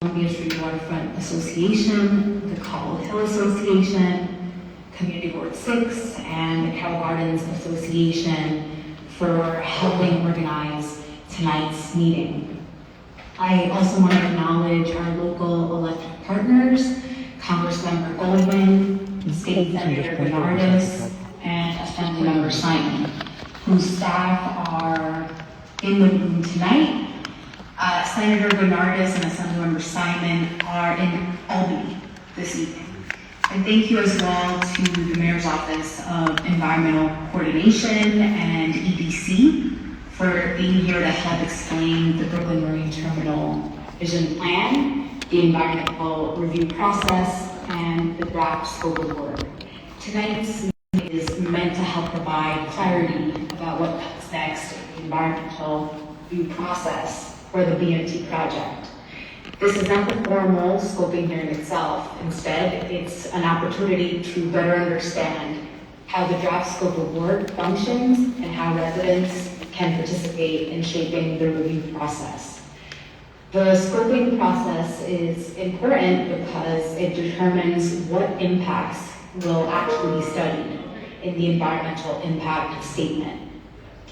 Columbia Street Waterfront Association, the Cobble Hill Association, Community Board 6, and the Gounardes Association for helping organize tonight's meeting. I also want to acknowledge our local elected partners, Congressman Dan Goldman, State Senator Gounardes, and Assemblymember Simon, whose staff are in the room tonight. Senator Gounardes and Assemblymember Simon are in Albany this evening. And thank you as well to the Mayor's Office of Environmental Coordination and EDC for being here to help explain the Brooklyn Marine Terminal Vision Plan, the environmental review process, and the draft scope of work. Tonight's meeting is meant to help provide clarity about what comes next in the environmental review process for the BMT project. This is not the formal scoping hearing itself. Instead, it's an opportunity to better understand how the draft scope of work functions and how residents can participate in shaping the review process. The scoping process is important because it determines what impacts will actually be studied in the environmental impact statement.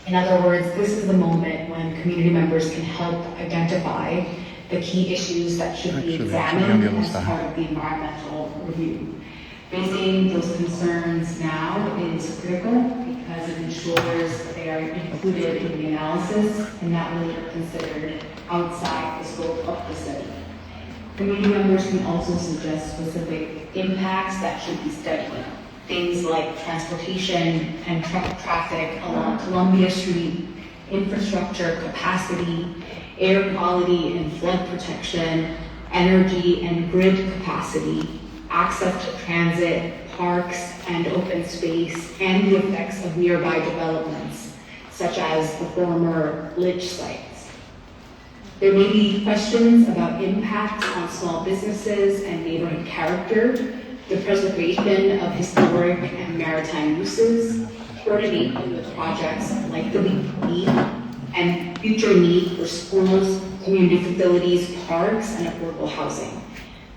In other words, this is the moment when community members can help identify the key issues that should be examined as part of the environmental review. Raising those concerns now is critical because it ensures that they are included in the analysis and not really considered outside the scope of the study. Community members can also suggest specific impacts that should be studied. Things like transportation and truck traffic along Columbia Street, infrastructure capacity, air quality and flood protection, energy and grid capacity, access to transit, parks and open space, and the effects of nearby developments, such as the former Litch sites. There may be questions about impacts on small businesses and neighborhood character, the preservation of historic and maritime uses, coordinating with projects like the BMT, and future need for schools, community facilities, parks, and affordable housing.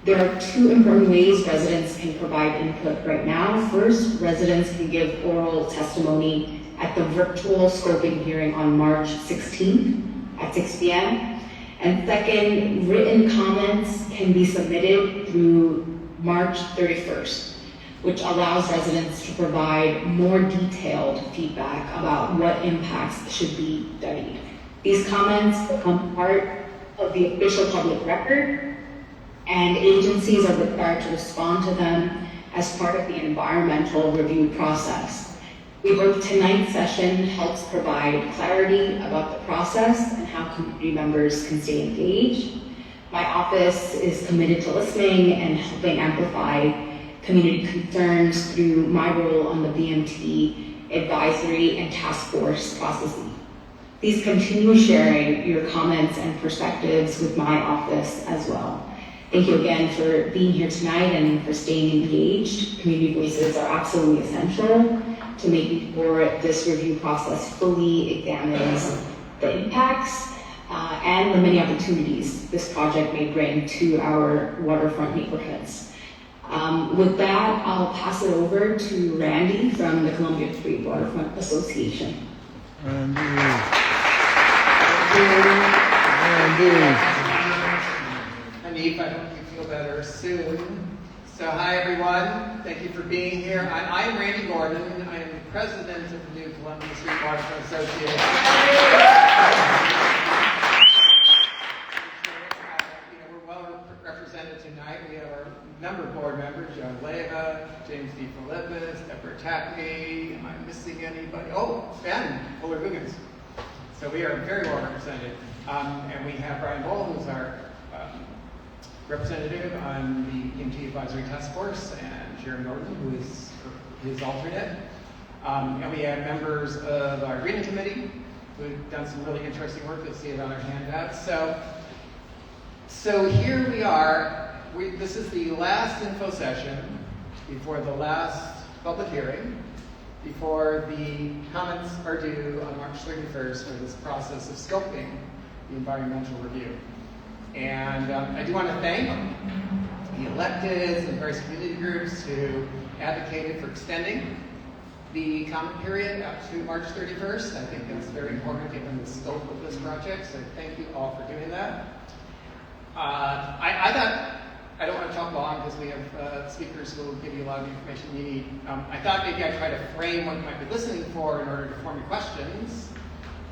There are two important ways residents can provide input right now. First, residents can give oral testimony at the virtual scoping hearing on March 16th at 6 p.m. And second, written comments can be submitted through March 31st, which allows residents to provide more detailed feedback about what impacts should be studied. These comments become part of the official public record, and agencies are required to respond to them as part of the environmental review process. We hope tonight's session helps provide clarity about the process and how community members can stay engaged. My office is committed to listening and helping amplify community concerns through my role on the BMT advisory and task force processes. Please continue sharing your comments and perspectives with my office as well. Thank you again for being here tonight and for staying engaged. Community voices are absolutely essential to making sure this review process fully examines the impacts and the many opportunities this project may bring to our waterfront neighborhoods. With that, I'll pass it over to Randy from the Columbia Street Waterfront Association. Randy. Hanif, I hope you feel better soon. So hi everyone, thank you for being here. I'm Randy Gordon. I am the president of the new Columbia Street Waterfront Association. We're well represented tonight. We have our number of board members, John Leva, James D. Philippus, Deborah Tackney. Am I missing anybody? Oh, Ben Fuller-Gounardes. So we are very well represented. And we have Brian Boll, who's our representative on the BMT Advisory Task Force, and Sharon Norton, who is his alternate. And we have members of our Greening Committee, who've done some really interesting work. You'll see it on our handouts. So here we are. This is the last info session before the last public hearing, before the comments are due on March 31st for this process of scoping the environmental review. And I do want to thank the electeds and various community groups who advocated for extending the comment period up to March 31st. I think that's very important given the scope of this project, so thank you all for doing that. I thought, I don't want to talk long because we have speakers who will give you a lot of information you need. I thought maybe I'd try to frame what you might be listening for in order to form your questions.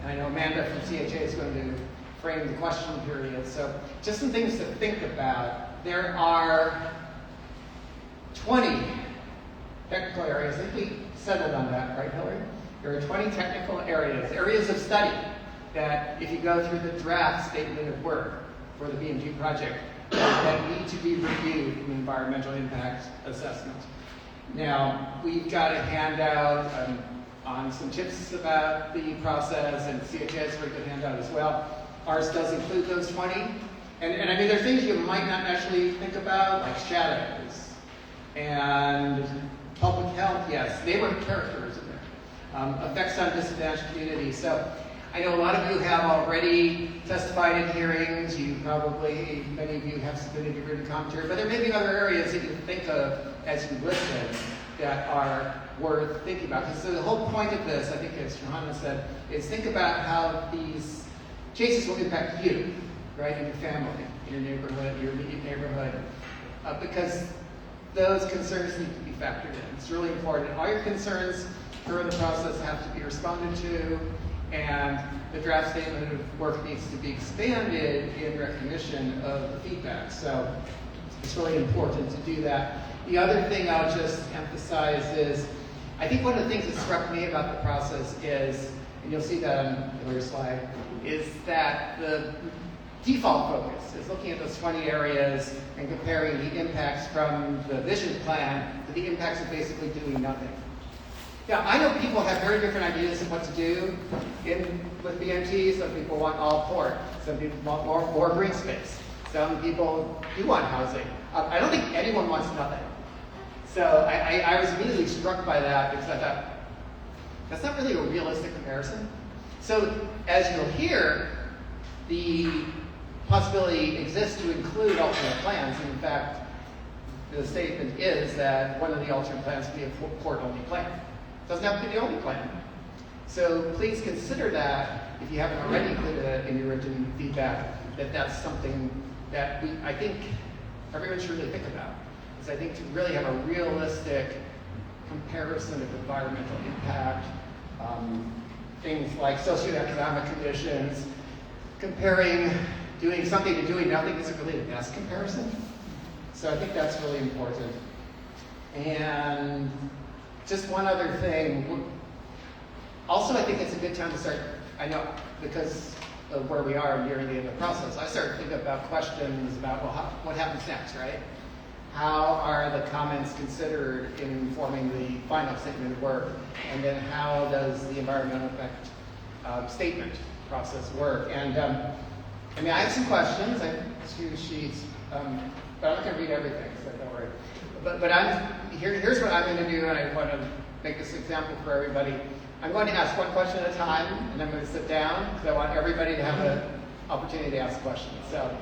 And I know Amanda from CHA is going to frame the question period. So just some things to think about. There are 20 technical areas. I think we settled on that, right, Hillary? There are 20 technical areas of study that if you go through the draft statement of work for the BMT project, that need to be reviewed in environmental impact assessment. Now, we've got a handout on some tips about the process, and CHA has a very good handout as well. Ours does include those 20. And I mean, there are things you might not actually think about, like shadows and public health, yes, neighborhood character is in there. Effects on disadvantaged communities. So I know a lot of you have already testified in hearings. Many of you have submitted your written commentary, but there may be other areas that you think of as you listen that are worth thinking about. Because the whole point of this, I think as Shahana said, is think about how these cases will impact you, right, in your family, in your neighborhood, your immediate neighborhood, because those concerns need to be factored in. It's really important. All your concerns during the process have to be responded to, and the draft statement of work needs to be expanded in recognition of the feedback. So it's really important to do that. The other thing I'll just emphasize is, I think one of the things that struck me about the process is, and you'll see that on your slide, is that the default focus is looking at those 20 areas and comparing the impacts from the vision plan to the impacts of basically doing nothing. Now, I know people have very different ideas of what to do with BMT. Some people want all port. Some people want more green space. Some people do want housing. I don't think anyone wants nothing. So I was immediately struck by that because I thought, that's not really a realistic comparison. So as you'll hear, the possibility exists to include alternate plans. And in fact, the statement is that one of the alternate plans would be a port-only plan. It doesn't have to be the only plan. So please consider that, if you haven't already included it in your written feedback, that that's something that I think everyone should really think about. Because I think to really have a realistic comparison of environmental impact, things like socioeconomic conditions, comparing doing something to doing nothing isn't really the best comparison. So I think that's really important. And just one other thing. Also, I think it's a good time to start, I know, because of where we are nearing the end of the process, I started thinking about questions about, well, what happens next, right? How are the comments considered in forming the final statement of work? And then how does the environmental effect statement process work? And I mean, I have some questions. I have 2 sheets, but I'm not going to read everything, so don't worry. But here's what I'm going to do, and I want to make this example for everybody. I'm going to ask one question at a time, and I'm going to sit down, because I want everybody to have an opportunity to ask questions. So,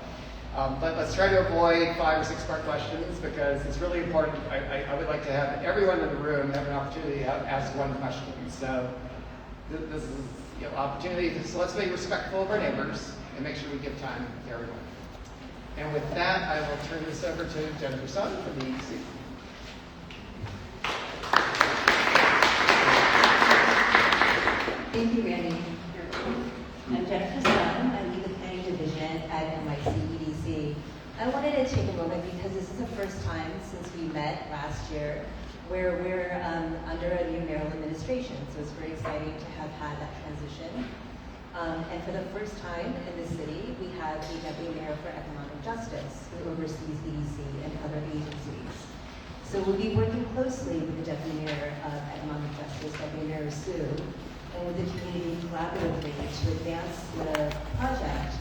but let's try to avoid 5 or 6 part questions, because it's really important. I would like to have everyone in the room have an opportunity to ask one question. So this is an opportunity. So let's be respectful of our neighbors and make sure we give time to everyone. And with that, I will turn this over to Jennifer Sun from the EDC. Thank you, Randy. I'm Jennifer Sun. I lead the planning division at NYC EDC. I wanted to take a moment because this is the first time since we met last year where we're under a new mayoral administration. So it's very exciting to have had that transition. And for the first time in the city, we have a deputy mayor for economic justice who oversees EDC and other agencies. So we'll be working closely with the deputy mayor of economic justice, Deputy Mayor Sue, and with the community collaboratively to advance the project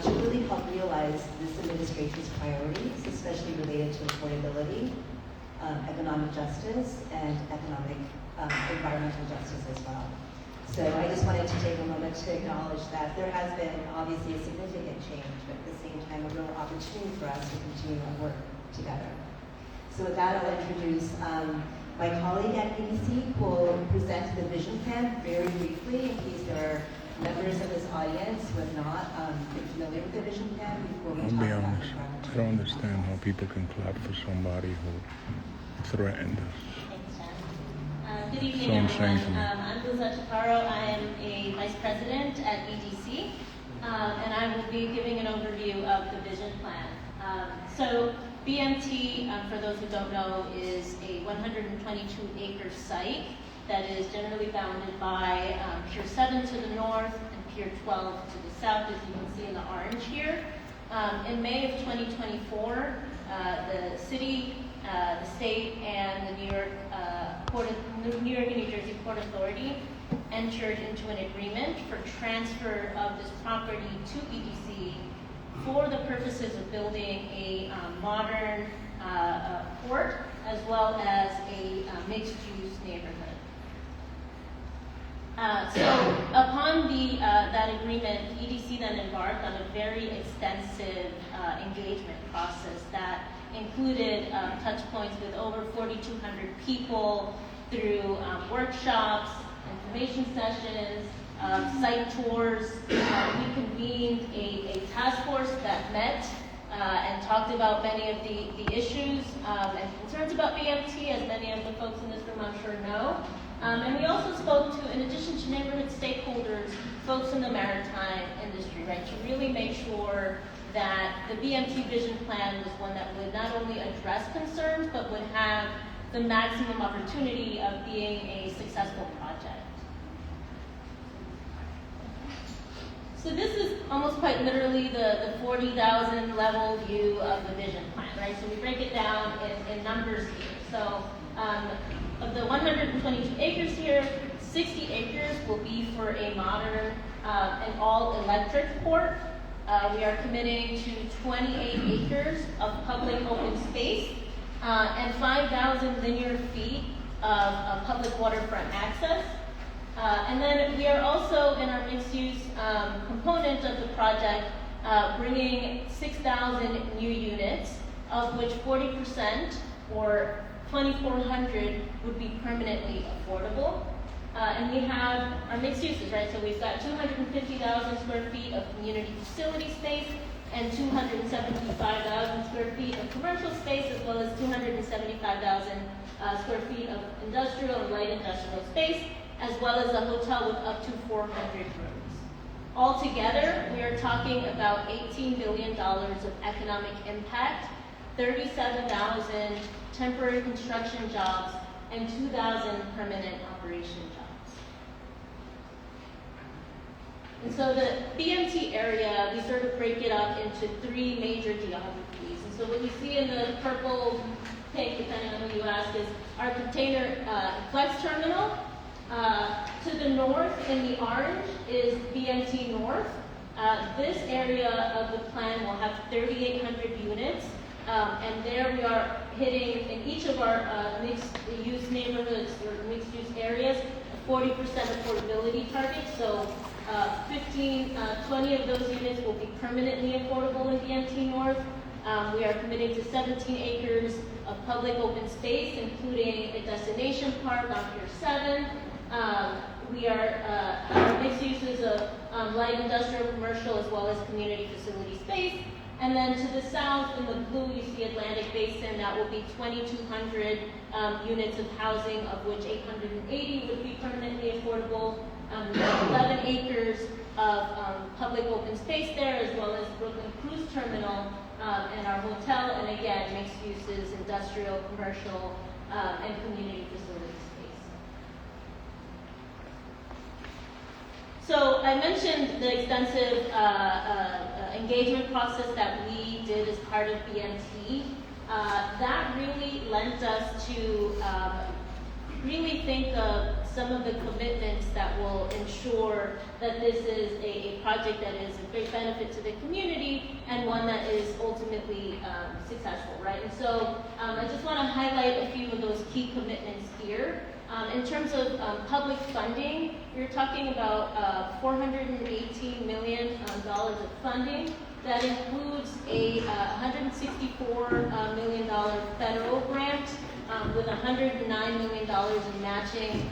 to really help realize this administration's priorities, especially related to affordability, economic justice, and environmental justice as well. So I just wanted to take a moment to acknowledge that there has been obviously a significant change, but at the same time a real opportunity for us to continue our work together. So with that, I'll introduce my colleague at EDC who will present the vision plan very briefly in case there are members of this audience who have not been familiar with the vision plan before we I'll talk be about honest, the project. I don't understand how people can clap for somebody who threatened us. Thanks, Jen. Good evening, So insane everyone. to me. I'm Liza Chaparro. I am a vice president at EDC, and I will be giving an overview of the vision plan. So BMT, for those who don't know, is a 122-acre site that is generally bounded by Pier 7 to the north and Pier 12 to the south, as you can see in the orange here. In May of 2024, the city, the state, and the New York and New Jersey Port Authority entered into an agreement for transfer of this property to EDC for the purposes of building a modern port as well as a mixed-use neighborhood. So upon that agreement, EDC then embarked on a very extensive engagement process that included touch points with over 4,200 people through workshops, information sessions, site tours. We convened a task force that met and talked about many of the issues and concerns about BMT, as many of the folks in this room I'm sure know. And we also spoke to, in addition to neighborhood stakeholders, folks in the maritime industry, right, to really make sure that the BMT vision plan was one that would not only address concerns, but would have the maximum opportunity of being a successful project. So this is almost quite literally the 40,000 level view of the vision plan, right? So we break it down in numbers here. So of the 122 acres here, 60 acres will be for a modern and all-electric port. We are committing to 28 acres of public open space and 5,000 linear feet of public waterfront access. And then we are also, in our mixed-use component of the project, bringing 6,000 new units, of which 40% or 2,400 would be permanently affordable. And we have our mixed uses, right? So we've got 250,000 square feet of community facility space and 275,000 square feet of commercial space, as well as 275,000 square feet of industrial and light industrial space, as well as a hotel with up to 400 rooms. Altogether, we are talking about $18 billion of economic impact, 37,000 temporary construction jobs, and 2,000 permanent operation jobs. And so the BMT area, we sort of break it up into three major geographies. And so what you see in the purple, pink, depending on who you ask, is our container flex terminal. To the north in the orange is BMT North. This area of the plan will have 3,800 units. And there we are hitting in each of our mixed-use neighborhoods or mixed-use areas a 40% affordability target. So 20 of those units will be permanently affordable in BMT North. We are committing to 17 acres of public open space, including a destination park on Pier 7. We are our mixed uses of light industrial, commercial, as well as community facility space. And then to the south, in the blue, you see Atlantic Basin. That will be 2,200 units of housing, of which 880 would be permanently affordable. 11 acres of public open space there, as well as Brooklyn Cruise Terminal and our hotel. And again, mixed uses, industrial, commercial, and community facility space. So I mentioned the extensive engagement process that we did as part of BMT. That really lent us to really think of some of the commitments that will ensure that this is a project that is a great benefit to the community and one that is ultimately successful, right? And so I just want to highlight a few of those key commitments here. In terms of public funding, you're talking about $418 million of funding. That includes a $164 million federal grant with $109 million in matching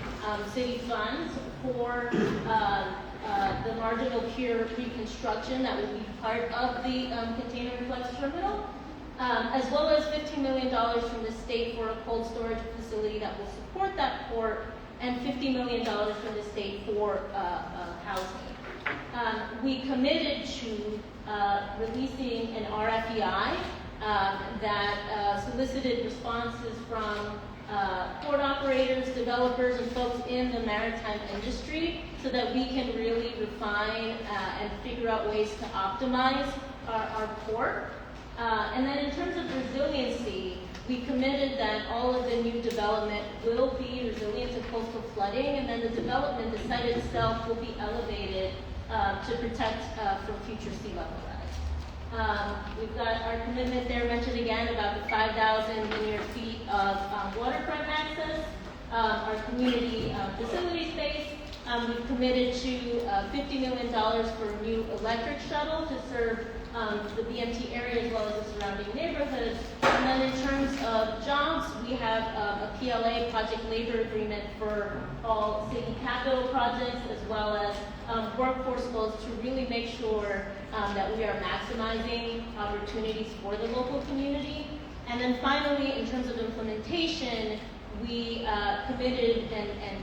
city funds for the marginal pier reconstruction that would be part of the container and flex terminal, as well as $15 million from the state for a cold storage facility that will support that port, and $50 million from the state for housing. We committed to releasing an RFEI that solicited responses from port operators, developers, and folks in the maritime industry so that we can really refine and figure out ways to optimize our port. And then in terms of resiliency, we committed that all of the new development will be resilient to coastal flooding, and then the development, the site itself, will be elevated to protect from future sea level rise. We've got our commitment there mentioned again about the 5,000 linear feet of waterfront access, our community facility space. We've committed to $50 million for a new electric shuttle to serve the BMT area as well as the surrounding neighborhoods. And then in terms of jobs, we have a PLA project labor agreement for all city capital projects as well as workforce goals to really make sure that we are maximizing opportunities for the local community. And then finally, in terms of implementation, we committed and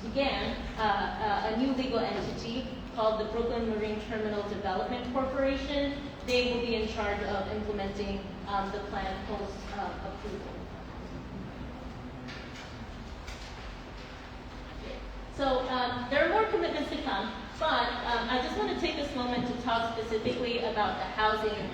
began a new legal entity called the Brooklyn Marine Terminal Development Corporation. They will be in charge of implementing the plan post-approval. So there are more commitments to come, but I just want to take this moment to talk specifically about the housing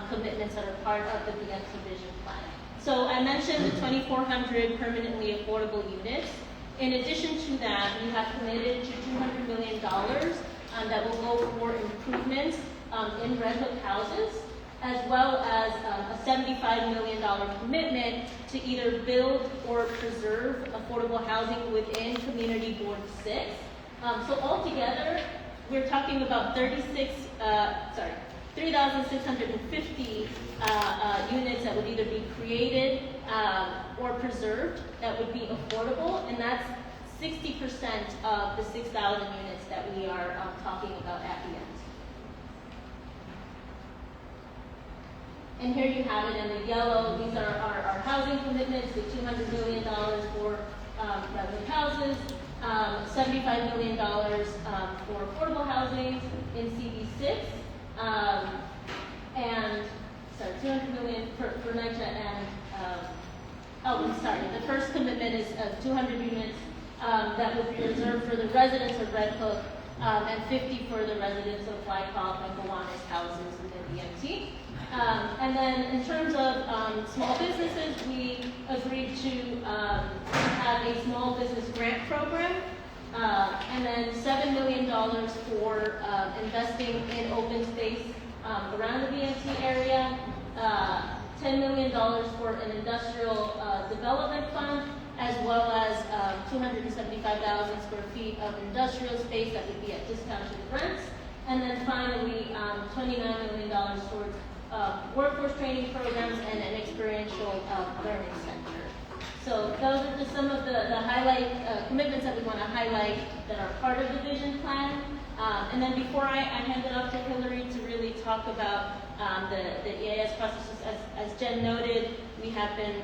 commitments that are part of the BMT Vision Plan. So I mentioned the 2,400 permanently affordable units. In addition to that, we have committed to $200 million that will go for improvements in Red Hook houses, as well as a $75 million commitment to either build or preserve affordable housing within Community Board 6. So altogether, we're talking about 3,650 units that would either be created or preserved that would be affordable, and that's 60% of the 6,000 units that we are talking about at the end. And here you have it in the yellow. These are our housing commitments with $200 million for resident houses, $75 million for affordable housing in CD6, and sorry, $200 million for NYCHA and the first commitment is 200 units that would be reserved for the residents of Red Hook and 50 for the residents of Wyckoff and Gounardes houses within BMT. And then in terms of small businesses, we agreed to have a small business grant program, and then $7 million for investing in open space around the BMT area, $10 million for an industrial development fund, as well as 275,000 square feet of industrial space that would be at discounted rents, and then finally $29 million towards workforce training programs and an experiential learning center. So those are just some of the highlight commitments that we want to highlight that are part of the vision plan. And then before I hand it off to Hillary to really talk about the EIS processes, as Jen noted, we have been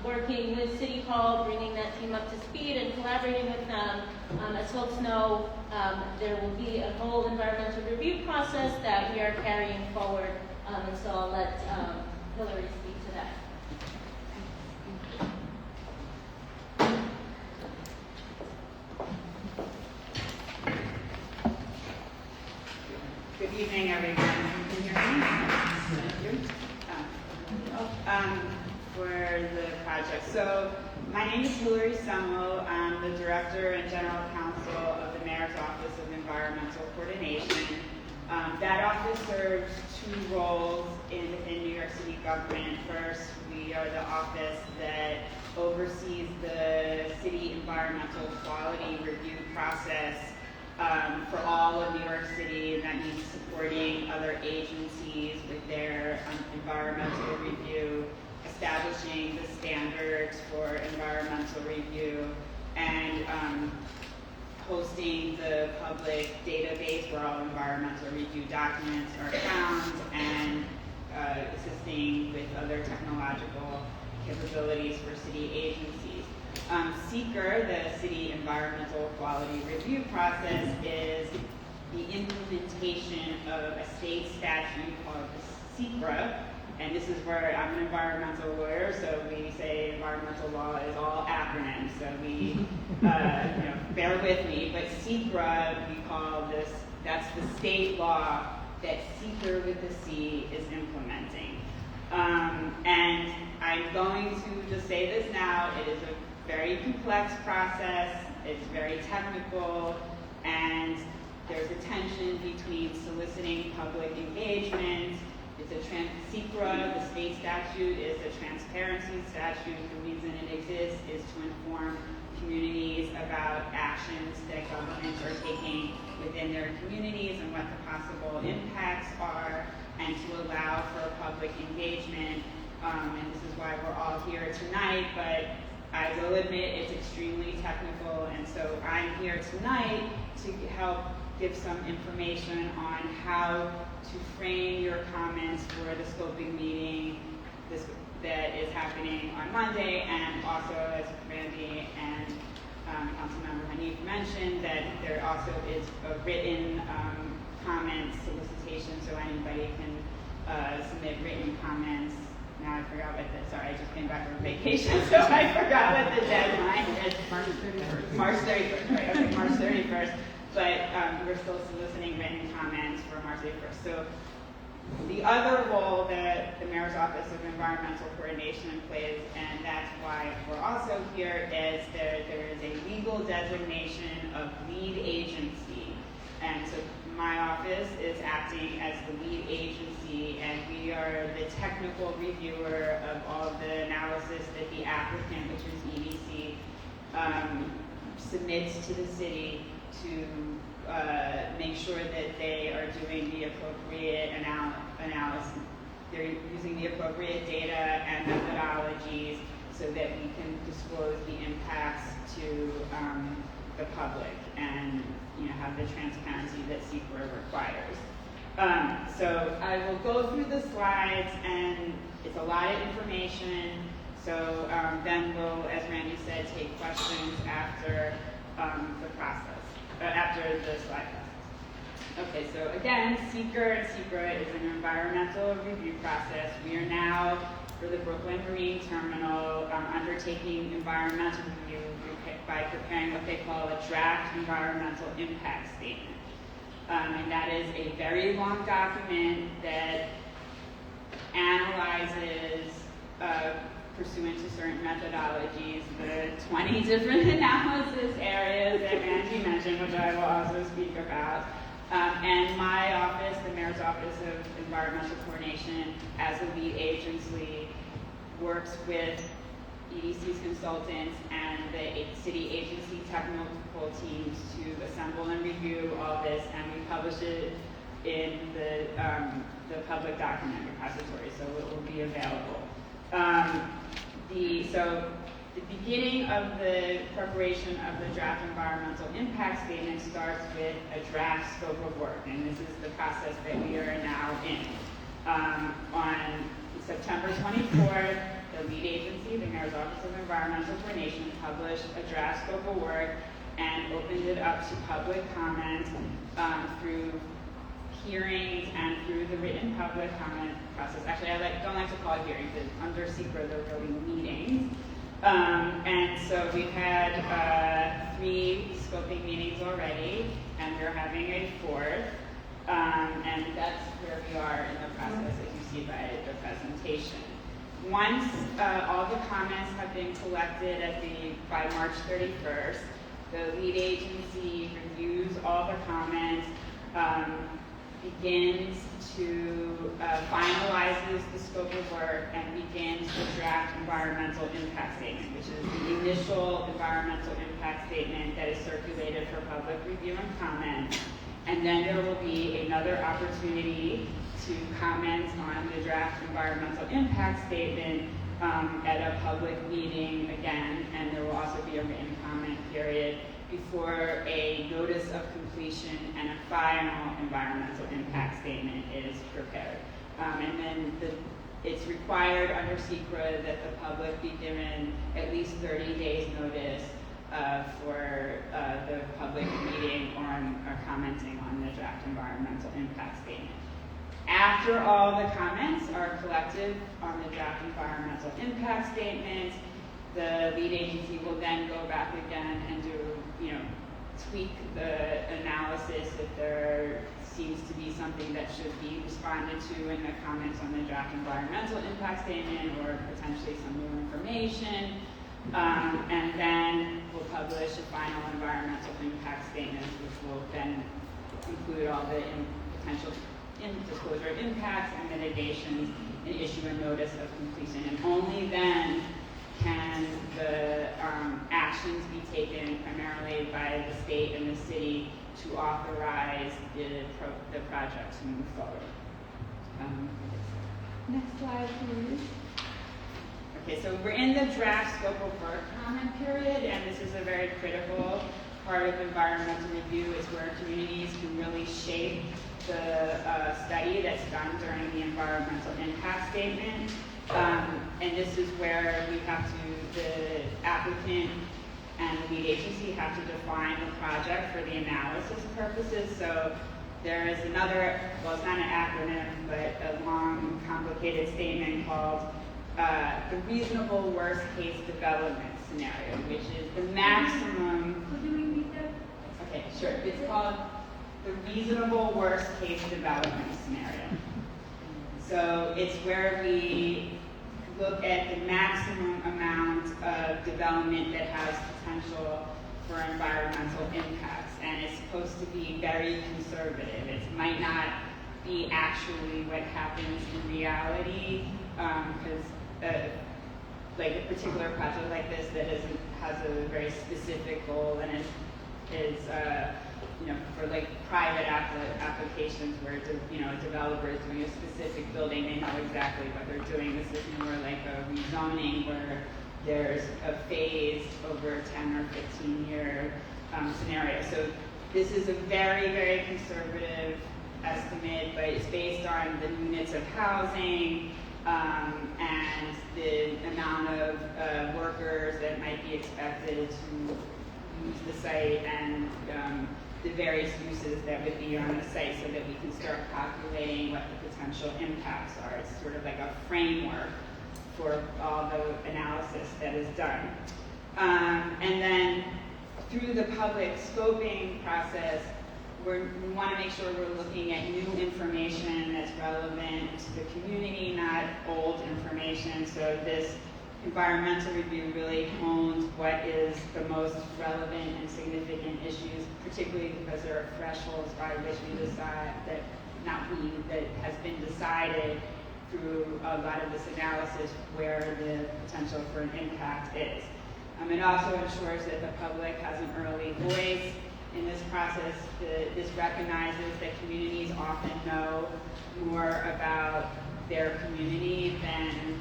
working with City Hall, bringing that team up to speed and collaborating with them. As folks know, there will be a whole environmental review process that we are carrying forward, and so I'll let Hillary speak to that. Good evening, everyone. Can you hear me? Thank you. For the project. So my name is Hillary Summo. I'm the Director and General Counsel of the Mayor's Office of Environmental Coordination. That office serves two roles within New York City government. First, we are the office that oversees the city environmental quality review process for all of New York City, and that means supporting other agencies with their environmental review, establishing the standards for environmental review, and hosting the public database where all environmental review documents are found, and assisting with other technological capabilities for city agencies. CEQR, the City Environmental Quality Review process, is the implementation of a state statute called the CEQR, and this is where I'm an environmental lawyer, so we say environmental law is all acronyms, so we, bear with me, but CEQR, we call this, that's the state law that CEQR with the C is implementing. And I'm going to just say this now, it is a very complex process, it's very technical, and there's a tension between soliciting public engagement. It's a CEQR, the state statute, is a transparency statute. The reason it exists is to inform communities about actions that governments are taking within their communities and what the possible impacts are, and to allow for public engagement. And this is why we're all here tonight, but I will admit it's extremely technical, and so I'm here tonight to help give some information on how to frame your comments for the scoping meeting that is happening on Monday, and also, as Randy and Councilmember Hanif mentioned, that there also is a written comment solicitation, so anybody can submit written comments. Now I forgot what sorry, I just came back from vacation, so I forgot what the deadline is. March 31st. March 31st, right, okay, March 31st. But we're still soliciting written comments for March 31st. So the other role that the Mayor's Office of Environmental Coordination plays, and that's why we're also here, is there is a legal designation of lead agency. And so my office is acting as the lead agency, and we are the technical reviewer of all of the analysis that the applicant, which is EDC, submits to the city to make sure that they are doing the appropriate analysis. They're using the appropriate data and methodologies so that we can disclose the impacts to the public and have the transparency that CEQR requires. So I will go through the slides, and it's a lot of information. So then we'll, as Randy said, take questions after the process. After the slide process. Okay, so again, CEQR is an environmental review process. We are now, for the Brooklyn Marine Terminal, undertaking environmental review by preparing what they call a draft environmental impact statement. And that is a very long document that analyzes pursuant to certain methodologies, the 20 different analysis areas that Randy mentioned, which I will also speak about. And my office, the Mayor's Office of Environmental Coordination, as a lead agency, works with EDC's consultants and the city agency technical teams to assemble and review all this, and we publish it in the public document repository, so it will be available. So the beginning of the preparation of the draft environmental impact statement starts with a draft scope of work, and this is the process that we are now in. On September 24th, the lead agency, the Mayor's Office of Environmental Coordination, published a draft scope of work and opened it up to public comment through hearings and through the written public comment process. Actually, I don't like to call it hearings, because under CEQR they're really meetings. And so we've had 3 scoping meetings already, and we're having a 4th. And that's where we are in the process, as you see by the presentation. Once all the comments have been collected by March 31st, the lead agency reviews all the comments begins to finalizes the scope of work and begins the draft environmental impact statement, which is the initial environmental impact statement that is circulated for public review and comment. And then there will be another opportunity to comment on the draft environmental impact statement at a public meeting again, and there will also be a written comment period before a notice of completion and a final environmental impact statement is prepared. And then it's required under CEQR that the public be given at least 30 days notice for the public meeting or commenting on the draft environmental impact statement. After all the comments are collected on the draft environmental impact statement, the lead agency will then go back again and do, tweak the analysis if there seems to be something that should be responded to in the comments on the draft environmental impact statement or potentially some new information. And then we'll publish a final environmental impact statement, which will then include all the potential disclosure of impacts and mitigations and issue a notice of completion. And only then can the actions be taken primarily by the state and the city to authorize the project to move forward. Next slide, please. Okay, so we're in the draft scope of work comment period, and this is a very critical part of environmental review. It's where communities can really shape the study that's done during the environmental impact statement. And this is where we have to, the applicant and the lead agency have to define the project for the analysis purposes. So there is another, well, it's not an acronym, but a long, complicated statement called the reasonable worst case development scenario, which is the maximum. Could you repeat that? Okay, sure. It's called the reasonable worst case development scenario. So it's where we look at the maximum amount of development that has potential for environmental impacts, and it's supposed to be very conservative. It might not be actually what happens in reality, because like a particular project like this that has a very specific goal and is for like private applications where a developer is doing a specific building, they know exactly what they're doing. This is more like a rezoning where there's a phased over 10 or 15 year scenario. So this is a very, very conservative estimate, but it's based on the units of housing and the amount of workers that might be expected to use the site and the various uses that would be on the site so that we can start calculating what the potential impacts are. It's sort of like a framework for all the analysis that is done. And then through the public scoping process, we want to make sure we're looking at new information that's relevant to the community, not old information. So this environmental review really hones what is the most relevant and significant issues, particularly because there are thresholds by which we decide that has been decided through a lot of this analysis where the potential for an impact is. It also ensures that the public has an early voice in this process. This recognizes that communities often know more about their community than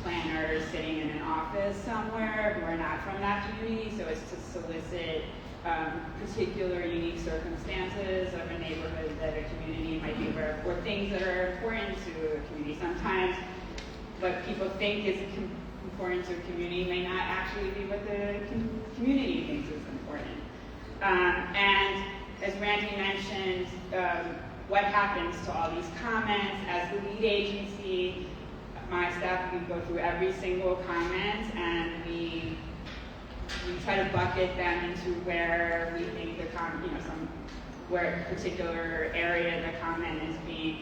planners sitting in an office somewhere who are not from that community. So it's to solicit particular unique circumstances of a neighborhood that a community might be aware of, or things that are important to a community. Sometimes what people think is important to a community may not actually be what the community thinks is important. And as Randy mentioned, what happens to all these comments as the lead agency? My staff, we go through every single comment and we try to bucket them into where we think the where a particular area the comment is being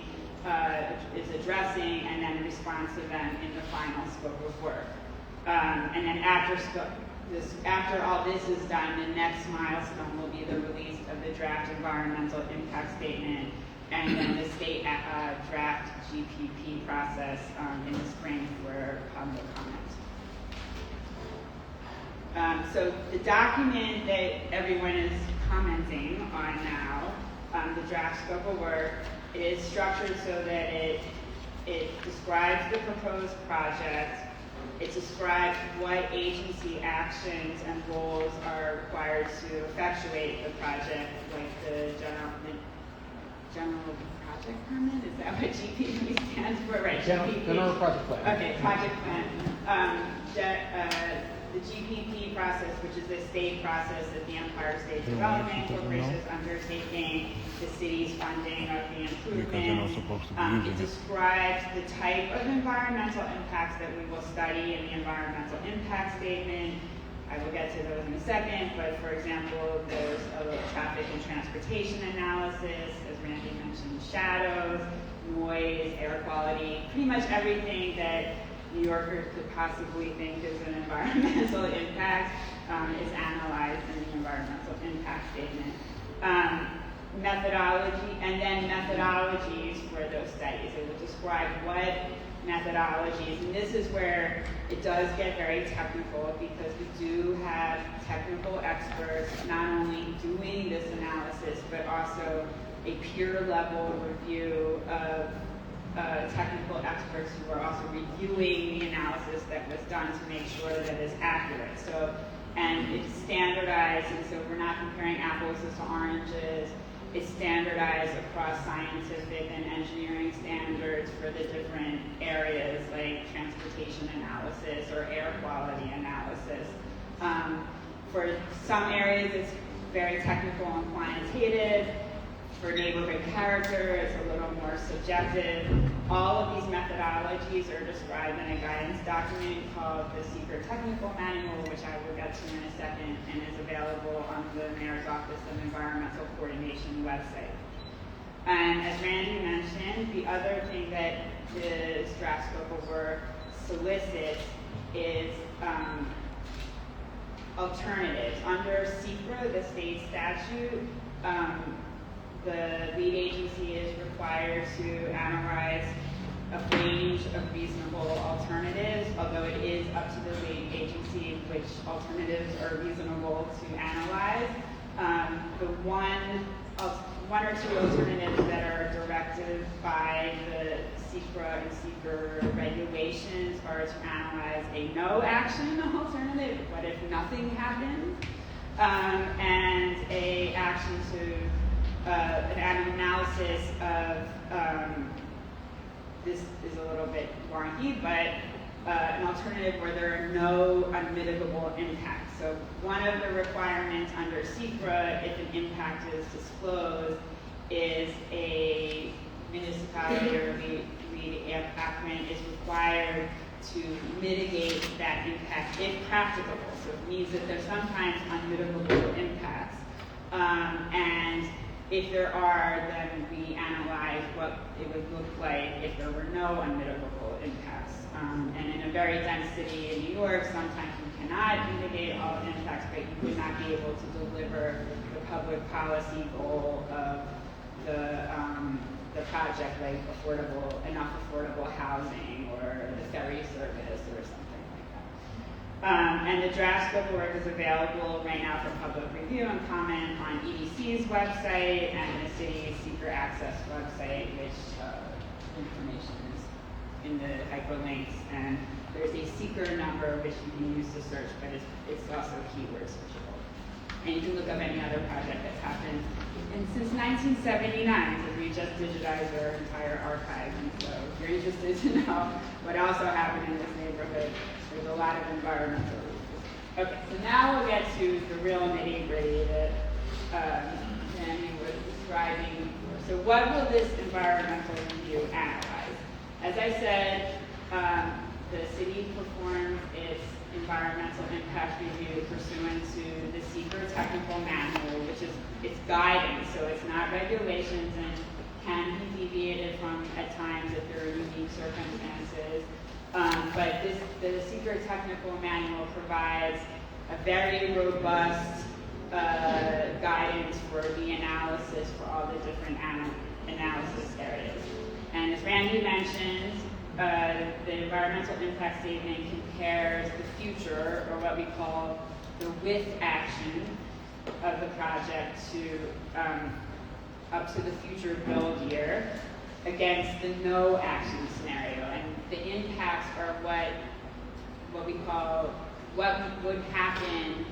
is addressing, and then respond to them in the final scope of work. And then after all this is done, the next milestone will be the release of the draft environmental impact statement and then the state draft GPP process in the spring for public comment. So the document that everyone is commenting on now, the draft scope of work, is structured so that it describes the proposed project. It describes what agency actions and goals are required to effectuate the project, like the general project permit. Is that what GPP stands for? Right. General project plan. Okay, project plan. The GPP process, which is the state process that the Empire State Development Corporation is undertaking, the city's funding of the improvements. It describes the type of environmental impacts that we will study in the environmental impact statement. I will get to those in a second, but for example, there's a traffic and transportation analysis, as Randy mentioned, shadows, noise, air quality, pretty much everything that New Yorkers could possibly think is an environmental impact is analyzed in the environmental impact statement. Methodology, and then methodologies for those studies. It will describe what methodologies, and this is where it does get very technical because we do have technical experts not only doing this analysis, but also a peer level review of technical experts who are also reviewing the analysis that was done to make sure that it's accurate. So, and it's standardized, and so we're not comparing apples to oranges. It's standardized across scientific and engineering standards for the different areas like transportation analysis or air quality analysis. For some areas, it's very technical and quantitative. For neighborhood character, it's a little more subjective. All of these methodologies are described in a guidance document called the CEQR Technical Manual, which I will get to in a second, and is available on the Mayor's Office of Environmental Coordination website. And as Randy mentioned, the other thing that the draft scope of work solicits is alternatives. Under CEQR, the state statute, the lead agency is required to analyze a range of reasonable alternatives, although it is up to the lead agency which alternatives are reasonable to analyze. The one or two alternatives that are directed by the CEQR and CEQR regulations are to analyze a no action alternative, what if nothing happens, and a action to an analysis of, this is a little bit wonky, but an alternative where there are no unmitigable impacts. So one of the requirements under CEQR, if an impact is disclosed, is a municipality or lead applicant is required to mitigate that impact if practicable. So it means that there's sometimes unmitigable impacts. And if there are, then we analyze what it would look like if there were no unmitigable impacts. And in a very dense city in New York, sometimes you cannot mitigate all impacts, but you would not be able to deliver the public policy goal of the project, like enough affordable housing or the ferry service or something like that. And the draft scope of work is available right now for public review and comment on EDC's website and the city's CEQR Access website, which information is in the hyperlinks. And there's a CEQR number which you can use to search, but it's also keyword searchable. And you can look up any other project that's happened since 1979, because we just digitized our entire archive. And so if you're interested to know what also happened in this neighborhood, there's a lot of environmental reasons. Okay, so now we'll get to the real nitty-gritty that Danny was describing. So what will this environmental review analyze? As I said, the city performs its environmental impact review pursuant to the CEQR Technical Manual, which is its guidance, so it's not regulations and can be deviated from at times if there are unique circumstances. But the CEQR Technical Manual provides a very robust guidance for the analysis for all the different analysis areas. And as Randy mentioned, the environmental impact statement compares the future, or what we call the with action of the project to up to the future build year against the no action scenario. And the impacts are what we call what would happen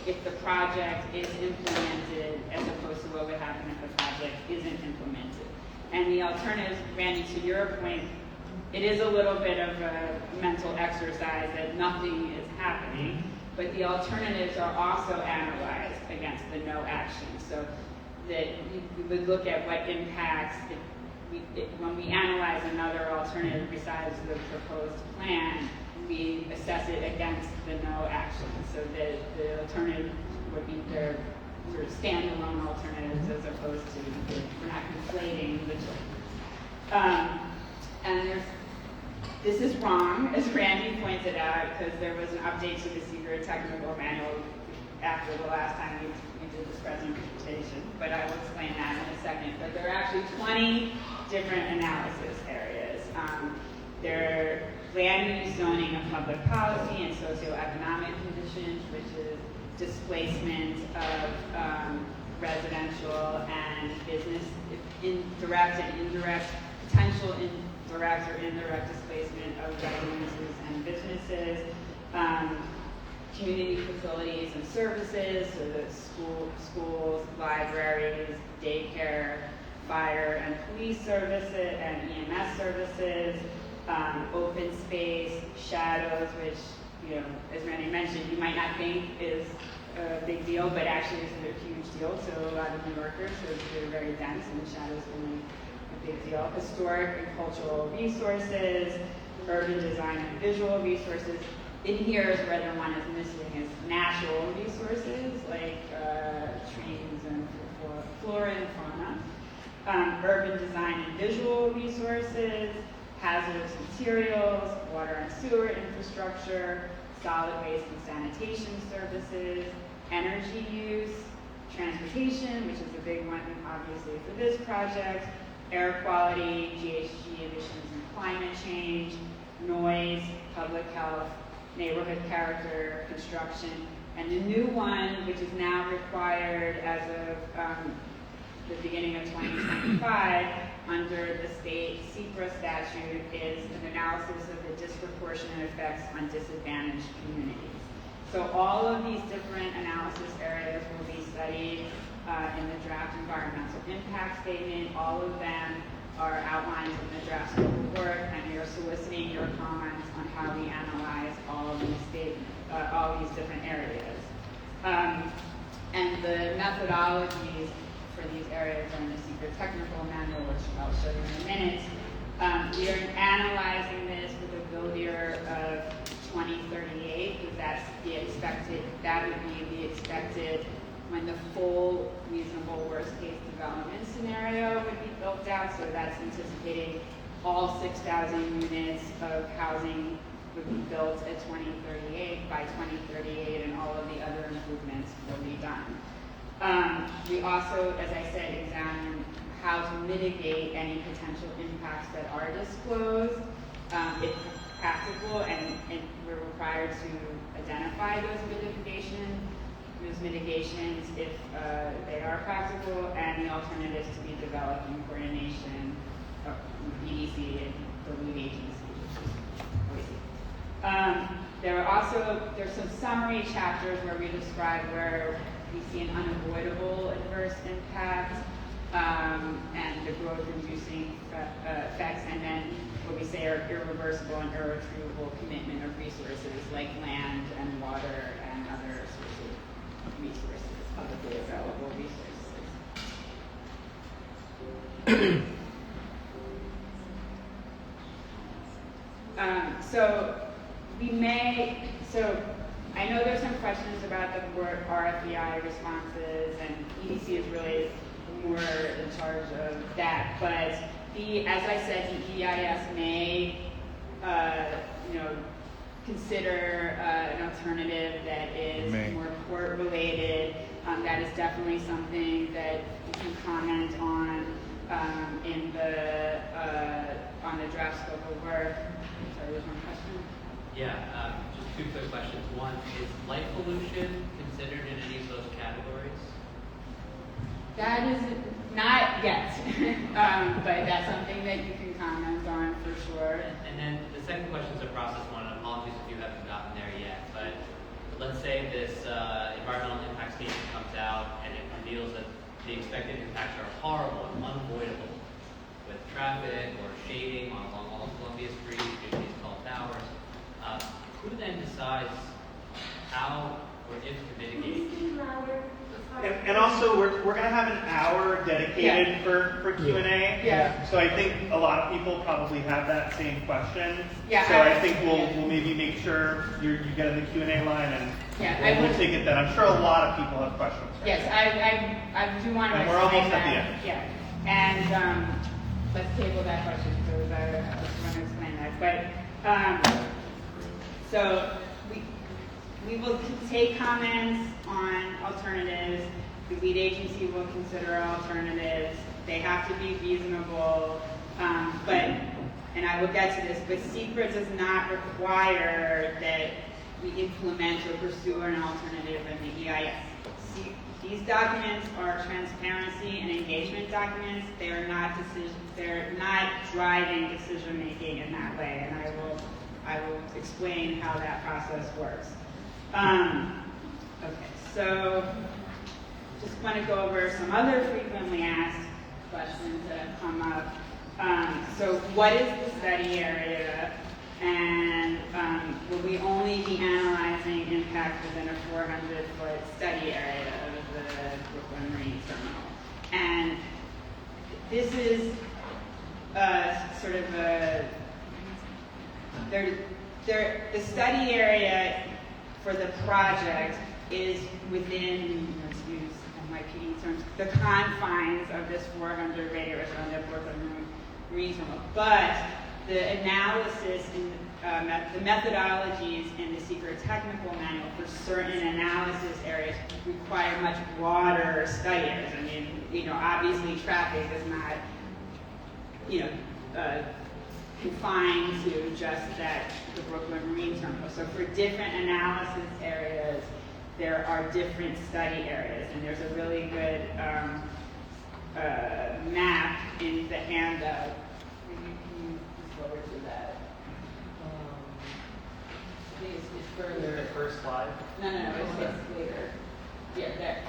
if the project is implemented as opposed to what would happen if the project isn't implemented. And the alternatives, Randy, to your point, it is a little bit of a mental exercise that nothing is happening, but the alternatives are also analyzed against the no action. So that we would look at what impacts when we analyze another alternative besides the proposed plan, we assess it against the no action. So the alternative would be their sort of standalone alternatives as opposed to, we're not conflating the two. And this is wrong, as Randy pointed out, because there was an update to the CEQR technical manual after the last time we did this presentation, but I will explain that in a second. But there are actually 20 different analysis areas. There are land use, zoning, and public policy, and socioeconomic conditions, which is displacement of residential and business, direct and indirect, potential direct or indirect displacement of residences and businesses, community facilities and services, so the schools, libraries, daycare, fire and police services, and EMS services, open space, shadows, which, you know, as Randy mentioned, you might not think is a big deal, but actually is a huge deal to a lot of New Yorkers, so they're very dense, and the shadows can be a big deal. Historic and cultural resources, urban design and visual resources. In here is where the one is missing is natural resources, like trees and flora and fauna. Urban design and visual resources, hazardous materials, water and sewer infrastructure, solid waste and sanitation services, energy use, transportation, which is a big one obviously for this project, air quality, GHG emissions and climate change, noise, public health, neighborhood character, construction, and the new one, which is now required as of the beginning of 2025 under the state CEQR statute, is an analysis of the disproportionate effects on disadvantaged communities. So all of these different analysis areas will be studied in the draft environmental impact statement. All of them are outlined in the draft scope of work, and we are soliciting your comments on how we analyze all of these different areas. And the methodologies for these areas are in the CEQR technical manual, which I'll show you in a minute. We are analyzing this with a build year of 2038, because that's the expected, that would be the expected when the full reasonable worst case development scenario would be built out. So that's anticipating all 6,000 units of housing would be built at 2038, by 2038, and all of the other improvements will be done. We also, as I said, examine how to mitigate any potential impacts that are disclosed. If practical, and we're required to identify those mitigations if they are practical, and the alternatives to be developed in coordination of EDC and the lead agency. There's some summary chapters where we describe where we see an unavoidable adverse impact and the growth-inducing effects, and then what we say are irreversible and irretrievable commitment of resources like land and water and other sorts of resources, publicly available resources. So I know there's some questions about the word RFEI responses, and EDC is really more in charge of that. But as I said, the EIS may, consider an alternative that is more port related. That is definitely something that you can comment on. in the on the draft scope of work. Sorry, there's one question. Yeah, just two quick questions. One, is light pollution considered in any of those categories? That is not yet, but that's something that you can comment on for sure. And then the second question is a process one, and apologies if you haven't gotten there yet, but let's say this environmental impact statement comes out and it reveals that the expected impacts are horrible and unavoidable with traffic or shading along all of Columbia Street due to these tall towers. Who then decides how or if to mitigate? And also, we're going to have an hour dedicated for Q&A. Yeah. So I think a lot of people probably have that same question. Yeah, So I think we'll maybe make sure you get in the Q&A line and we'll take it then. I'm sure a lot of people have questions. Right? Yes, I do want to And we're explain almost that. at the end. Yeah, and let's table that question because I just want to explain that. But so we will take comments on alternatives. The lead agency will consider alternatives. They have to be reasonable, and I will get to this, but CEQR does not require that we implement or pursue an alternative in the EIS. These documents are transparency and engagement documents. They are not they're not driving decision making in that way, and I will explain how that process works. Okay, so just want to go over some other frequently asked questions that have come up. So what is the study area? And will we only be analyzing impact within a 400-foot study area of the Brooklyn Marine Terminal? And this is sort of the study area for the project is within, let's use NYPD terms, the confines of this 400 radius around the Brooklyn Marine Terminal. But the analysis in the methodologies in the CEQR technical manual for certain analysis areas require much broader studies. I mean, obviously traffic is not, confined to just the Brooklyn Marine Terminal. So for different analysis areas, there are different study areas, and there's a really good map in the handout. Can you forward to that? I think it's further. The first slide. No, it's later. Yeah, there.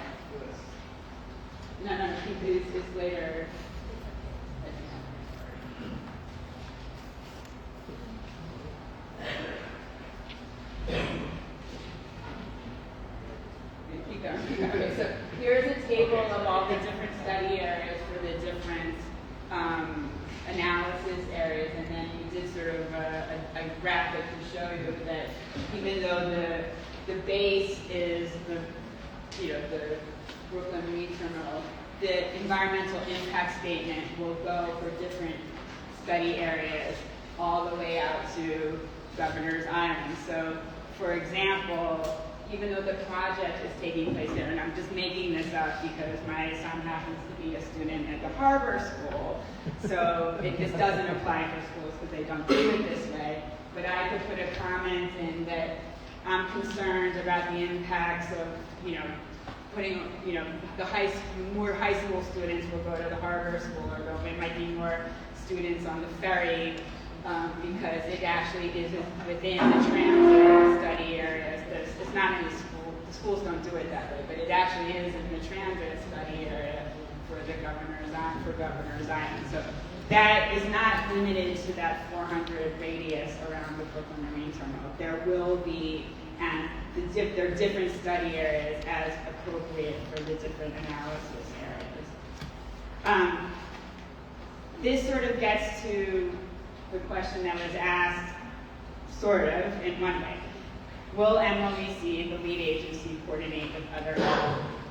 No, it's later. Keep going. Okay, so here's a table of all the different study areas for the different analysis areas, and then we did sort of a graphic to show you that even though the base is the Brooklyn Marine Terminal, the environmental impact statement will go for different study areas all the way out to Governor's Island. So, for example, even though the project is taking place there, and I'm just making this up because my son happens to be a student at the Harbor School, so this doesn't apply for schools because they don't do it this way, but I could put a comment in that I'm concerned about the impacts of, putting, more high school students will go to the Harbor School, or there might be more students on the ferry, because it actually is within the transit study areas. It's not in the school. The schools don't do it that way, but it actually is in the transit study area for Governor's Island. So that is not limited to that 400 radius around the Brooklyn Marine Terminal. There will be, and there are different study areas as appropriate for the different analysis areas. This sort of gets to the question that was asked, sort of, in one way. Will MOEC, the lead agency, coordinate with other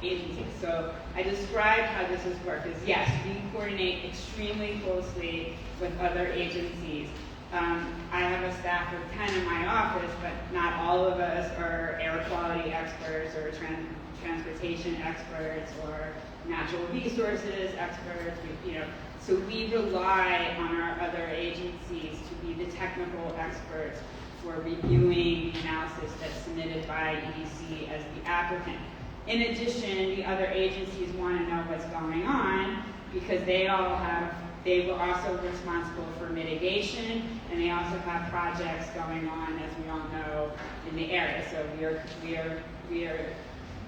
agencies? So I described how this is worked as, yes, we coordinate extremely closely with other agencies. I have a staff of 10 in my office, but not all of us are air quality experts or transportation experts or natural resources experts. So we rely on our other agencies to be the technical experts for reviewing the analysis that's submitted by EDC as the applicant. In addition, the other agencies want to know what's going on because they were also responsible for mitigation, and they also have projects going on, as we all know, in the area. So we are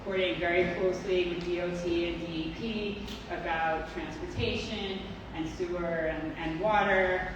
coordinating very closely with DOT and DEP about transportation and sewer and water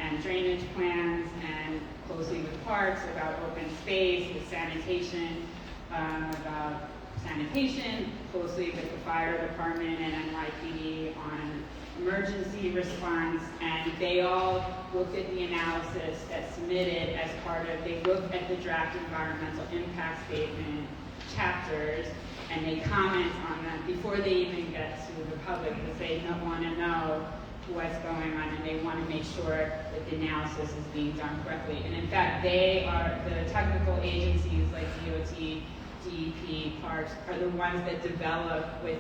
and drainage plans, and closely with parks about open space, with sanitation, about sanitation, closely with the fire department and NYPD on emergency response, and they all looked at the analysis that's submitted as part of, they looked at the draft environmental impact statement chapters, and they comment on them before they even get to the public, because they want to know what's going on, and they want to make sure that the analysis is being done correctly. And in fact, they are, the technical agencies like DOT, DEP, Parks, are the ones that develop with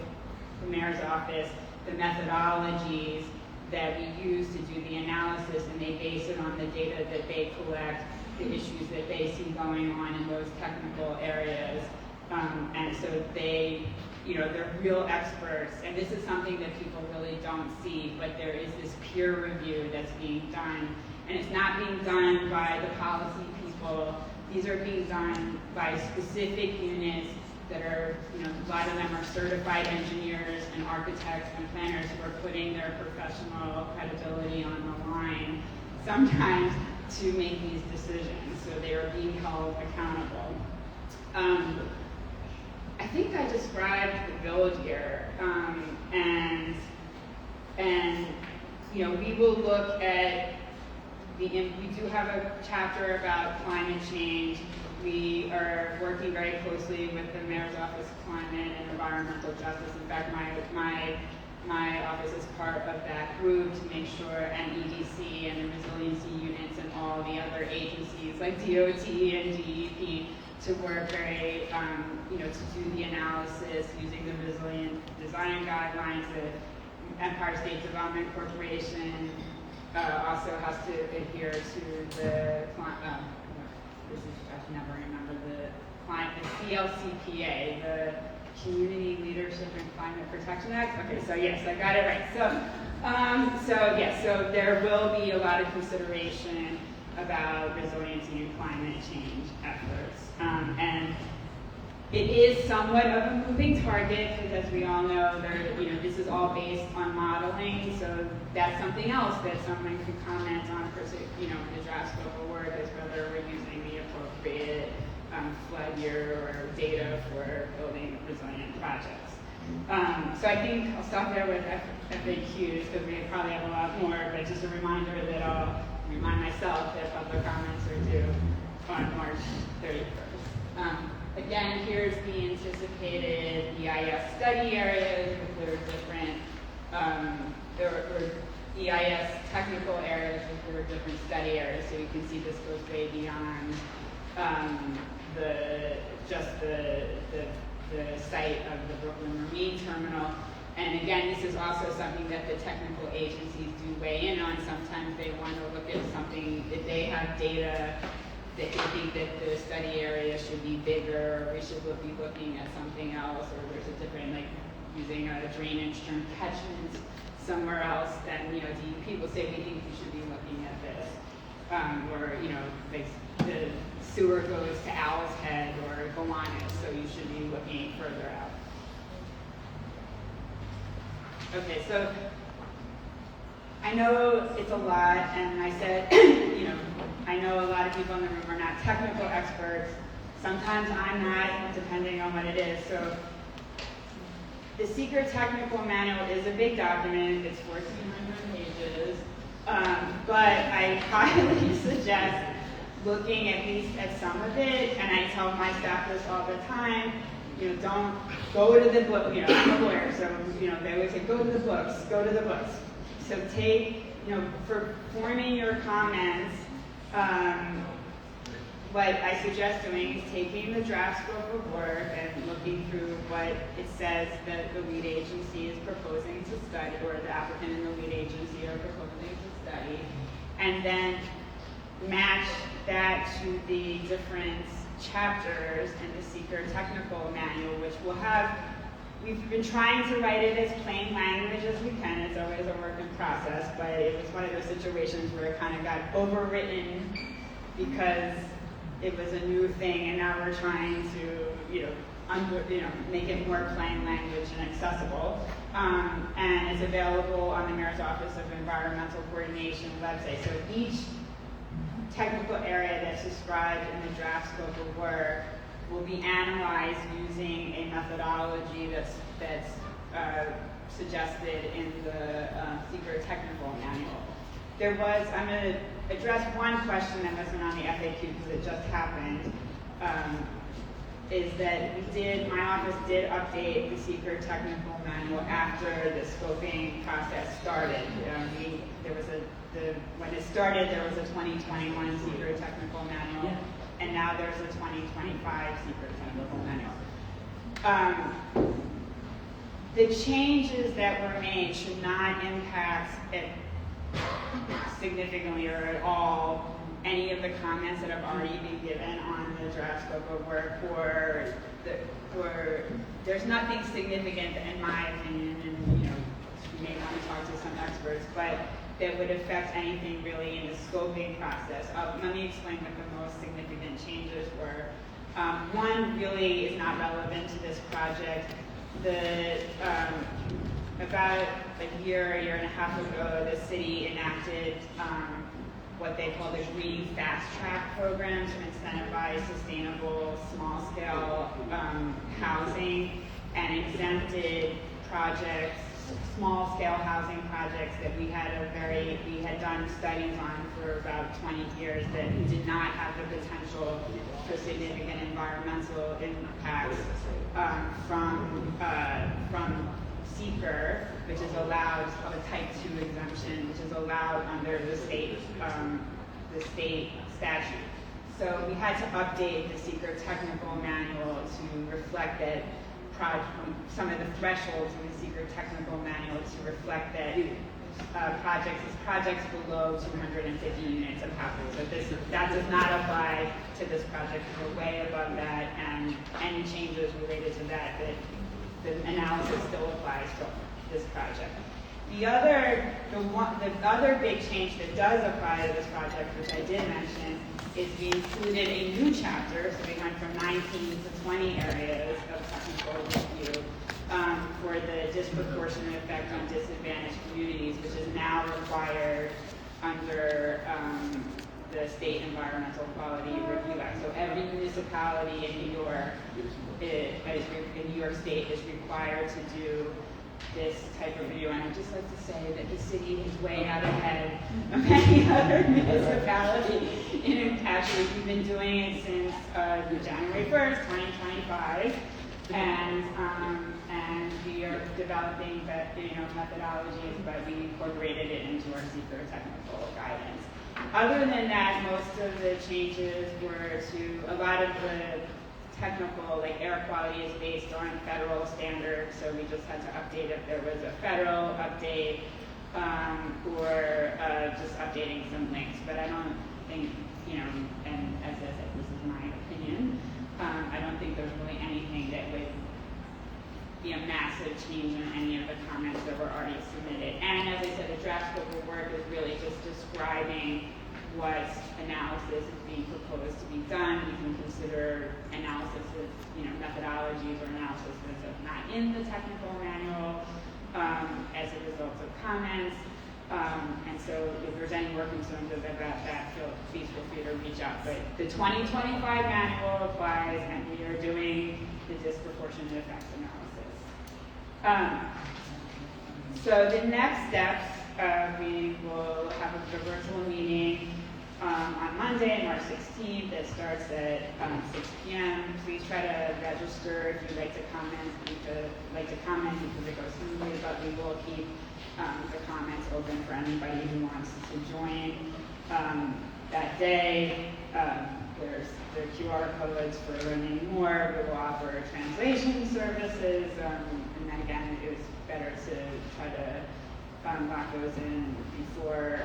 the mayor's office the methodologies that we use to do the analysis, and they base it on the data that they collect, the issues that they see going on in those technical areas. And so they, they're real experts, and this is something that people really don't see, but there is this peer review that's being done, and it's not being done by the policy people. These are being done by specific units that are, a lot of them are certified engineers and architects and planners who are putting their professional credibility on the line, sometimes to make these decisions, so they are being held accountable. I think I described the village here, and we will look at we do have a chapter about climate change. We are working very closely with the Mayor's Office of Climate and Environmental Justice. In fact, my office is part of that group to make sure, and EDC and the resiliency units and all the other agencies like DOT and DEP to work very, to do the analysis using the resilient design guidelines. The Empire State Development Corporation also has to adhere to the I never remember the CLCPA, the Community Leadership and Climate Protection Act. Okay, so yes, I got it right. So there will be a lot of consideration about resiliency and climate change efforts, and it is somewhat of a moving target because, as we all know, this is all based on modeling. So that's something else that someone could comment on, the draft scope of work, is whether we're using the appropriate flood year or data for building resilient projects. So I think I'll stop there with FAQs because we probably have a lot more, but just a reminder that I'll remind myself that public comments are due on March 31st. Again, here's the anticipated EIS study areas. There are different, EIS technical areas, there are different study areas, so you can see this goes way beyond the site of the Brooklyn Marine Terminal. And again, this is also something that the technical agencies do weigh in on. Sometimes they want to look at something, if they have data that they think that the study area should be bigger, or we should be looking at something else, or there's a different, like using a drainage term, catchment somewhere else, then DEP will say we think you should be looking at this. Or like the sewer goes to Owl's Head or Gounardes, so you should be looking further out. Okay, so I know it's a lot, and I said, I know a lot of people in the room are not technical experts. Sometimes I'm not, depending on what it is. So the CEQR technical manual is a big document. It's 1,400 pages. But I highly suggest looking at least at some of it, and I tell my staff this all the time, don't go to the book, I'm a lawyer, so, they always say, go to the books. So take, for forming your comments, what I suggest doing is taking the draft scope of work and looking through what it says that the lead agency is proposing to study, or the applicant and the lead agency are proposing to study, and then match that to the different chapters in the CEQR technical manual, which will have, we've been trying to write it as plain language as we can. It's always a work in process, but it was one of those situations where it kind of got overwritten because it was a new thing, and now we're trying to, make it more plain language and accessible. And it's available on the Mayor's Office of Environmental Coordination website. So each technical area that's described in the draft scope of work will be analyzed using a methodology that's suggested in the CEQR technical manual. I'm going to address one question that wasn't on the FAQ because it just happened, is that my office did update the CEQR technical manual after the scoping process started. When it started, there was a 2021 CEQR technical manual, and now there's a 2025 CEQR technical manual. The changes that were made should not impact it significantly or at all any of the comments that have already been given on the draft scope of work, or there's nothing significant in my opinion, and you may want to talk to some experts, but that would affect anything really in the scoping process. Let me explain what the most significant changes were. One really is not relevant to this project. About a year and a half ago, the city enacted what they call the Green Fast Track program to incentivize sustainable small-scale housing, and exempted projects, small-scale housing projects that we had done studies on for about 20 years that did not have the potential for significant environmental impacts from CEQR, which is allowed, a Type 2 exemption, which is allowed under the state statute. So we had to update the CEQR technical manual to reflect that some of the thresholds in the CEQR technical manual to reflect that projects below 250 units of housing. So that does not apply to this project. We're way above that, and any changes related to that, the analysis still applies to this project. The other big change that does apply to this project, which I did mention, is we included a new chapter. So we went from 19 to 20 areas of technical review for the disproportionate effect on disadvantaged communities, which is now required under the State Environmental Quality Review Act. So every municipality in New York, in New York State, is required to do this type of review. And I'd just like to say that the city is way out ahead of any other municipality in impact. We've been doing it since January 1st, 2025, and we are developing methodologies, but we incorporated it into our CEQR technical guidance. Other than that, most of the changes were to a lot of the technical, like air quality is based on federal standards, so we just had to update if there was a federal update, or just updating some links. But I don't think, and as I said, this is my opinion, I don't think there's really anything that would be a massive change in any of the comments that were already submitted. And as I said, the draft scope of work is really just describing what analysis is being proposed to be done. You can consider analysis of, methodologies or analysis that's not in the technical manual as a result of comments. And so if there's any more concerns about that, please feel free to reach out. But the 2025 manual applies, and we are doing the disproportionate effects analysis. So the next steps, we will have a virtual meeting on Monday, March 16th. It starts at 6 p.m. Please try to register if you'd like to comment. Because it goes smoothly, but we will keep the comments open for anybody who wants to join that day. There's QR codes for learning more. We will offer translation services, and then again, it was better to try to lock those in before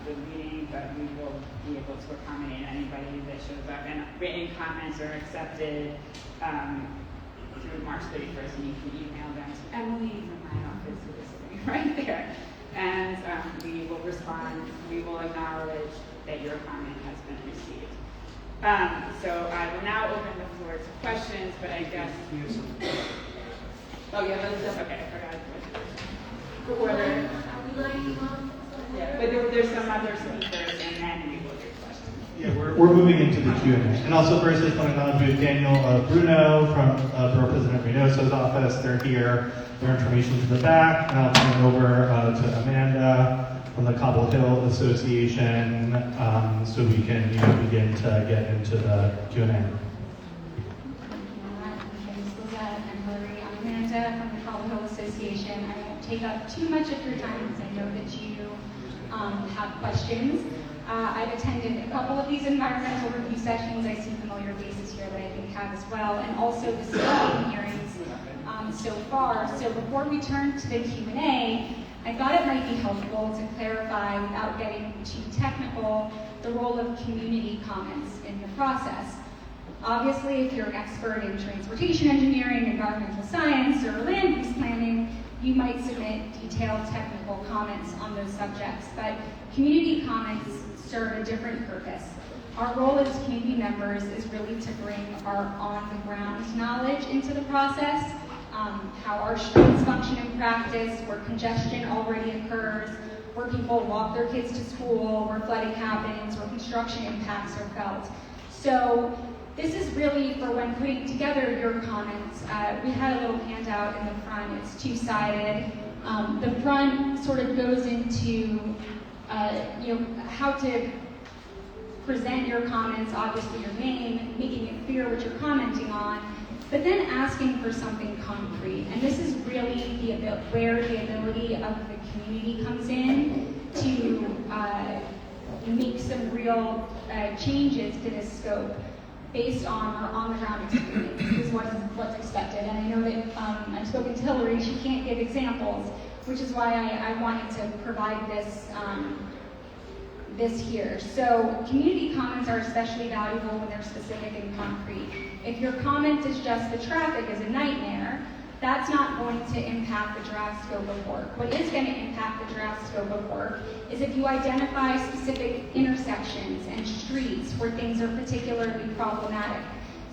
the meeting, but we will be able to accommodate anybody that shows up. And written comments are accepted through March 31st, and you can email them to Emily from my office, who is sitting right there. And we will respond, we will acknowledge that your comment has been received. So I will now open the floor to questions, but I guess... Oh, yeah, okay, I forgot. Yeah, but there's some other speakers, and then we will do questions. Yeah, we're moving into the Q&A. And also first, I just want to acknowledge we have Daniel Bruno from Borough President Reynoso's office. They're here. Their information to the back. And I'll turn it over to Amanda from the Cobble Hill Association, so we can begin to get into the Q&A. I'm Amanda from the Cobble Hill Association. I won't take up too much of your time because I know that you have questions. I've attended a couple of these environmental review sessions. I see familiar faces here that I think have as well, and also the speaking hearings so far. So before we turn to the Q&A, I thought it might be helpful to clarify, without getting too technical, the role of community comments in the process. Obviously, if you're an expert in transportation engineering, environmental science, or land use planning, you might submit detailed technical comments on those subjects, but community comments serve a different purpose. Our role as community members is really to bring our on-the-ground knowledge into the process, how our streets function in practice, where congestion already occurs, where people walk their kids to school, where flooding happens, where construction impacts are felt. So this is really for when putting together your comments. We had a little handout in the front. It's two-sided. The front sort of goes into how to present your comments, obviously your name, making it clear what you're commenting on, but then asking for something concrete. And this is really where the ability of the community comes in to make some real changes to this scope based on our on-the-ground experience. This is what's expected. And I know that I've spoken to Hillary, she can't give examples, which is why I wanted to provide this here. So community comments are especially valuable when they're specific and concrete. If your comment is just the traffic is a nightmare, that's not going to impact the draft scope of work. What is going to impact the draft scope of work is if you identify specific intersections and streets where things are particularly problematic.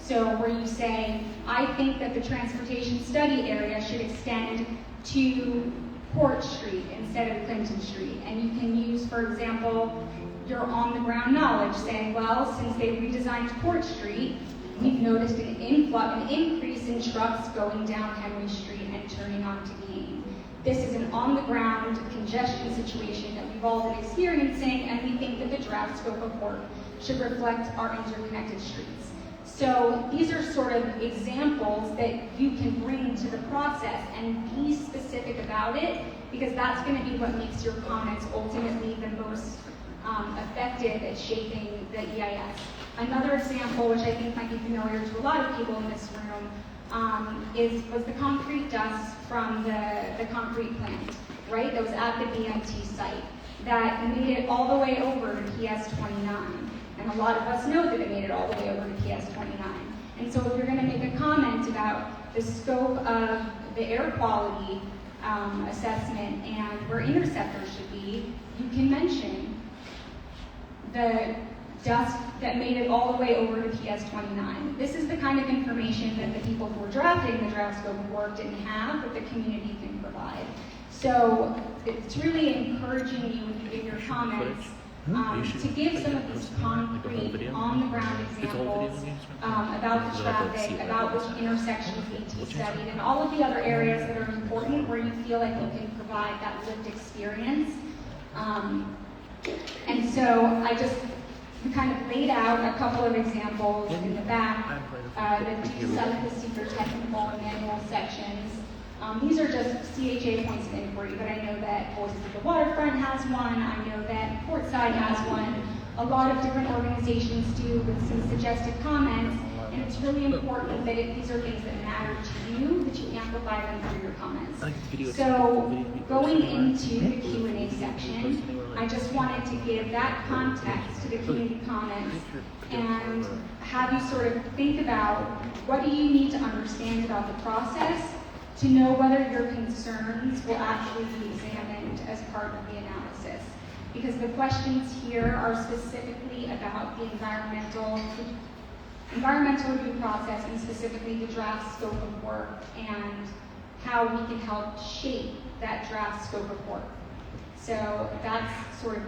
So where you say, I think that the transportation study area should extend to Port Street instead of Clinton Street. And you can use, for example, your on-the-ground knowledge, saying, well, since they redesigned Port Street, we've noticed an increase in trucks going down Henry Street and turning onto Kane. This is an on-the-ground congestion situation that we've all been experiencing, and we think that the draft scope of work should reflect our interconnected streets. So these are sort of examples that you can bring to the process and be specific about it, because that's going to be what makes your comments ultimately the most effective at shaping the EIS. Another example, which I think might be familiar to a lot of people in this room, was the concrete dust from the concrete plant, right? That was at the BMT site that made it all the way over to PS 29. And a lot of us know that it made it all the way over to PS 29. And so if you're going to make a comment about the scope of the air quality assessment and where interceptors should be, you can mention the dust that made it all the way over to PS 29. This is the kind of information that the people who were drafting the draft scope of work didn't have, but the community can provide. So it's really encouraging you when you give your comments to give some of these concrete, on-the-ground examples about the traffic, about which intersections need to be studied, and all of the other areas that are important where you feel like you can provide that lived experience. And so I just kind of laid out a couple of examples in the back that do cite the seeker technical and manual sections. These are just CHA points of inquiry, but I know that Voices of the Waterfront has one. I know that Portside has one. a lot of different organizations do with some suggested comments, and it's really important that if these are things that matter to you, that you amplify them through your comments. So going into the Q&A section, I just wanted to give that context to the community comments and have you sort of think about what do you need to understand about the process to know whether your concerns will actually be examined as part of the analysis. Because the questions here are specifically about the environmental review process and specifically the draft scope of work and how we can help shape that draft scope of work. So that's sort of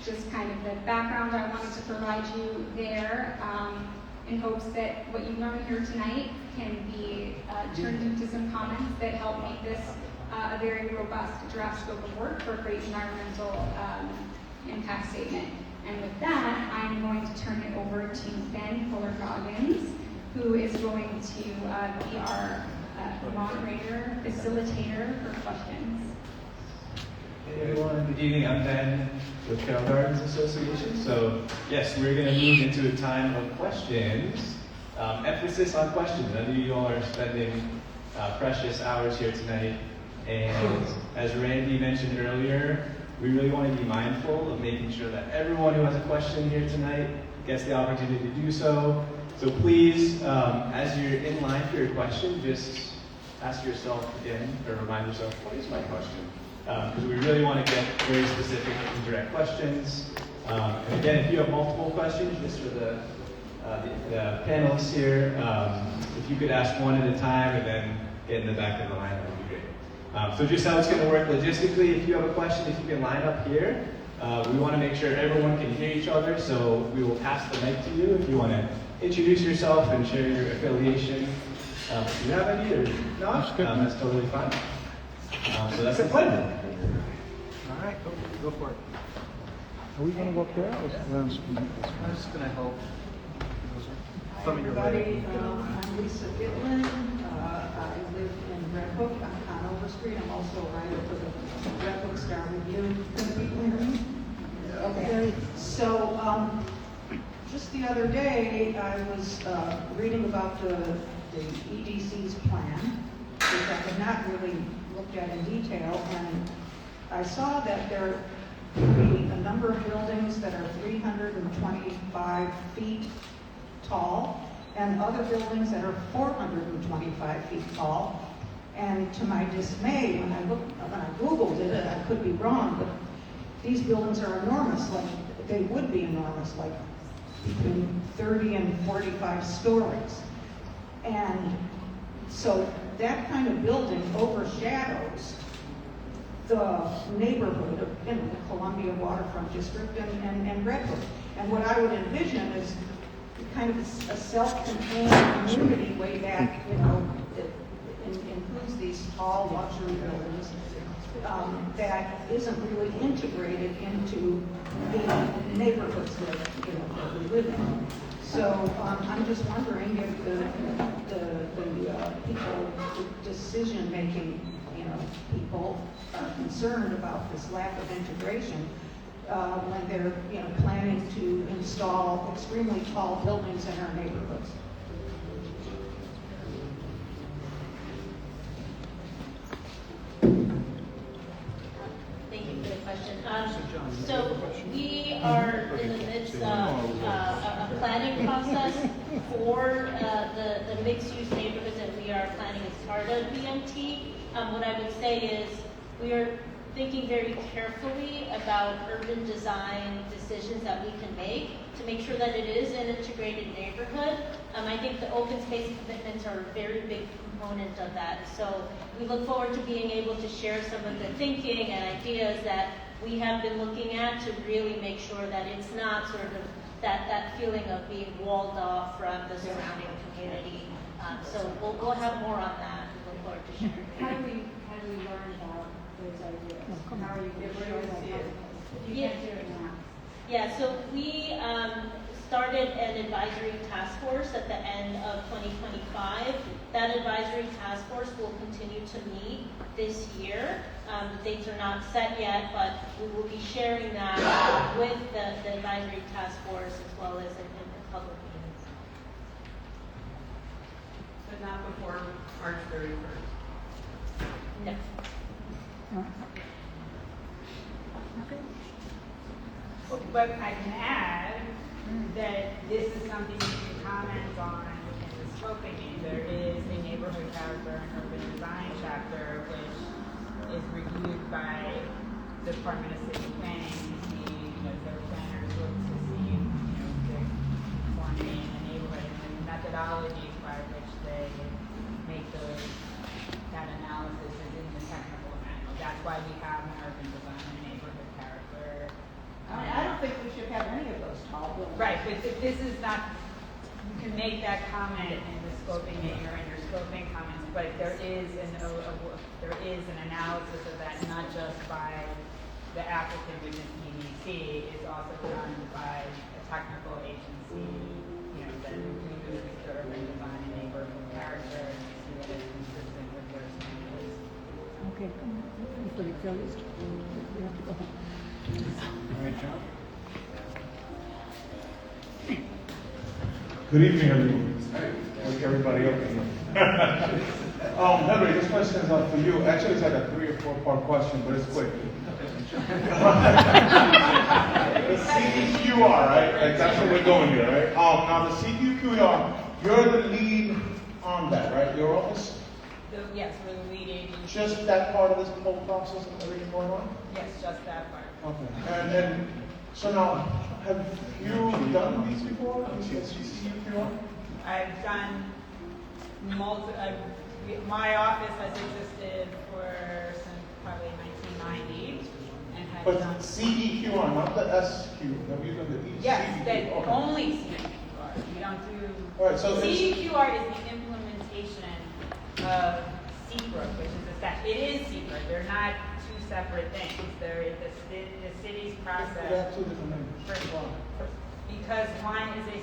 just kind of the background I wanted to provide you there, in hopes that what you learned here tonight can be turned into some comments that help make this a very robust draft scope of work for a great environmental impact statement. And with that, I'm going to turn it over to Ben Fuller-Goggins, who is going to be our moderator, facilitator for questions. Hey everyone, good evening. I'm Ben with Gounardes Association. So yes, we're going to move into a time of questions. Emphasis on questions. I know you all are spending precious hours here tonight. And as Randy mentioned earlier, we really want to be mindful of making sure that everyone who has a question here tonight gets the opportunity to do so. So please, as you're in line for your question, just ask yourself again, or remind yourself, what is my question? Because we really want to get very specific and direct questions. And again, if you have multiple questions, just for the panelists here, if you could ask one at a time and then get in the back of the line, that would be great. So just how it's going to work logistically, if you have a question, if you can line up here, we want to make sure everyone can hear each other, so we will pass the mic to you if you want to introduce yourself and share your affiliation. If you have any or not, that's totally fine. So that's the plan. All right, go for it. Are we going to go up there? I'm just going to help. Hi everybody, I'm Lisa Gitlin. I live in Red Hook on Conover Street. I'm also a writer for the Red Hook Star Review. Can people hear me? Okay. So just the other day, I was reading about the EDC's plan, which I had not really looked at in detail, and I saw that there will be a number of buildings that are 325 feet tall, and other buildings that are 425 feet tall. And to my dismay, when I Googled it, I could be wrong, but these buildings are enormous, like they would be enormous, like between 30 and 45 stories. And so that kind of building overshadows the neighborhood of the Columbia Waterfront District and Red Hook. And what I would envision is kind of a self-contained community way back, that includes these tall luxury buildings that isn't really integrated into the neighborhoods that we live in. So I'm just wondering if the people, the decision-making, people are concerned about this lack of integration when they're, planning to install extremely tall buildings in our neighborhoods. Thank you for the question. So we are in the midst of a planning process for the mixed-use neighborhoods that we are planning as part of BMT. What I would say is we are thinking very carefully about urban design decisions that we can make to make sure that it is an integrated neighborhood. I think the open space commitments are a very big component of that. So we look forward to being able to share some of the thinking and ideas that we have been looking at to really make sure that it's not sort of that feeling of being walled off from the surrounding community. So we'll have more on that. We look forward to sharing. How do we learn about those ideas? How are you going to show that? You Yeah. can't do it now. Yeah, so we, started an advisory task force at the end of 2025. That advisory task force will continue to meet this year. The dates are not set yet, but we will be sharing that with the advisory task force as well as in public meetings. But not before March 31st. No. But I can add that this is something you can comment on in the scoping. There is a neighborhood character and urban design chapter which is reviewed by the Department of City Planning to see, their planners look to see, the conformity in the neighborhood and the methodologies by which they make that analysis is in the technical manual. That's why we have an urban design and neighborhood character. I don't think we should have any of those tall buildings. Right, but this is not, you can make that comment in the scoping or in your scoping comments, but there is an analysis of that, not just by the applicant, which is EDC, it's also done by a technical agency, that reviews the urban design and neighborhood character and see that it's consistent with their standards. Okay, before you kill this, we have to go home. Good evening, everyone. Wake everybody up in here. Henry, this question is up for you. Actually, it's like a 3 or 4 part question, but it's quick. The CEQR, right? Like that's what we're doing here, right? Now the CEQR, you're the lead on that, right? Your office? Yes, we're the lead agency. Just that part of this whole process and everything going on? Yes, just that part. Okay. And then, so now, have you done these before? CEQR? I've done my office has existed since probably 1990, and has But done. CEQR, not the SQ. Have you done the E? Yes, CEQR? that only CEQR. We don't do. All right, so CEQR is the implementation of CEQR, which is a statute. It is CEQR. They're not two separate things. They're the city's process. They have 2 different names. First of all, because one is a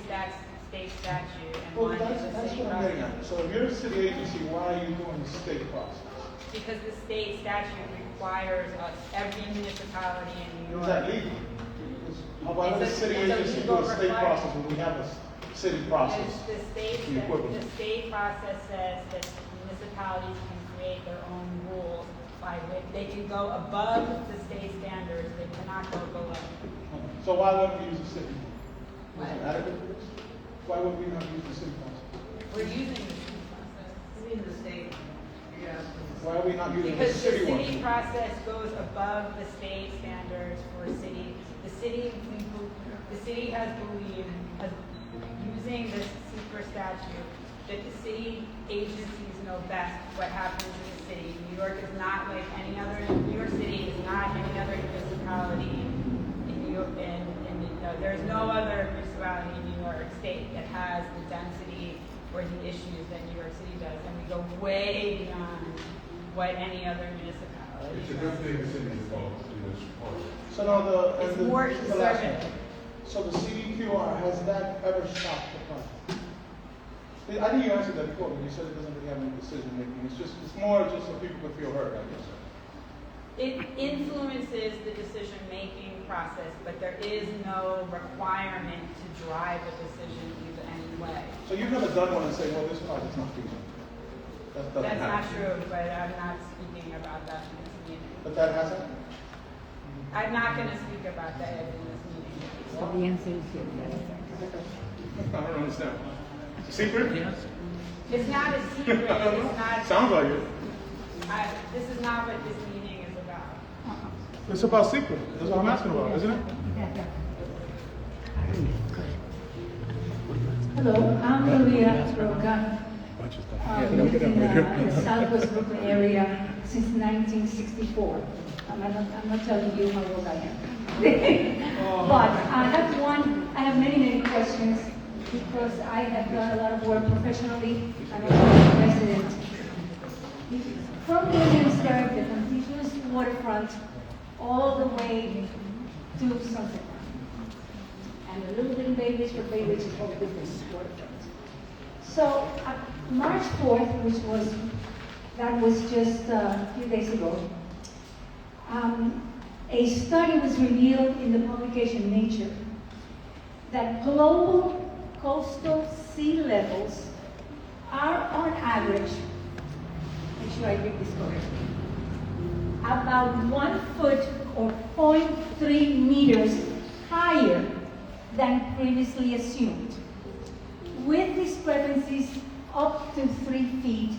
state statute and Well, one is a that's city what I'm getting process. at. So if you're a city agency, why are you doing the state process? Because the state statute requires us, every municipality in New York. Is that legal? Why would a city agency do a state process when we have a city process? The state process says that municipalities can create their own rules by which they can go above the state standards, they cannot go below. So why wouldn't we use the city? Is it adequate for this? Why would we not use the city process? We're using the city process. In the state, yes. Why are we not using the Because the city one? city process goes above the state standards for city. The city has believed, using this secret statute, that the city agencies know best what happens in the city. New York is not like any other. New York City is not any other municipality in New York. There's no other municipality in New York State that has the density or the issues that New York City does, and we go way beyond what any other municipality. It's a good thing the city is involved in this part. So now It's more the last one. conservative. So the CEQR, has that ever stopped the process? I think you answered that before, but you said it doesn't really have any decision making. It's more just so people can feel heard, I guess. It influences the decision-making process, but there is no requirement to drive the decision in any way. So you've never done one and say, well, this project's not feasible. That doesn't That's not happen. true, but I'm not speaking about that in this meeting. But that hasn't? I'm not going to speak about that in this meeting. So the answer is yes. I don't understand. Secret? It's not a secret. It's not. Sounds like it. This is not what this meeting is about. It's about secret. That's what I'm asking about, isn't it? Hello, I'm Maria Roca. I've lived in the Southwest Brooklyn area since 1964. I'm not telling you how old I am. But I have many questions because I have done a lot of work professionally. I'm a resident. From Williamsburg, the contiguous waterfront, all the way to Sunset. and the little green Bay Ridge for Bay Ridge is all different waterfront. So March 4th, that was just a few days ago, a study was revealed in the publication Nature that global coastal sea levels are on average, make sure I get this correctly, about 1 foot or 0.3 meters higher than previously assumed, with discrepancies up to 3 feet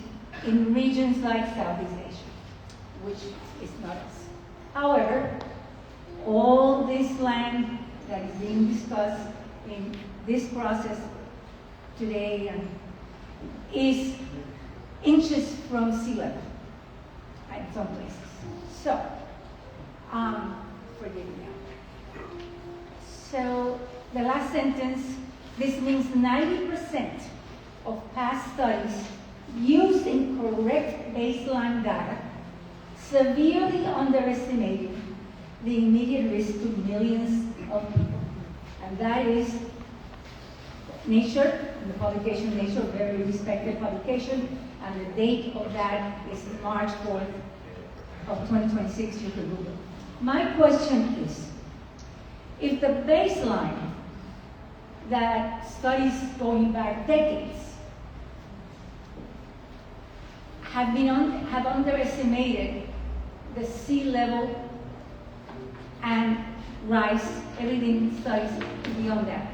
in regions like Southeast Asia, which is not us. However, all this land that is being discussed in this process today is inches from sea level in some places. So, forgive me. So, the last sentence, this means 90% of past studies used incorrect baseline data severely underestimating the immediate risk to millions of people. And that is Nature, the publication Nature, a very respected publication, and the date of that is March 4th of 2026, you can Google. My question is, if the baseline that studies going back decades have underestimated the sea level and rise, everything studies beyond that,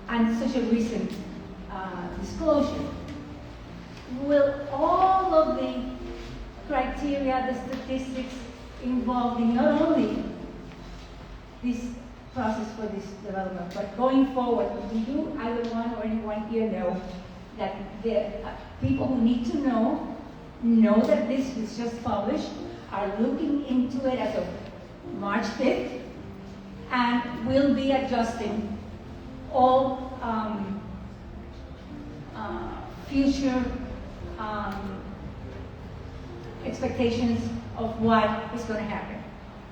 and such a recent disclosure, will all of the criteria, the statistics involved in not only this process for this development, but going forward, do you, either one or anyone here, know that the people who need to know that this is just published, are looking into it as of March 5th, and will be adjusting all future expectations of what is going to happen.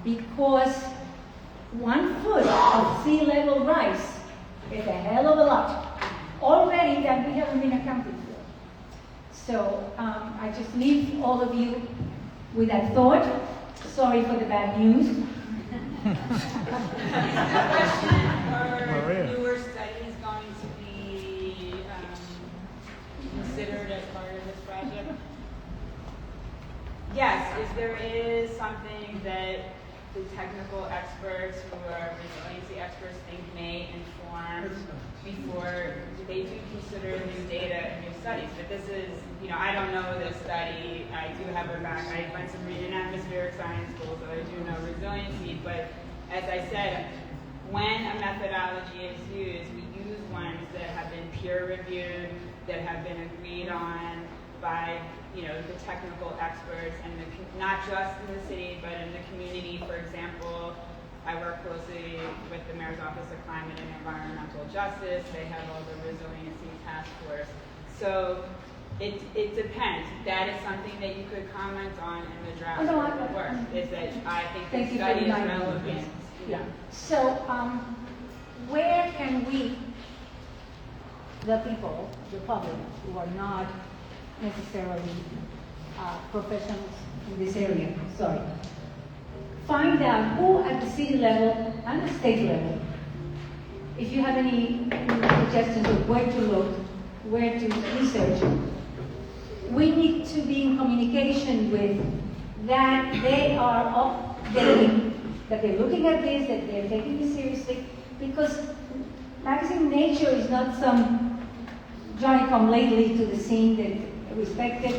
Because 1 foot of sea level rise is a hell of a lot already that we haven't been accounted for. So I just leave all of you with that thought. Sorry for the bad news. Are newer studies going to be considered as part of this project? Yes, if there is something that the technical experts who are resiliency experts think may inform before they do consider new data and new studies. But this is, I don't know this study. I do have a back. I went to region atmospheric science school, so I do know resiliency. But as I said, when a methodology is used, we use ones that have been peer reviewed, that have been agreed on by the technical experts, and not just in the city, but in the community. For example, I work closely with the Mayor's Office of Climate and Environmental Justice. They have all the resiliency task force. So it depends. That is something that you could comment on in the draft work, is that I think the study is relevant. Yeah. So where can we, the people, the public, who are not necessarily professionals in this area, find out who at the city level and the state level, if you have any suggestions of where to look, where to research, we need to be in communication with that they are updating, that they're looking at this, that they're taking it seriously, because magazine Nature is not some Johnny-come-lately to the scene that respected,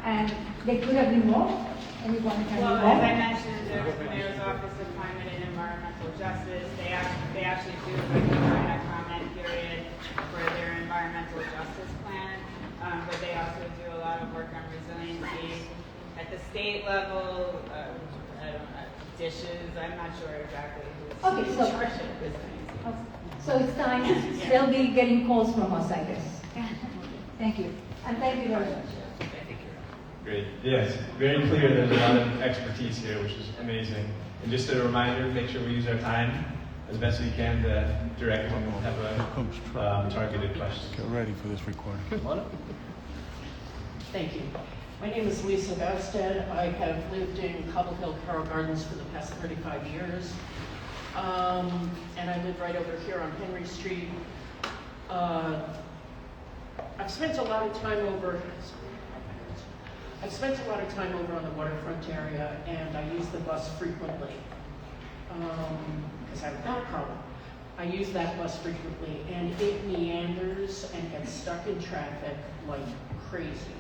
and they could have been more. Anyone can Well, be more. as I mentioned, there's the Mayor's Office of Climate and Environmental Justice. They actually do a comment period for their environmental justice plan, but they also do a lot of work on resiliency. At the state level, I don't know, dishes, I'm not sure exactly who's in charge of resiliency. So it's time, they'll be getting calls from us, I guess. Thank you. And thank you very much. Great. Yes, very clear. There's a lot of expertise here, which is amazing. And just a reminder, make sure we use our time as best we can to direct and have a targeted question. Get ready for this recording. Thank you. My name is Lisa Bastad. I have lived in Cobble Hill, Carroll Gardens for the past 35 years. And I live right over here on Henry Street. I've spent a lot of time over on the waterfront area, and I use the bus frequently. Because I've got a problem. I use that bus frequently, and it meanders and gets stuck in traffic like crazy.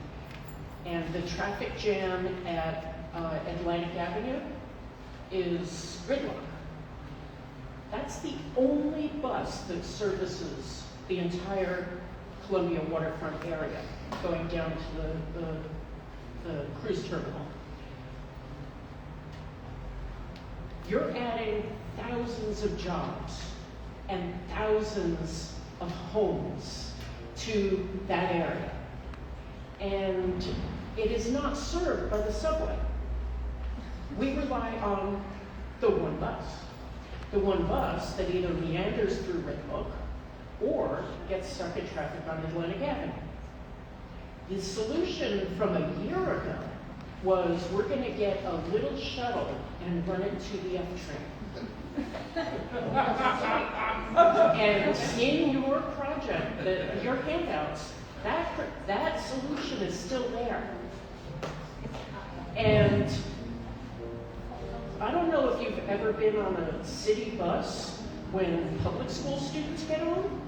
And the traffic jam at Atlantic Avenue is gridlock. That's the only bus that services the entire Columbia waterfront area, going down to the cruise terminal. You're adding thousands of jobs and thousands of homes to that area. And it is not served by the subway. We rely on the one bus. The one bus that either meanders through Red Hook or gets stuck in traffic on Atlantic Avenue. The solution from a year ago was we're going to get a little shuttle and run it to the F train. And in your project, your handouts, that solution is still there. And I don't know if you've ever been on a city bus when public school students get on,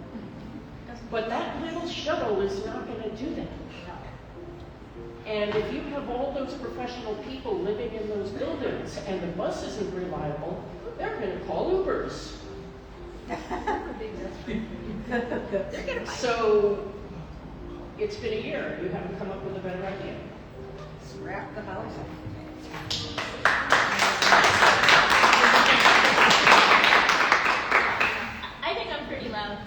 but that little shuttle is not going to do that. And if you have all those professional people living in those buildings and the bus isn't reliable, they're going to call Ubers. So it's been a year. You haven't come up with a better idea. Scrap the house. I think I'm pretty loud,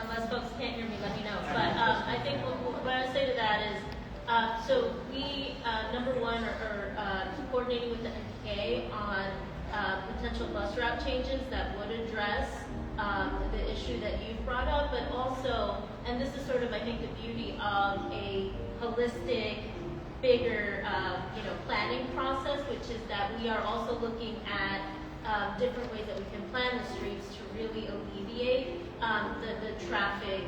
unless folks can't hear me, let me know. But I think what I say to that is, so we, number one, are coordinating with the MTA on potential bus route changes that would address the issue that you've brought up, but also, and this is sort of, I think, the beauty of a holistic, bigger, planning process, which is that we are also looking at different ways that we can plan the streets to really alleviate the traffic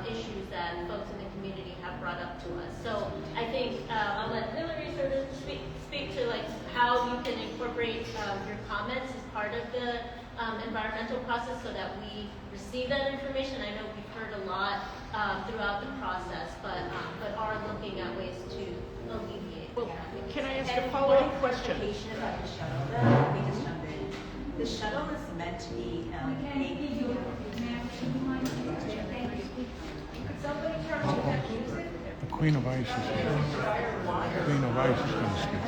issues that folks in the community have brought up to us. So I think I'll let Hillary sort of speak to like how you can incorporate your comments as part of the environmental process so that we receive that information. I know we've heard a lot throughout the process, but are looking at ways to alleviate. Well, can I ask a follow-up question? About the shuttle, let me just jump in. The shuttle is meant to be somebody turn on that music? The Queen of Ice is here. The Queen of Ice is going to speak.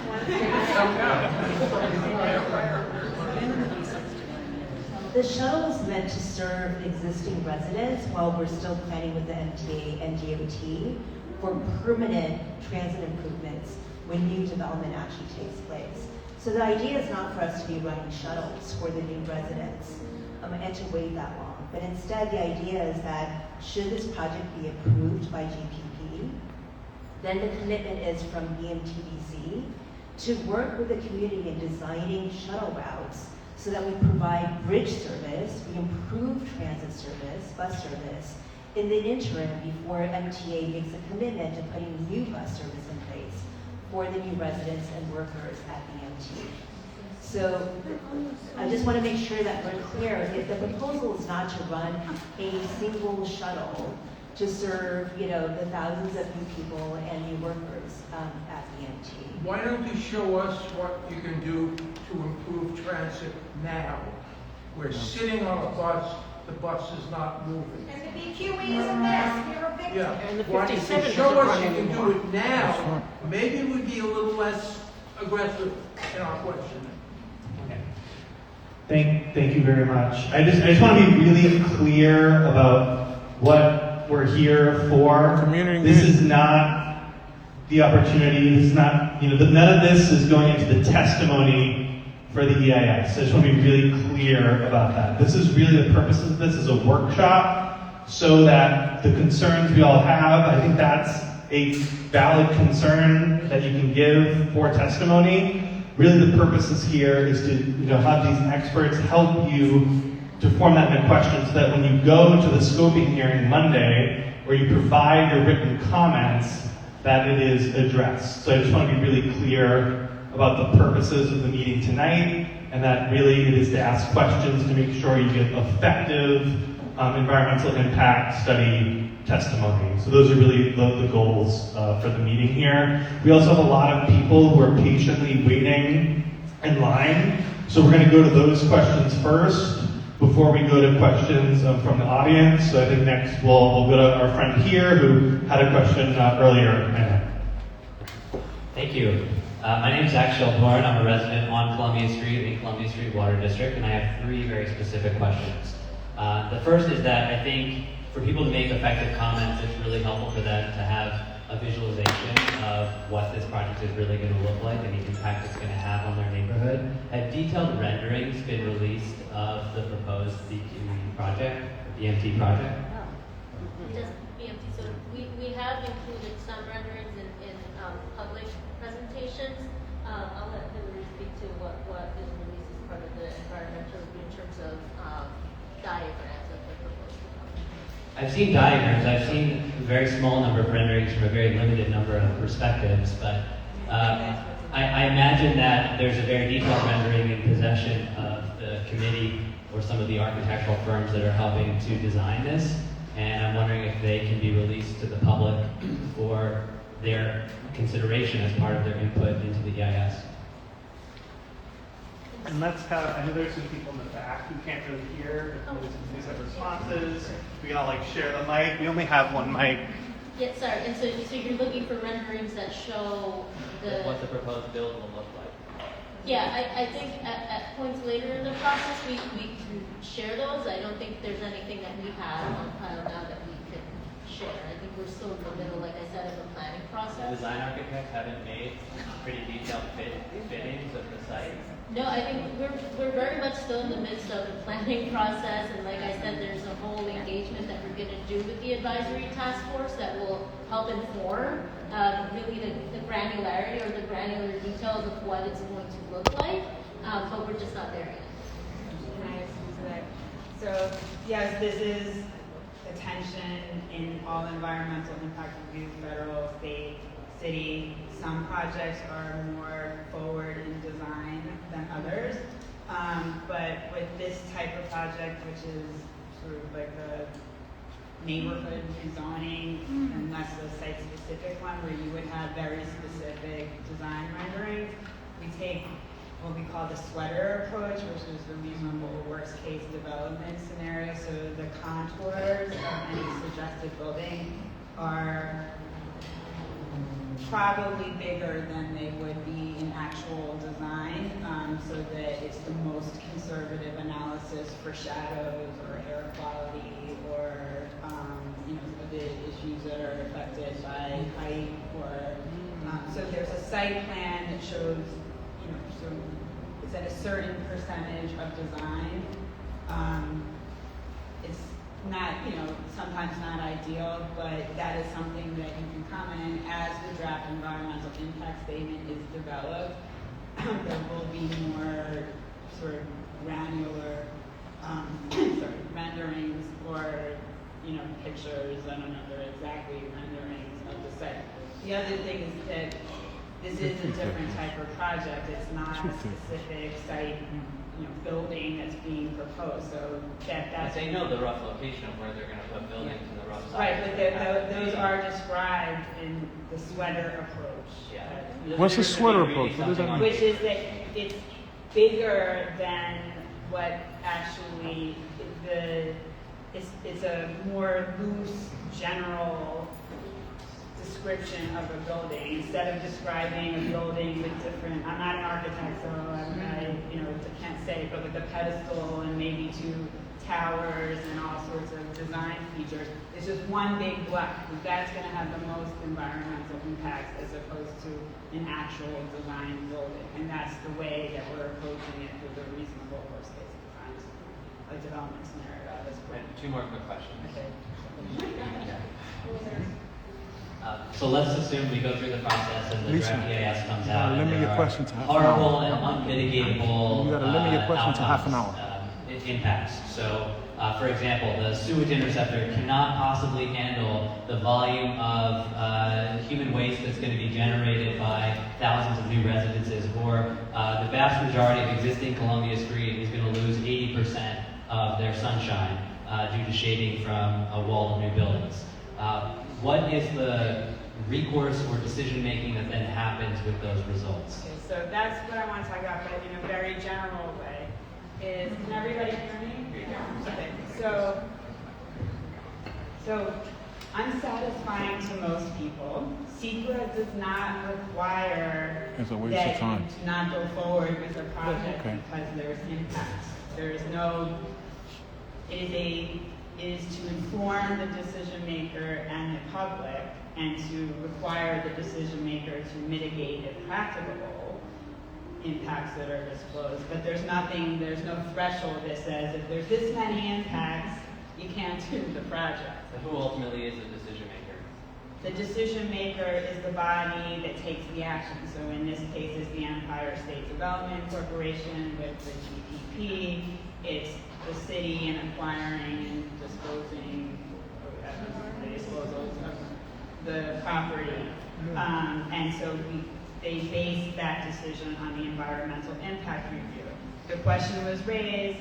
The shuttle is meant to serve existing residents while we're still planning with the MTA and DOT for permanent transit improvements when new development actually takes place. So the idea is not for us to be running shuttles for the new residents and to wait that long. But instead, the idea is that should this project be approved by GPP, then the commitment is from BMTDC to work with the community in designing shuttle routes so that we provide bridge service, we improve transit service, bus service, in the interim before MTA makes a commitment to putting new bus service in place for the new residents and workers at BMT. So I just want to make sure that we're clear. If the proposal is not to run a single shuttle to serve, the thousands of new people and new workers at BMT. Why don't you show us what you can do to improve transit now? We're sitting on a bus, the bus is not moving. And the BQE is a mess. You're a victim. Yeah. And the Why don't you 57 show doesn't us run you can anymore. do it now? Maybe we'd be a little less aggressive in our questioning. Thank you very much. I just want to be really clear about what we're here for. This is not the opportunity. This is not, none of this is going into the testimony for the EIS. So I just want to be really clear about that. This is really the purpose of this is a workshop so that the concerns we all have, I think that's a valid concern that you can give for testimony. Really the purpose is here is to have these experts help you to format the question so that when you go to the scoping hearing Monday, where you provide your written comments, that it is addressed. So I just want to be really clear about the purposes of the meeting tonight, and that really it is to ask questions to make sure you get effective environmental impact study testimony. So those are really the goals for the meeting here. We also have a lot of people who are patiently waiting in line. So we're going to go to those questions first before we go to questions from the audience. So I think next we'll go to our friend here who had a question earlier. Thank you. My name is Zach Sheldhorn. I'm a resident on Columbia Street in the Columbia Street Water District, and I have 3 very specific questions. The first is that I think for people to make effective comments, it's really helpful for them to have a visualization of what this project is really going to look like and the impact it's going to have on their neighborhood. Have detailed renderings been released of the proposed CEQR project, the BMT project? Just BMT, so we have included some renderings in public presentations. I'll let Hillary speak to what is released as part of the environmental review in terms of diagrams of the proposed development. I've seen diagrams. I've seen a very small number of renderings from a very limited number of perspectives, but I imagine that there's a very detailed rendering in possession of the committee or some of the architectural firms that are helping to design this, and I'm wondering if they can be released to the public for their consideration as part of their input into the EIS. And let's have, I know there's some people in the back who can't really hear, but these have responses. We can all share the mic. We only have one mic. Yeah, sorry, and so you're looking for renderings that show what the proposed build will look like. Yeah, I think at points later in the process, we can share those. I don't think there's anything that we have on file now that we can share. I think we're still in the middle, like I said, of a planning process. Design architects haven't made pretty detailed fittings of the site. No, I think we're very much still in the midst of the planning process, and like I said, there's a whole engagement that we're going to do with the advisory task force that will help inform really the granularity or the granular details of what it's going to look like, but we're just not there yet. Can I add something to that? So, yes, this is attention in all environmental impact reviews, federal, state, city. Some projects are more forward in design than others. But with this type of project, which is sort of like a neighborhood rezoning and less a site-specific one where you would have very specific design renderings, we take what we call the sweater approach, which is the reasonable worst-case development scenario. So the contours of any suggested building are probably bigger than they would be in actual design, so that it's the most conservative analysis for shadows or air quality or the issues that are affected by height or so there's a site plan that shows so it's at a certain percentage of design. It's not, sometimes not ideal, but that is something that you can comment as the draft environmental impact statement is developed. There will be more sort of granular renderings or pictures. I don't know if they're exactly renderings of the site. The other thing is that this is a different type of project. It's not a specific site, building that's being proposed. So that's. They know the rough location of where they're going to put buildings in the rough site. Right, but those are described in the sweater approach. Yeah. What's the sweater approach? What does that mean? Which is that it's bigger than what actually it's a more loose, general description of a building instead of describing a building with different. I'm not an architect, so I can't say, but with a pedestal and maybe 2 towers and all sorts of design features. It's just one big block. That's going to have the most environmental impacts as opposed to an actual design building. And that's the way that we're approaching it with a reasonable worst case design, a development scenario at this point. Two more quick questions. Okay. So let's assume we go through the process and the Lisa, draft EAS comes you out. gotta and limit there your are question to half an hour. horrible and unmitigatable You gotta limit your question to half an outcomes, hour. Impacts. So, for example, the sewage interceptor cannot possibly handle the volume of human waste that's going to be generated by thousands of new residences, or the vast majority of existing Columbia Street is going to lose 80% of their sunshine due to shading from a wall of new buildings. What is the recourse or decision making that then happens with those results? Okay, so that's what I want to talk about, but in a very general way. Can everybody hear me? Okay, so unsatisfying to most people. CEQR does not require It's a waste that of time. you not go forward with a project Okay. because there's impacts. There is no, it is to inform the decision maker and the public and to require the decision maker to mitigate if practicable impacts that are disclosed. But there's no threshold that says if there's this many impacts, you can't do the project. So who ultimately is the decision maker? The decision maker is the body that takes the action. So in this case, it's the Empire State Development Corporation with the GPP. It's the city in acquiring and disposing of the disposals of the property. And so they base that decision on the environmental impact review. The question was raised,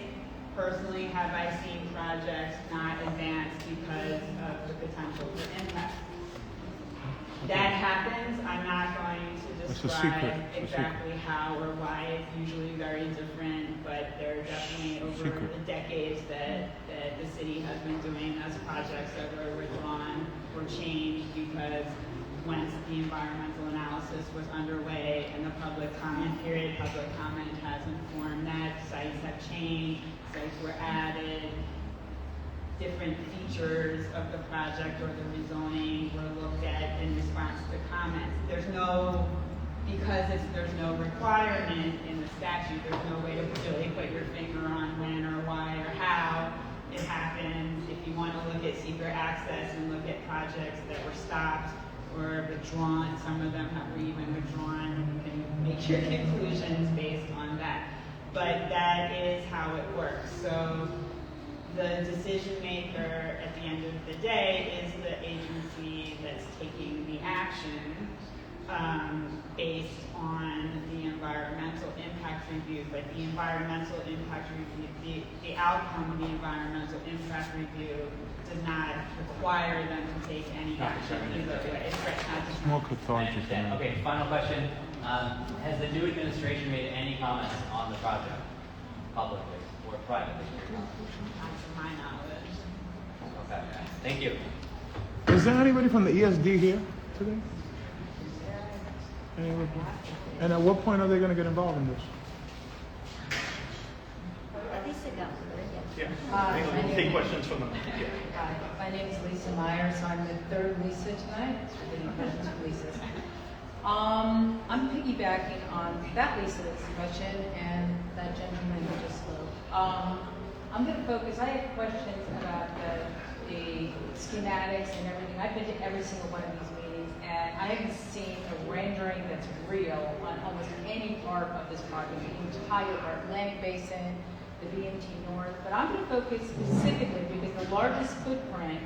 personally, have I seen projects not advance because of the potential for impact? That happens. I'm not going to describe exactly how or why. It's usually very different, but there are definitely over the decades that the city has been doing as projects that were withdrawn or changed because once the environmental analysis was underway and the public comment period, public comment has informed that, sites have changed, sites were added, different features of the project or the rezoning were looked at in response to comments. There's no requirement in the statute, there's no way to really put your finger on when or why or how it happens. If you want to look at CEQR access and look at projects that were stopped or withdrawn, some of them have even withdrawn, and you can make your conclusions based on that. But that is how it works. So the decision maker at the end of the day is the agency that's taking the action based on the environmental impact review. But the environmental impact review, the outcome of the environmental impact review does not require them to take any action either way. It's more cathartic. Okay, final question. Has the new administration made any comments on the project, publicly or privately? Not to my knowledge. Okay, thank you. Is there anybody from the ESD here today? And at what point are they going to get involved in this? We'll take questions from them. Hi, my name is Lisa Myers. I'm the third Lisa tonight. It's really questions for Lisa's. I'm piggybacking on that Lisa's question and that gentleman who just spoke. I'm going to focus. I have questions about the schematics and everything. I've been to every single one of these meetings, and I haven't seen a rendering that's real on almost any part of this project, the entire Atlantic Basin, the BMT North, but I'm going to focus specifically because the largest footprint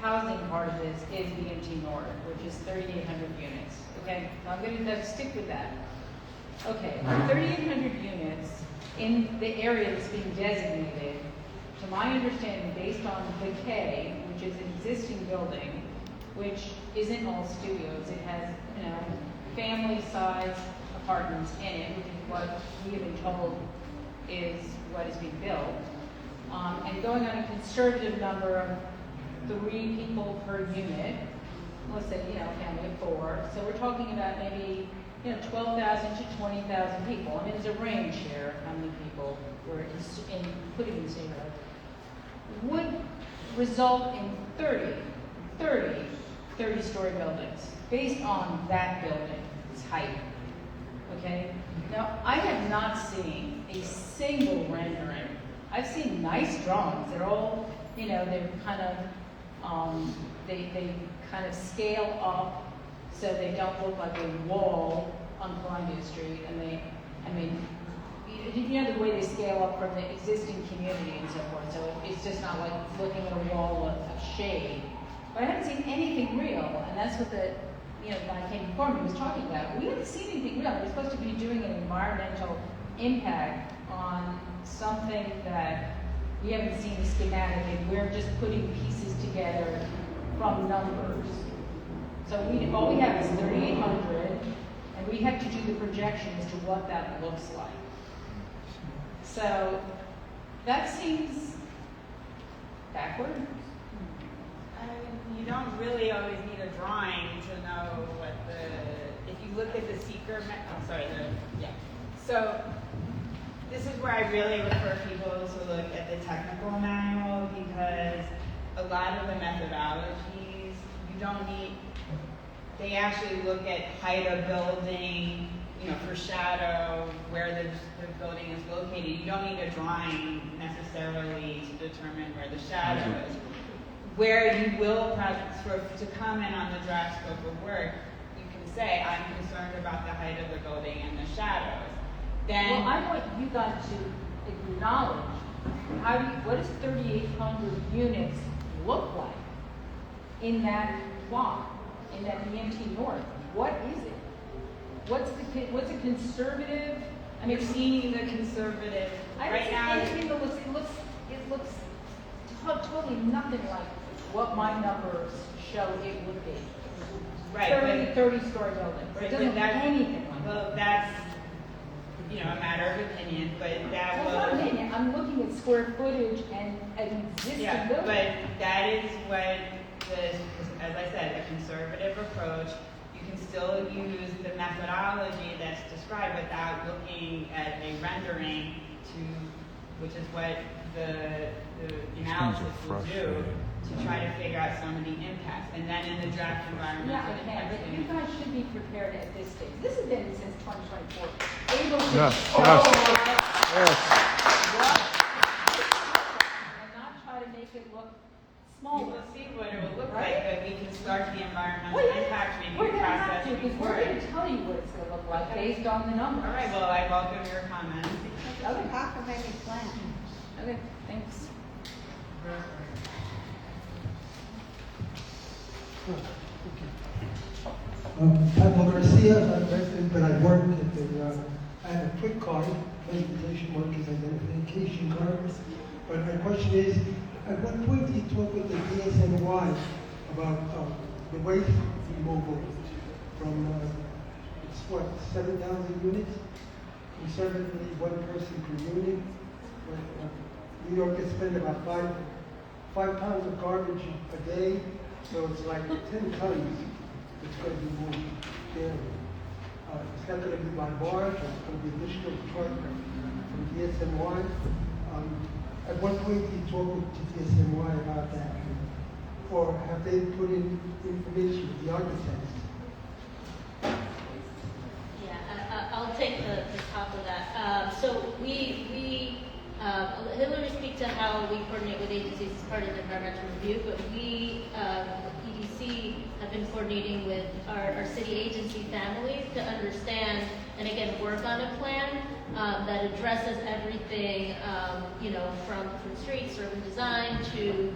housing part of this is BMT North, which is 3,800 units. Okay, so I'm going to stick with that. Okay, 3,800 units in the area that's being designated, to my understanding, based on the K, which is an existing building, which isn't all studios. It has, family-sized apartments in it, which is what we have been told is what is being built, and going on a conservative number of 3 people per unit, let's say, family of 4. So we're talking about maybe, 12,000 to 20,000 people. I mean, there's a range here of how many people we're putting in this neighborhood. would result in 30-story buildings based on that building's height. Okay? Now, I have not seen a single rendering. I've seen nice drawings. They're all, they're kind of, they kind of scale up so they don't look like a wall on Columbia Street. And the way they scale up from the existing community and so forth. So it's just not like looking at a wall of shade. But I haven't seen anything real, and that's what the guy came before me was talking about. We haven't seen anything real. We're supposed to be doing an environmental impact on something that we haven't seen a schematic, and we're just putting pieces together from numbers. So all we have is 3,800, and we have to do the projection as to what that looks like. So that seems backward. You don't really always need a drawing to know what if you look at the CEQR, So this is where I really refer people to look at the technical manual, because a lot of the methodologies, they actually look at height of building, for shadow, where the building is located. You don't need a drawing necessarily to determine where the shadow is. Where you will, to comment on the draft scope of work, you can say, I'm concerned about the height of the building and the shadows. Then, well, I want you guys to acknowledge, what does 3,800 units look like in that block, in that BMT North? What is it? What's a conservative? You're seeing the conservative right now. It looks totally nothing like what my numbers show it would be. Right. 30-story buildings. It doesn't look anything like that. Well, that's, a matter of opinion, but that well, it's not opinion. I'm looking at square footage and an existing building. But that is what as I said, a conservative approach. You can still use the methodology that's described without looking at a rendering which is what the analysis will do to try to figure out some of the impacts. And then in the draft environment, but you guys should be prepared at this stage. This has been since 2024. Able to Yes. and not try to make it look smaller. We'll see what it will look like, but we can start the environmental impact review process. Because we're going to tell you what it's going to look like based on the numbers. All right, well, I welcome your comments. Okay. Half of any plan. Okay, thanks. Pablo Garcia, I'm a resident, but I work at the, I have a quick card, transportation workers identification card. But my question is, at what point do you talk with the DSNY about the waste removal from, it's what, 7,000 units? Conservatively, one person per unit. New York can spend about 5 pounds of garbage a day, so it's like 10 tons that's going to be moved there. It's not going to be by barge, it's going to be additional truck from DSNY. At what point do you talk to DSNY about that? Or have they put in information with the architects? Yeah, I'll take the top of that. So Hillary speak to how we coordinate with agencies as part of the environmental review, but we, EDC, have been coordinating with our city agency families to understand and again work on a plan that addresses everything, from streets, urban design to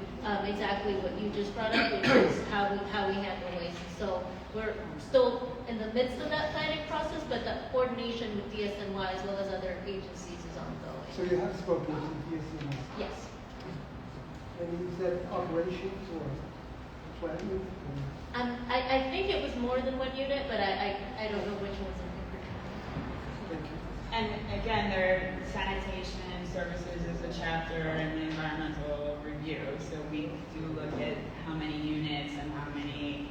exactly what you just brought up, which is how we handle waste. So we're still in the midst of that planning process, but the coordination with DSNY as well as other agencies is ongoing. So you have spoken to DSNY? Yes. And is that operations or planning? I think it was more than one unit, but I don't know which ones in particular. And again, their sanitation services is a chapter in the environmental review. So we do look at how many units and how many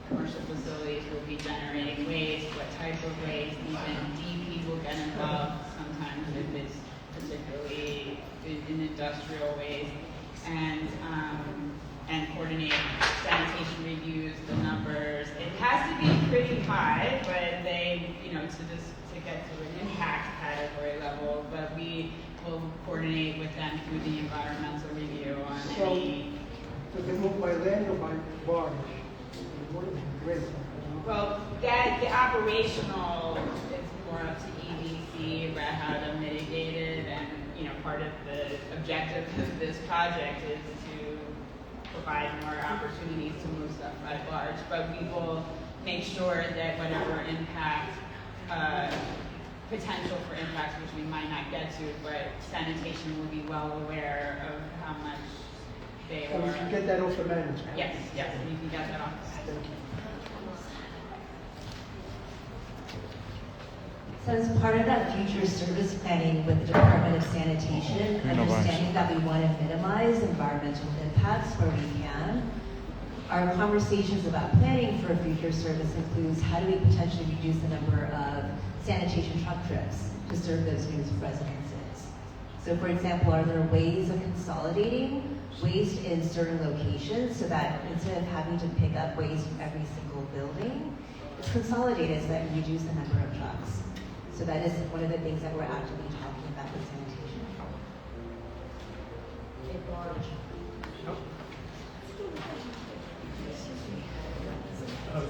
commercial facilities will be generating waste, what type of waste, even DP will get involved sometimes if it's particularly an industrial industrial waste, and coordinate sanitation reviews, the numbers. It has to be pretty high, but they, to get to an impact category level, but we will coordinate with them through the environmental review on any. So they move by land or by barge? Well, the operational is more up to EDC about how to mitigate it, and part of the objective of this project is to provide more opportunities to move stuff by barge. But we will make sure that whatever impact, potential for impacts, which we might not get to, but sanitation will be well aware of how much they So are. you can get that off the management? Yes, you can get that off. Thank you. So as part of that future service planning with the Department of Sanitation, understanding that we want to minimize environmental impacts where we can, our conversations about planning for a future service includes how do we potentially reduce the number of sanitation truck trips to serve those new residences. So for example, are there ways of consolidating waste in certain locations so that instead of having to pick up waste from every single building, it's consolidated so that we reduce the number of trucks. So that is one of the things that we're actively talking about with sanitation.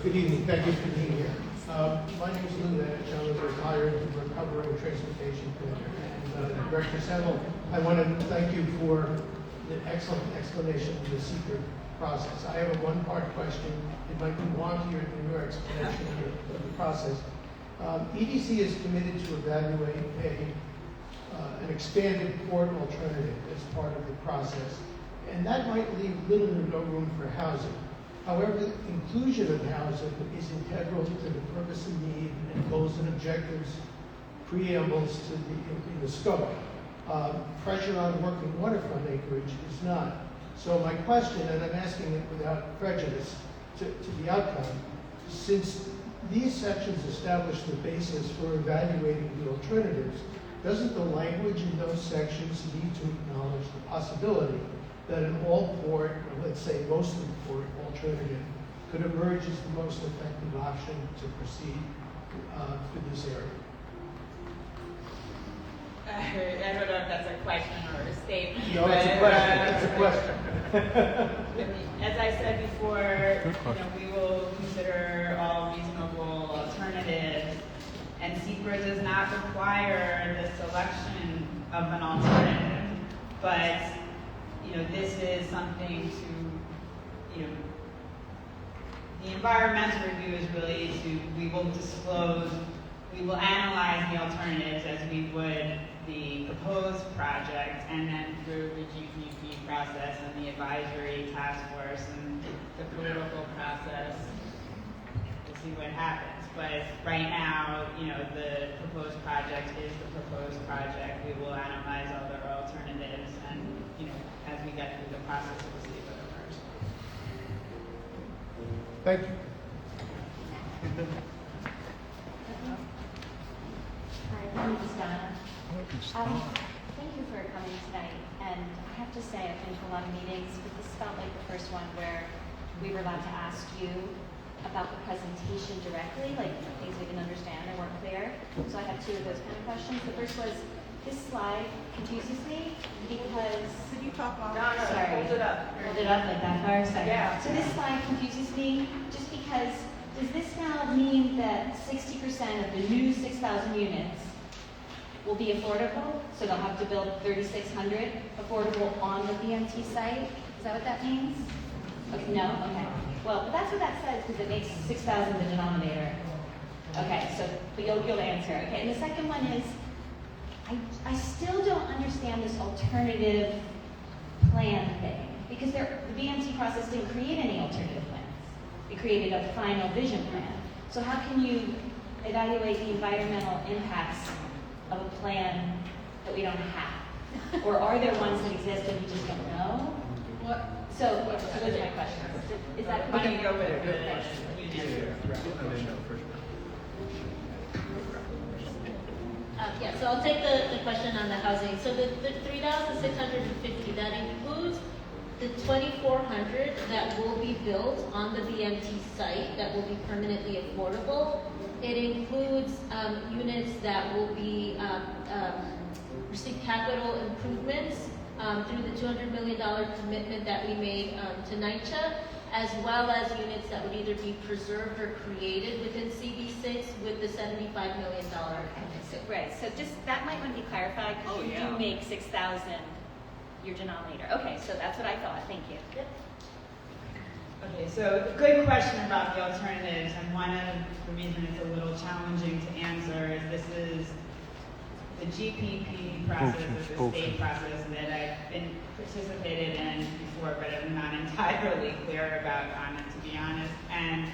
Good evening, thank you for being here. My name is Lou Edge, I'm a retired recovering transportation planner. And Director Semmel, I want to thank you for the excellent explanation of the CEQR process. I have a one-part question. It might be wonkier than your explanation of the process. EDC is committed to evaluate an expanded port alternative as part of the process, and that might leave little or no room for housing. However, the inclusion of housing is integral to the purpose and need and goals and objectives, preambles to in the scope. Pressure on working waterfront acreage is not. So my question, and I'm asking it without prejudice to the outcome, since these sections establish the basis for evaluating the alternatives, doesn't the language in those sections need to acknowledge the possibility that an all-port, or let's say mostly port alternative, could emerge as the most effective option to proceed for this area? I don't know if that's a question or a statement. No, it's a question. It's a question. As I said before, we will consider all reasonable alternatives, and CEQR does not require the selection of an alternative. But this is something to the environmental review is really we will disclose, we will analyze the alternatives as we would the proposed project, and then through the GPP process and the advisory task force and the political process, we'll see what happens. But right now, the proposed project is the proposed project. We will analyze other alternatives, and as we get through the process, we'll see what emerges. Thank you. Hi, my name is Donna. Thank you for coming tonight. And I have to say, I've been to a lot of meetings, but this felt like the first one where we were allowed to ask you about the presentation directly, like things we didn't understand or weren't clear. So I have two of those kind of questions. The first was, this slide confuses me because... Could you talk on? No, sorry. Hold it up. Hold it up like that for a second. Yeah. So this slide confuses me just because, does this now mean that 60% of the new 6,000 units will be affordable? So they'll have to build 3,600 affordable on the BMT site? Is that what that means? Okay, no? Okay. Well, that's what that says because it makes 6,000 the denominator. Okay, so, but you'll answer. Okay, and the second one is, I still don't understand this alternative plan thing because the BMT process didn't create any alternative plans. It created a final vision plan. So how can you evaluate the environmental impacts of a plan that we don't have? Or are there ones that exist and we just don't know? What? So those are my questions. Is that Why don't you go with Thanks. Yeah, so I'll take the question on the housing. So the 3,650, that includes the 2,400 that will be built on the BMT site that will be permanently affordable. It includes units that will be receive capital improvements through the $200 million commitment that we made to NYCHA, as well as units that would either be preserved or created within CB6 with the $75 million commitment. Right, so just, that might want to be clarified, because you do make 6,000 your denominator. Okay, so that's what I thought, thank you. Yep. Okay, so good question about the alternatives, and one of the reasons it's a little challenging to answer is this is the GPP process, is the state process that I've been participated in before, but I'm not entirely clear about on it, to be honest. And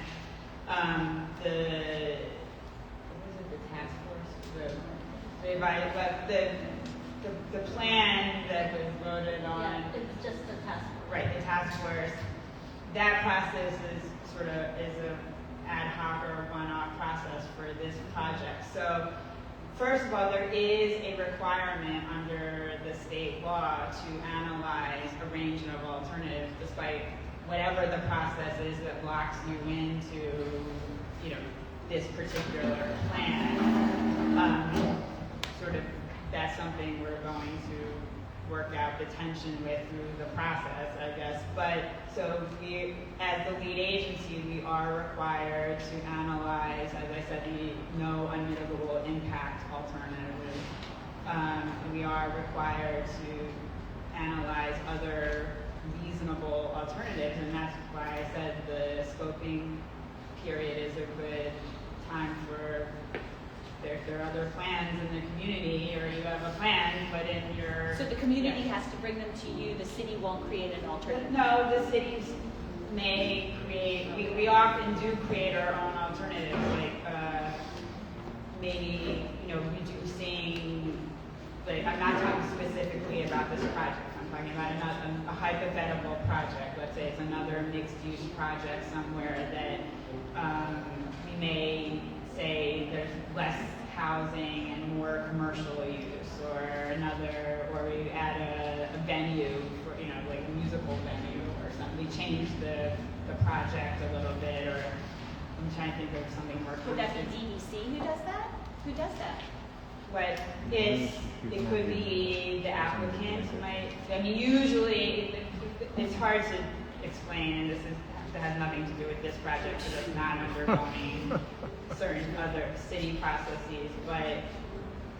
the task force? The plan that was voted on. Yeah, it's just the task force. Right, the task force. That process is sort of an ad hoc or one-off process for this project. So, first of all, there is a requirement under the state law to analyze a range of alternatives, despite whatever the process is that locks you into, this particular plan. That's something we're going to work out the tension with through the process, I guess. But so we, as the lead agency, we are required to analyze, as I said, the no unmitigable impact alternative. We are required to analyze other reasonable alternatives, and that's why I said the scoping period is a good time for, if there are other plans in the community, or you have a plan, but in your... So the community has to bring them to you, the city won't create an alternative? No, the cities may create, we often do create our own alternatives, like maybe, reducing, like, I'm not talking specifically about this project, I'm talking about a hypothetical project. Let's say it's another mixed-use project somewhere that we may say there's less housing and more commercial use, or we add a venue for, like a musical venue or something. We change the project a little bit, or I'm trying to think of something more. Would that be DEC who does that? Who does that? It could be the applicant usually it's hard to explain, and that has nothing to do with this project, because it's not undergoing certain other city processes, but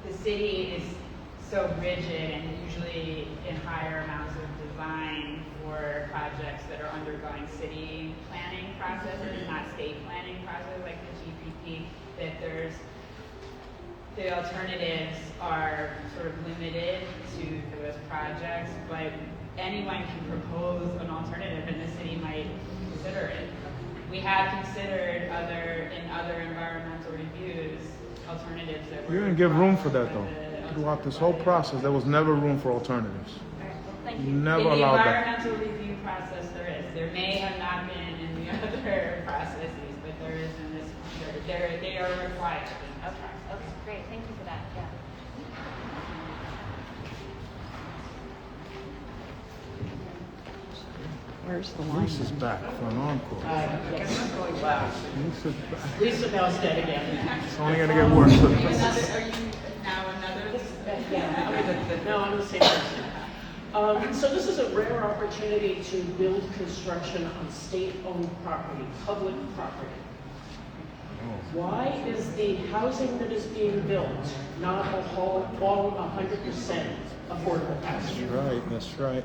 the city is so rigid and usually in higher amounts of design for projects that are undergoing city planning processes, not state planning processes like the GPP, that the alternatives are sort of limited to those projects, but anyone can propose an alternative and the city might consider it. We have considered in other environmental reviews alternatives that were... You didn't give room for that, though. Throughout this whole process, there was never room for alternatives. You never allowed that. In the environmental review process, there is. There may have not been in the other processes, but there is in this one. They are required. Okay, great, thank you for that, yeah. Where's the line? Lisa's back for an encore. Yes, I'm going last. Lisa's back. Lisa Nelstead again. It's only going to get worse. Are you now another? Yeah, no, I'm the same person. So this is a rare opportunity to build construction on state-owned property, public property. Why is the housing that is being built not all 100% affordable housing? That's right.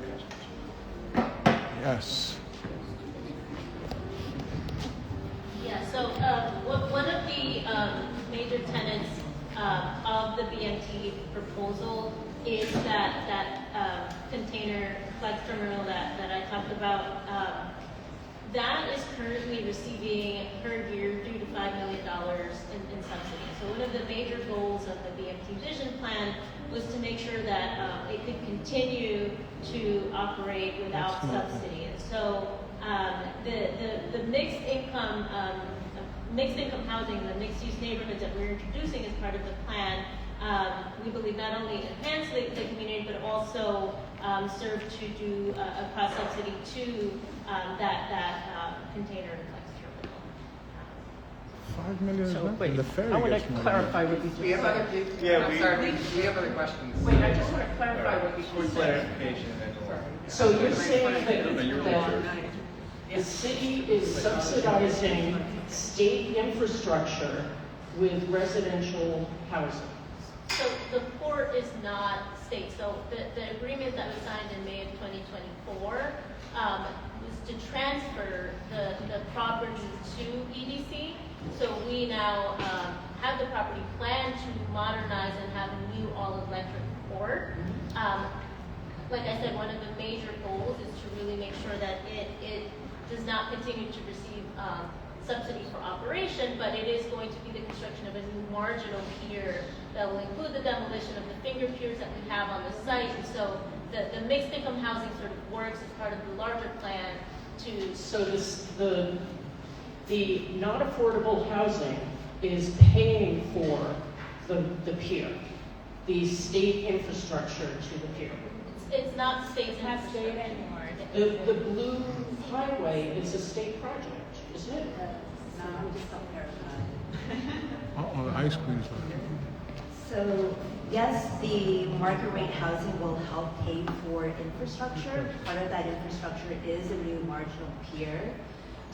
Yes. Yeah, so one of the major tenets of the BMT proposal is that container flex terminal that I talked about. That is currently receiving per year $3 to $5 million in subsidies. So one of the major goals of the BMT vision plan was to make sure that it could continue to operate without subsidy. And so the mixed income housing, the mixed use neighborhoods that we're introducing as part of the plan we believe not only enhance the community, but also serve to do a cost subsidy to that container flex terminal. $5 million is So, nothing. wait, The ferry I want gets to money. clarify what you just We have said. other, Yeah, I'm sorry, we have other questions. Wait, I just want to clarify what you Quick just said. clarification and then we'll- So you're saying that the city is subsidizing state infrastructure with residential housing? So the port is not state. So the agreement that was signed in May of 2024 was to transfer the property to EDC. So we now have the property planned to modernize and have a new all-electric port. Like I said, one of the major goals is to really make sure that it does not continue to receive subsidy for operation, but it is going to be the construction of a new marginal pier that will include the demolition of the finger piers that we have on the site. And so the mixed income housing sort of works as part of the larger plan to. So the not affordable housing is paying for the pier, the state infrastructure to the pier. It's not state infrastructure anymore. The Blue Highway is a state project, isn't it? No, just don't clarify. The ice cream's So, yes, the market rate housing will help pay for infrastructure. Part of that infrastructure is a new marginal pier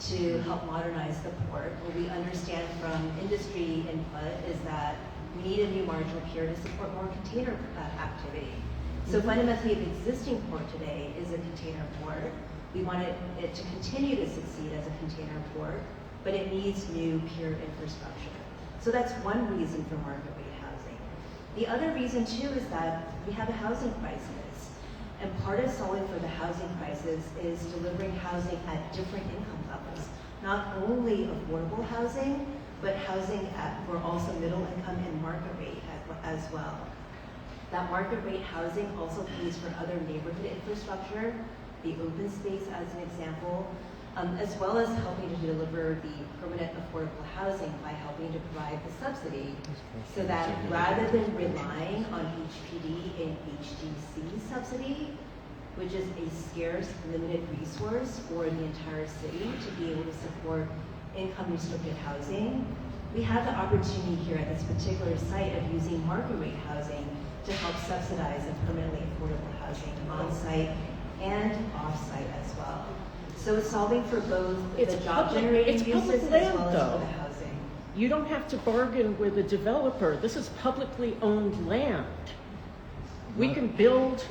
to help modernize the port. What we understand from industry input is that we need a new marginal pier to support more container activity. So fundamentally, the existing port today is a container port. We want it to continue to succeed as a container port, but it needs new pier infrastructure. So that's one reason for market rate housing. The other reason too is that we have a housing crisis. And part of solving for the housing crisis is delivering housing at different income levels. Not only affordable housing, but housing for also middle income and market rate as well. That market rate housing also pays for other neighborhood infrastructure, the open space as an example, as well as helping to deliver the permanent affordable housing by helping to provide the subsidy so that rather than relying on HPD and HDC subsidy, which is a scarce, limited resource for the entire city to be able to support income-restricted housing, we have the opportunity here at this particular site of using market rate housing to help subsidize the permanently affordable housing on-site and off-site as well. So it's solving for both the job-generating uses as land, well as though. for the housing. You don't have to bargain with a developer. This is publicly owned land. We can build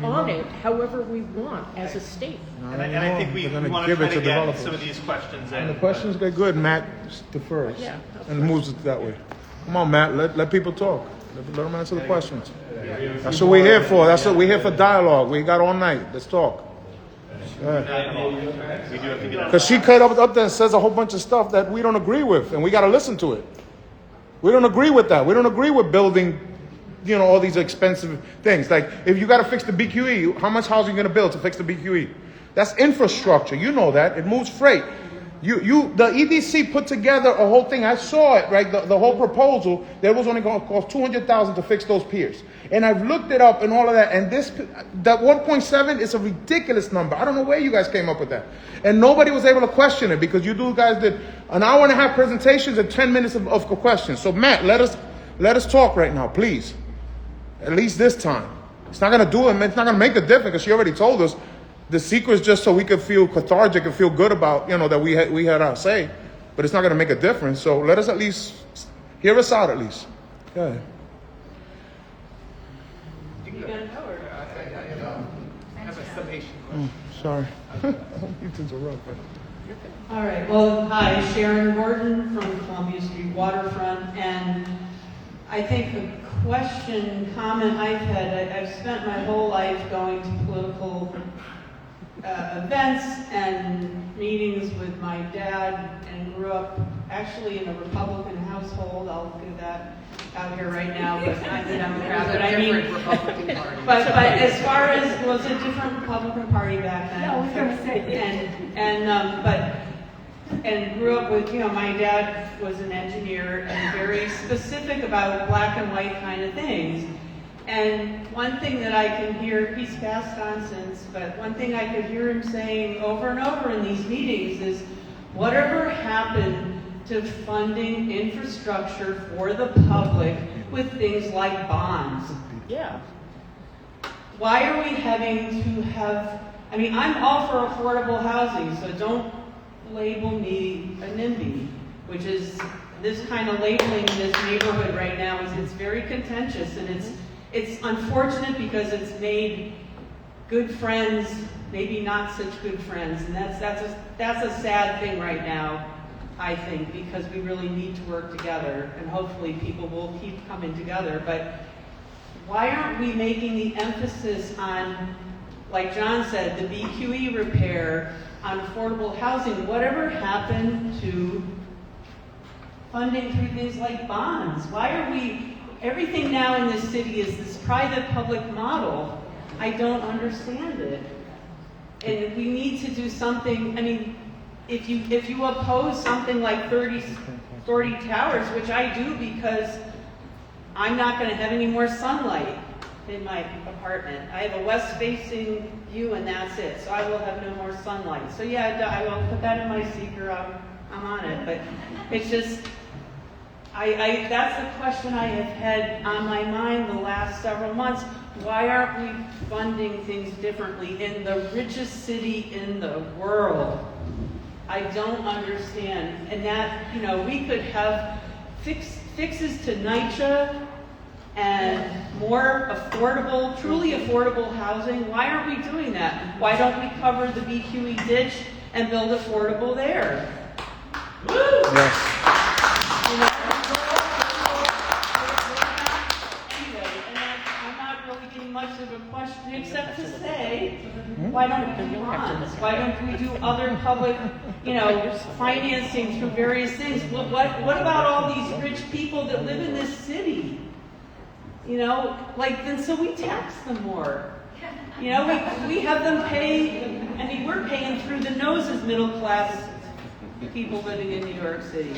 on it however we want as a state. And I think we want to try to get some of these questions in. And the questions get good, Matt defers Yeah, and moves it that way. Come on, Matt, let people talk. Let them answer the questions. That's what we're here for. That's what we're here for, dialogue. We got all night. Let's talk. We do have to get on. Because she cut up there and says a whole bunch of stuff that we don't agree with, and we got to listen to it. We don't agree with that. We don't agree with building, all these expensive things. Like, if you got to fix the BQE, how much housing are you going to build to fix the BQE? That's infrastructure. You know that. It moves freight. The EDC put together a whole thing. I saw it, right? The whole proposal, that was only going to cost $200,000 to fix those piers. And I've looked it up and all of that. And that 1.7 is a ridiculous number. I don't know where you guys came up with that. And nobody was able to question it because you guys did an hour and a half presentations and 10 minutes of questions. So Matt, let us talk right now, please. At least this time. It's not going to do it. It's not going to make a difference because she already told us. The secret is just so we could feel cathartic and feel good about, that we had our say. But it's not going to make a difference. So let us at least hear us out at least. Go ahead. I have a summation question. Sorry. I don't mean to interrupt. All right. Well, hi, Sharon Gordon from Columbia Street Waterfront. And I think the comment I've had, I've spent my whole life going to political events and meetings with my dad and grew up actually in a Republican household. I'll get that out here right now, but I'm a Democrat. But I mean, but as far as was a different Republican Party back then. No, I was going to say. and grew up with, my dad was an engineer and very specific about black and white kind of things. And one thing that I can hear, he's passed on since, but one thing I could hear him saying over and over in these meetings is, whatever happened to funding infrastructure for the public with things like bonds? Yeah. Why are we having to have, I'm all for affordable housing, so don't label me a NIMBY, which is, this kind of labeling this neighborhood right now it's very contentious, and it's unfortunate because it's made good friends maybe not such good friends, and that's a sad thing right now, I think, because we really need to work together, and hopefully people will keep coming together. But why aren't we making the emphasis on, like John said, the BQE repair, on affordable housing? Whatever happened to funding through things like bonds? Why are we, everything now in this city is this private-public model? I don't understand it. And we need to do something. If you oppose something like 30 towers, which I do because I'm not going to have any more sunlight in my apartment. I have a west-facing view, and that's it. So I will have no more sunlight. So yeah, I will put that in my CEQR. I'm on it. But it's just, that's the question I have had on my mind the last several months. Why aren't we funding things differently in the richest city in the world? I don't understand. And that, we could have fixes to NYCHA and more affordable, truly affordable housing. Why aren't we doing that? Why don't we cover the BQE ditch and build affordable there? Woo! Yes. Much of a question except to say, why don't we do bonds? Why don't we do other public, financing through various things? What about all these rich people that live in this city? Then so we tax them more. We have them pay, we're paying through the nose as middle class people living in New York City.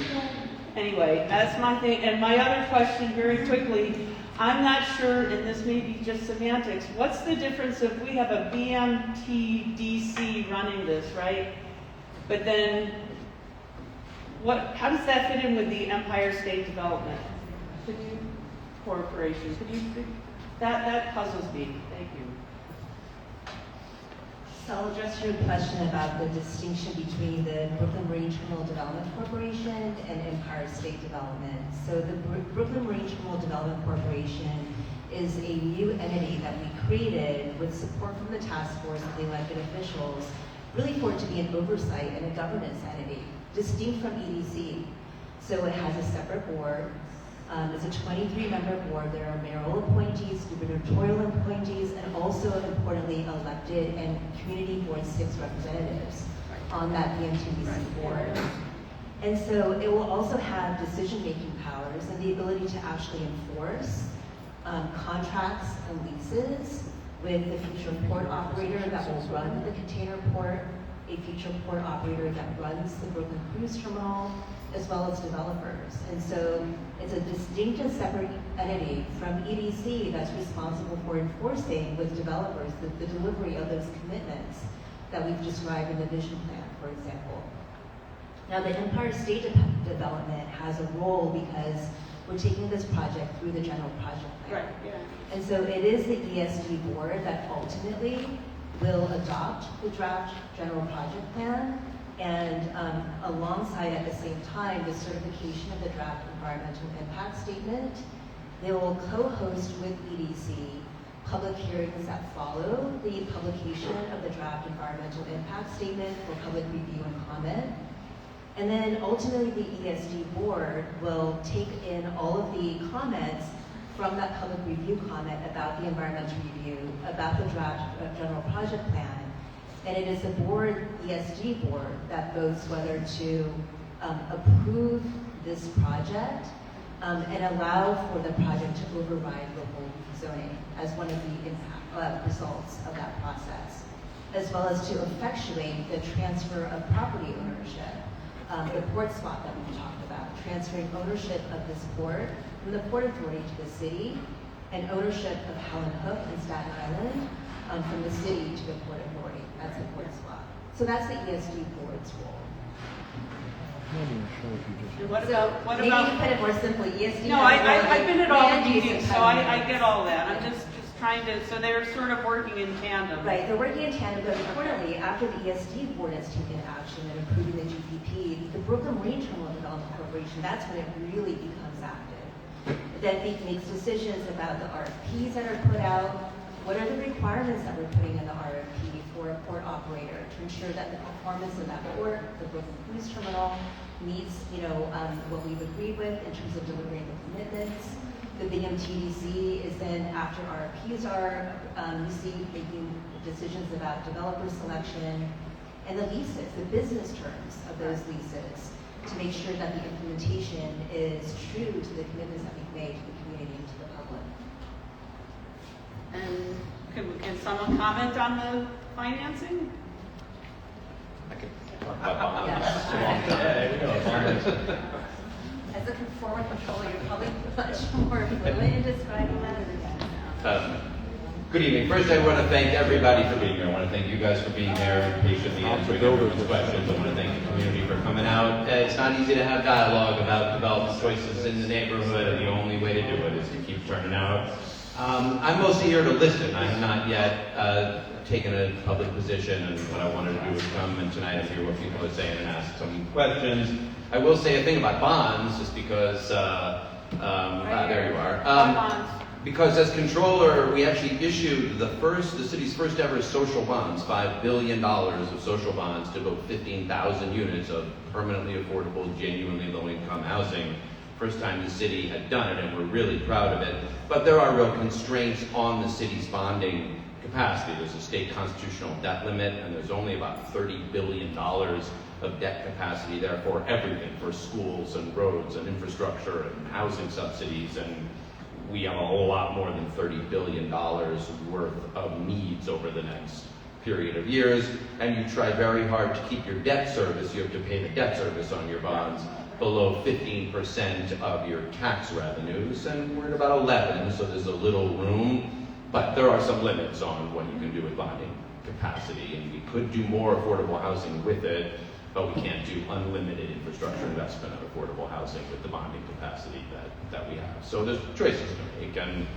Anyway, that's my thing. And my other question very quickly, I'm not sure, and this may be just semantics, what's the difference if we have a BMT DC running this, right? But then, how does that fit in with the Empire State Development Corporation? That puzzles me. Thank you. So I'll address your question about the distinction between the Brooklyn Marine Terminal Development Corporation and Empire State Development. So the Brooklyn Marine Terminal Development Corporation is a new entity that we created with support from the task force and the elected officials, really for it to be an oversight and a governance entity, distinct from EDC. So it has a separate board. It's a 23-member board. There are mayoral appointees, gubernatorial appointees, and also, importantly, elected and community board 6 representatives on that BMTBC board. And so it will also have decision-making powers and the ability to actually enforce contracts and leases with the future port operator that will run the container port, a future port operator that runs the Brooklyn Cruise Terminal, as well as developers. And so it's a distinct and separate entity from EDC that's responsible for enforcing with developers the delivery of those commitments that we've described in the vision plan, for example. Now the Empire State Development has a role because we're taking this project through the general project plan. Right, yeah. And so it is the ESD board that ultimately will adopt the draft general project plan, and alongside at the same time the certification of the draft environmental impact statement. They will co-host with EDC public hearings that follow the publication of the draft environmental impact statement for public review and comment. And then ultimately the ESD board will take in all of the comments from that public review comment about the environmental review, about the draft general project plan. And it is the board, ESG board, that votes whether to approve this project and allow for the project to override local zoning as one of the results of that process, as well as to effectuate the transfer of property ownership the port swap that we talked about, transferring ownership of this port from the Port Authority to the city, and ownership of Helen Hook and Staten Island from the city to the Port Authority. That's a port swap. So that's the ESG board's role. What So about, maybe to put it more simply, ESG. No, I've been at all the land use meetings, and so timing. I get all that. I'm just trying to, so they're sort of working in tandem. Right, they're working in tandem, but importantly, after the ESG board has taken action and approving the GPP, the Brooklyn Marine Terminal Development Corporation, that's when it really becomes active. Then it makes decisions about the RFPs that are put out, what are the requirements that we're putting in the RFP for a port operator to ensure that the performance of that port, the Brooklyn Cruise Terminal, meets, what we've agreed with in terms of delivering the commitments. The BMTDC is then, after RFPs are received, making decisions about developer selection and the leases, the business terms of those leases, to make sure that the implementation is true to the commitments that we've made to the community and to the public. And can someone comment on the financing? I can talk about bonds. Yes. Yeah, As a former controller, you're probably much more fluent in describing that. Good evening. First, I want to thank everybody for being here. I want to thank you guys for being here and patiently answering everyone's questions. I want to thank the community for coming out. It's not easy to have dialogue about development choices in the neighborhood, and the only way to do it is to keep turning out. I'm mostly here to listen. I have not yet taken a public position, and what I wanted to do was come in tonight and hear what people are saying and ask some questions. I will say a thing about bonds, just because, there you are. Because as controller, we actually issued the city's first ever social bonds, $5 billion of social bonds to build 15,000 units of permanently affordable, genuinely low-income housing. First time the city had done it, and we're really proud of it. But there are real constraints on the city's bonding capacity. There's a state constitutional debt limit, and there's only about $30 billion of debt capacity there for everything, for schools and roads and infrastructure and housing subsidies, and we have a whole lot more than $30 billion worth of needs over the next period of years, and you try very hard to keep your debt service, you have to pay the debt service on your bonds below 15% of your tax revenues, and we're at about 11, so there's a little room, but there are some limits on what you can do with bonding capacity, and we could do more affordable housing with it, but we can't do unlimited infrastructure investment of affordable housing with the bonding capacity that we have. So there's choices to make, and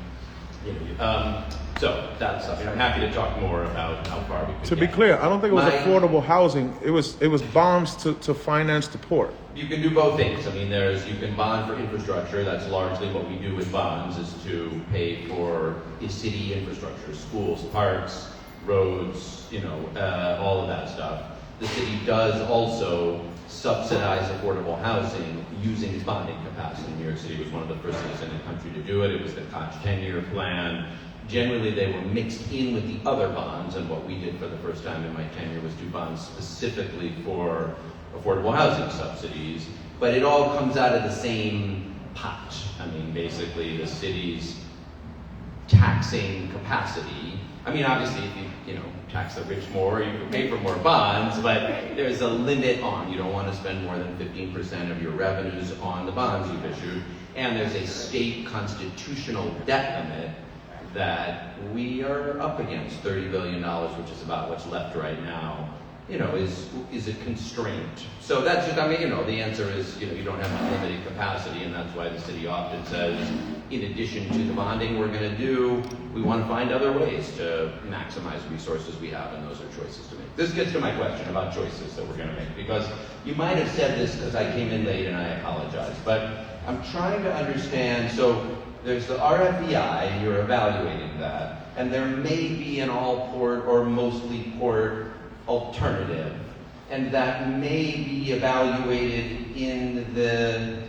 so that's something. I'm happy to talk more about how far we could To be clear, I don't think it was affordable housing. It was bonds to finance the port. You can do both things. I mean, you can bond for infrastructure. That's largely what we do with bonds, is to pay for city infrastructure, schools, parks, roads, all of that stuff. The city does also subsidize affordable housing using its bonding capacity. New York City was one of the first cities in the country to do it. It was the Koch 10-year plan. Generally, they were mixed in with the other bonds, and what we did for the first time in my tenure was do bonds specifically for affordable housing subsidies, but it all comes out of the same pot. I mean, basically, the city's taxing capacity. I mean, obviously, if you tax the rich more, you can pay for more bonds, but there's a limit on, you don't want to spend more than 15% of your revenues on the bonds you've issued, and there's a state constitutional debt limit that we are up against, $30 billion, which is about what's left right now, is a constraint. So that's just, the answer is, you don't have unlimited capacity, and that's why the city often says, in addition to the bonding we're going to do, we want to find other ways to maximize resources we have, and those are choices to make. This gets to my question about choices that we're going to make, because you might have said this because I came in late and I apologize, but I'm trying to understand, so there's the RFEI, and you're evaluating that, and there may be an all-port or mostly port alternative, and that may be evaluated in the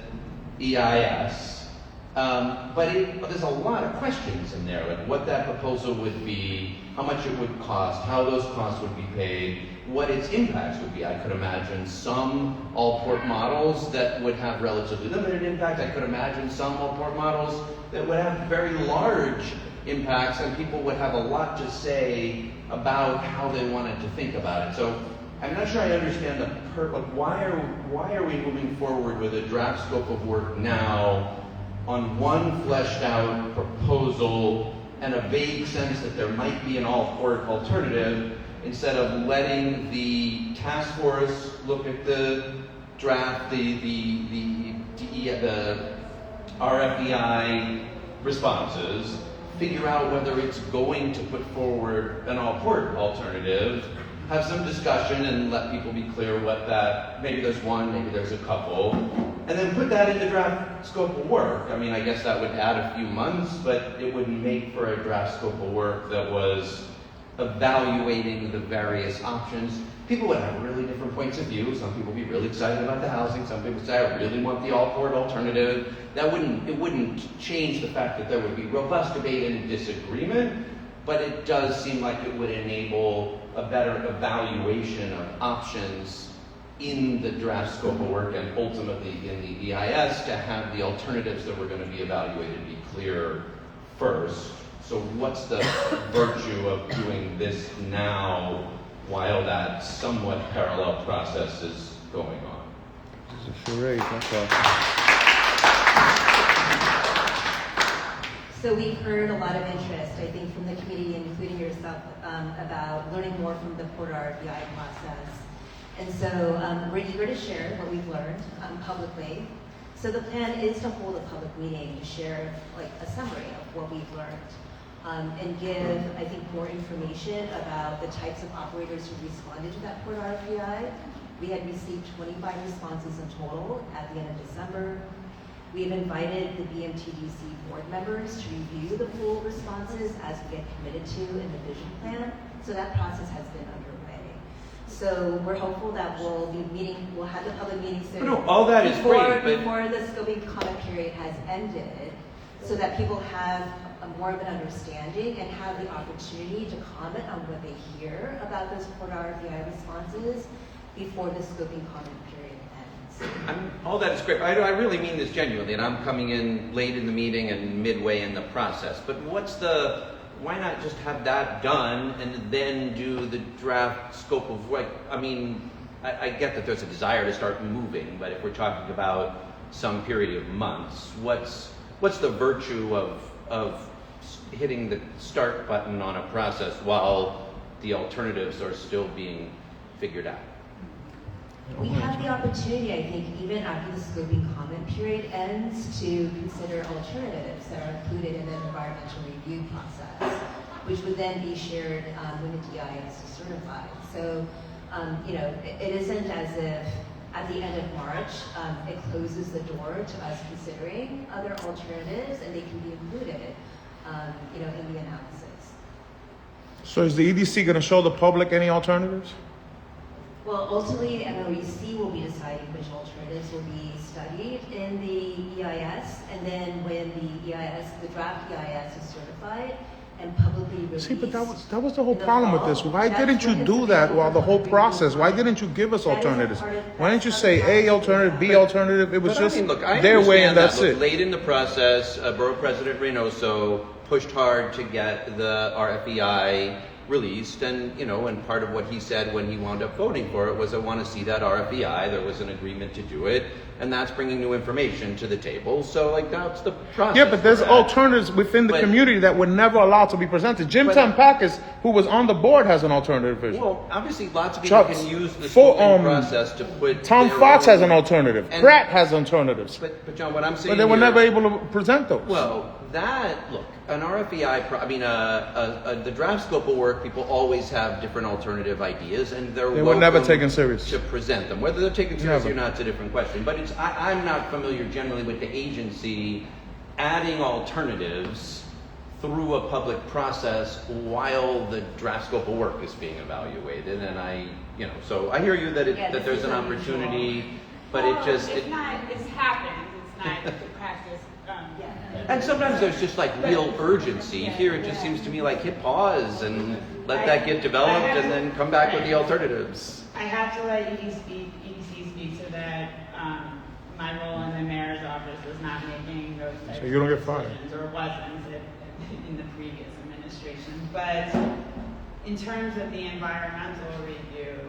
EIS. But there's a lot of questions in there, like what that proposal would be, how much it would cost, how those costs would be paid, what its impacts would be. I could imagine some all-port models that would have relatively limited impact. I could imagine some all-port models that would have very large impacts, and people would have a lot to say about how they wanted to think about it. So I'm not sure I understand why are we moving forward with a draft scope of work now on one fleshed out proposal and a vague sense that there might be an alternative, instead of letting the task force look at the draft, the RFEI responses, figure out whether it's going to put forward an alternative, have some discussion and let people be clear what that, maybe there's one, maybe there's a couple, and then put that in the draft scope of work. I mean, I guess that would add a few months, but it would make for a draft scope of work that was evaluating the various options. People would have really different points of view. Some people would be really excited about the housing. Some people would say, I really want the all-port alternative. It wouldn't change the fact that there would be robust debate and disagreement, but it does seem like it would enable a better evaluation of options in the draft scope of work and ultimately in the EIS, to have the alternatives that were going to be evaluated be clear first. So what's the virtue of doing this now while that somewhat parallel process is going on? It's a charade, that's all. So we've heard a lot of interest, I think, from the committee, including yourself, about learning more from the Port RFEI process. And so we're eager to share what we've learned publicly. So the plan is to hold a public meeting to share a summary of what we've learned and give, I think, more information about the types of operators who responded to that Port RFEI. We had received 25 responses in total at the end of December. We have invited the BMTDC board members to review the pool responses as we get committed to in the vision plan. So that process has been underway. So we're hopeful that we'll have the public meeting soon. No, all that is great, but before the scoping comment period has ended, so that people have more of an understanding and have the opportunity to comment on what they hear about those Port RFEI responses before the scoping comment period ends. all that is great. I really mean this genuinely, and I'm coming in late in the meeting and midway in the process. But why not just have that done and then do the draft scope of work? I mean, I get that there's a desire to start moving, but if we're talking about some period of months, what's the virtue of hitting the start button on a process while the alternatives are still being figured out? We have the opportunity, I think, even after the scoping comment period ends, to consider alternatives that are included in the environmental review process, which would then be shared when the DIS is certified. So, it isn't as if at the end of March, it closes the door to us considering other alternatives, and they can be included, in the analysis. So is the EDC going to show the public any alternatives? Well, ultimately, MOEC will be deciding which alternatives will be studied in the EIS, and then when the draft EIS is certified and publicly released. See, but that was the whole problem with this. Why didn't you do that while the whole process? Why didn't you give us alternatives? Why didn't you say A alternative, B alternative? It was just their way and that's it. Late in the process, Borough President Reynoso pushed hard to get the RFEI released, and part of what he said when he wound up voting for it was, I want to see that RFEI. There was an agreement to do it, and that's bringing new information to the table. So that's the process. Yeah, but there's alternatives within the community that were never allowed to be presented. Jim Tampakis, who was on the board, has an alternative vision. Well, obviously lots of people can use the scoping process to put Tom Fox has an alternative. Pratt has alternatives. But John, what I'm saying, but they were never able to present those. Well, an RFEI, the draft scope of work, people always have different alternative ideas, and they were never taken serious to present them. Whether they're taken seriously or not is a different question. But I'm not familiar generally with the agency adding alternatives through a public process while the draft scope of work is being evaluated. And so I hear you that there's an opportunity, but it's happened. It's not the practice. And sometimes there's just real urgency. Here it just seems to me like hit pause and let that get developed and then come back with the alternatives. I have to let EDC speak so that my role in the mayor's office was not making those types so you don't of get fired. decisions, or wasn't in the previous administration. But in terms of the environmental review,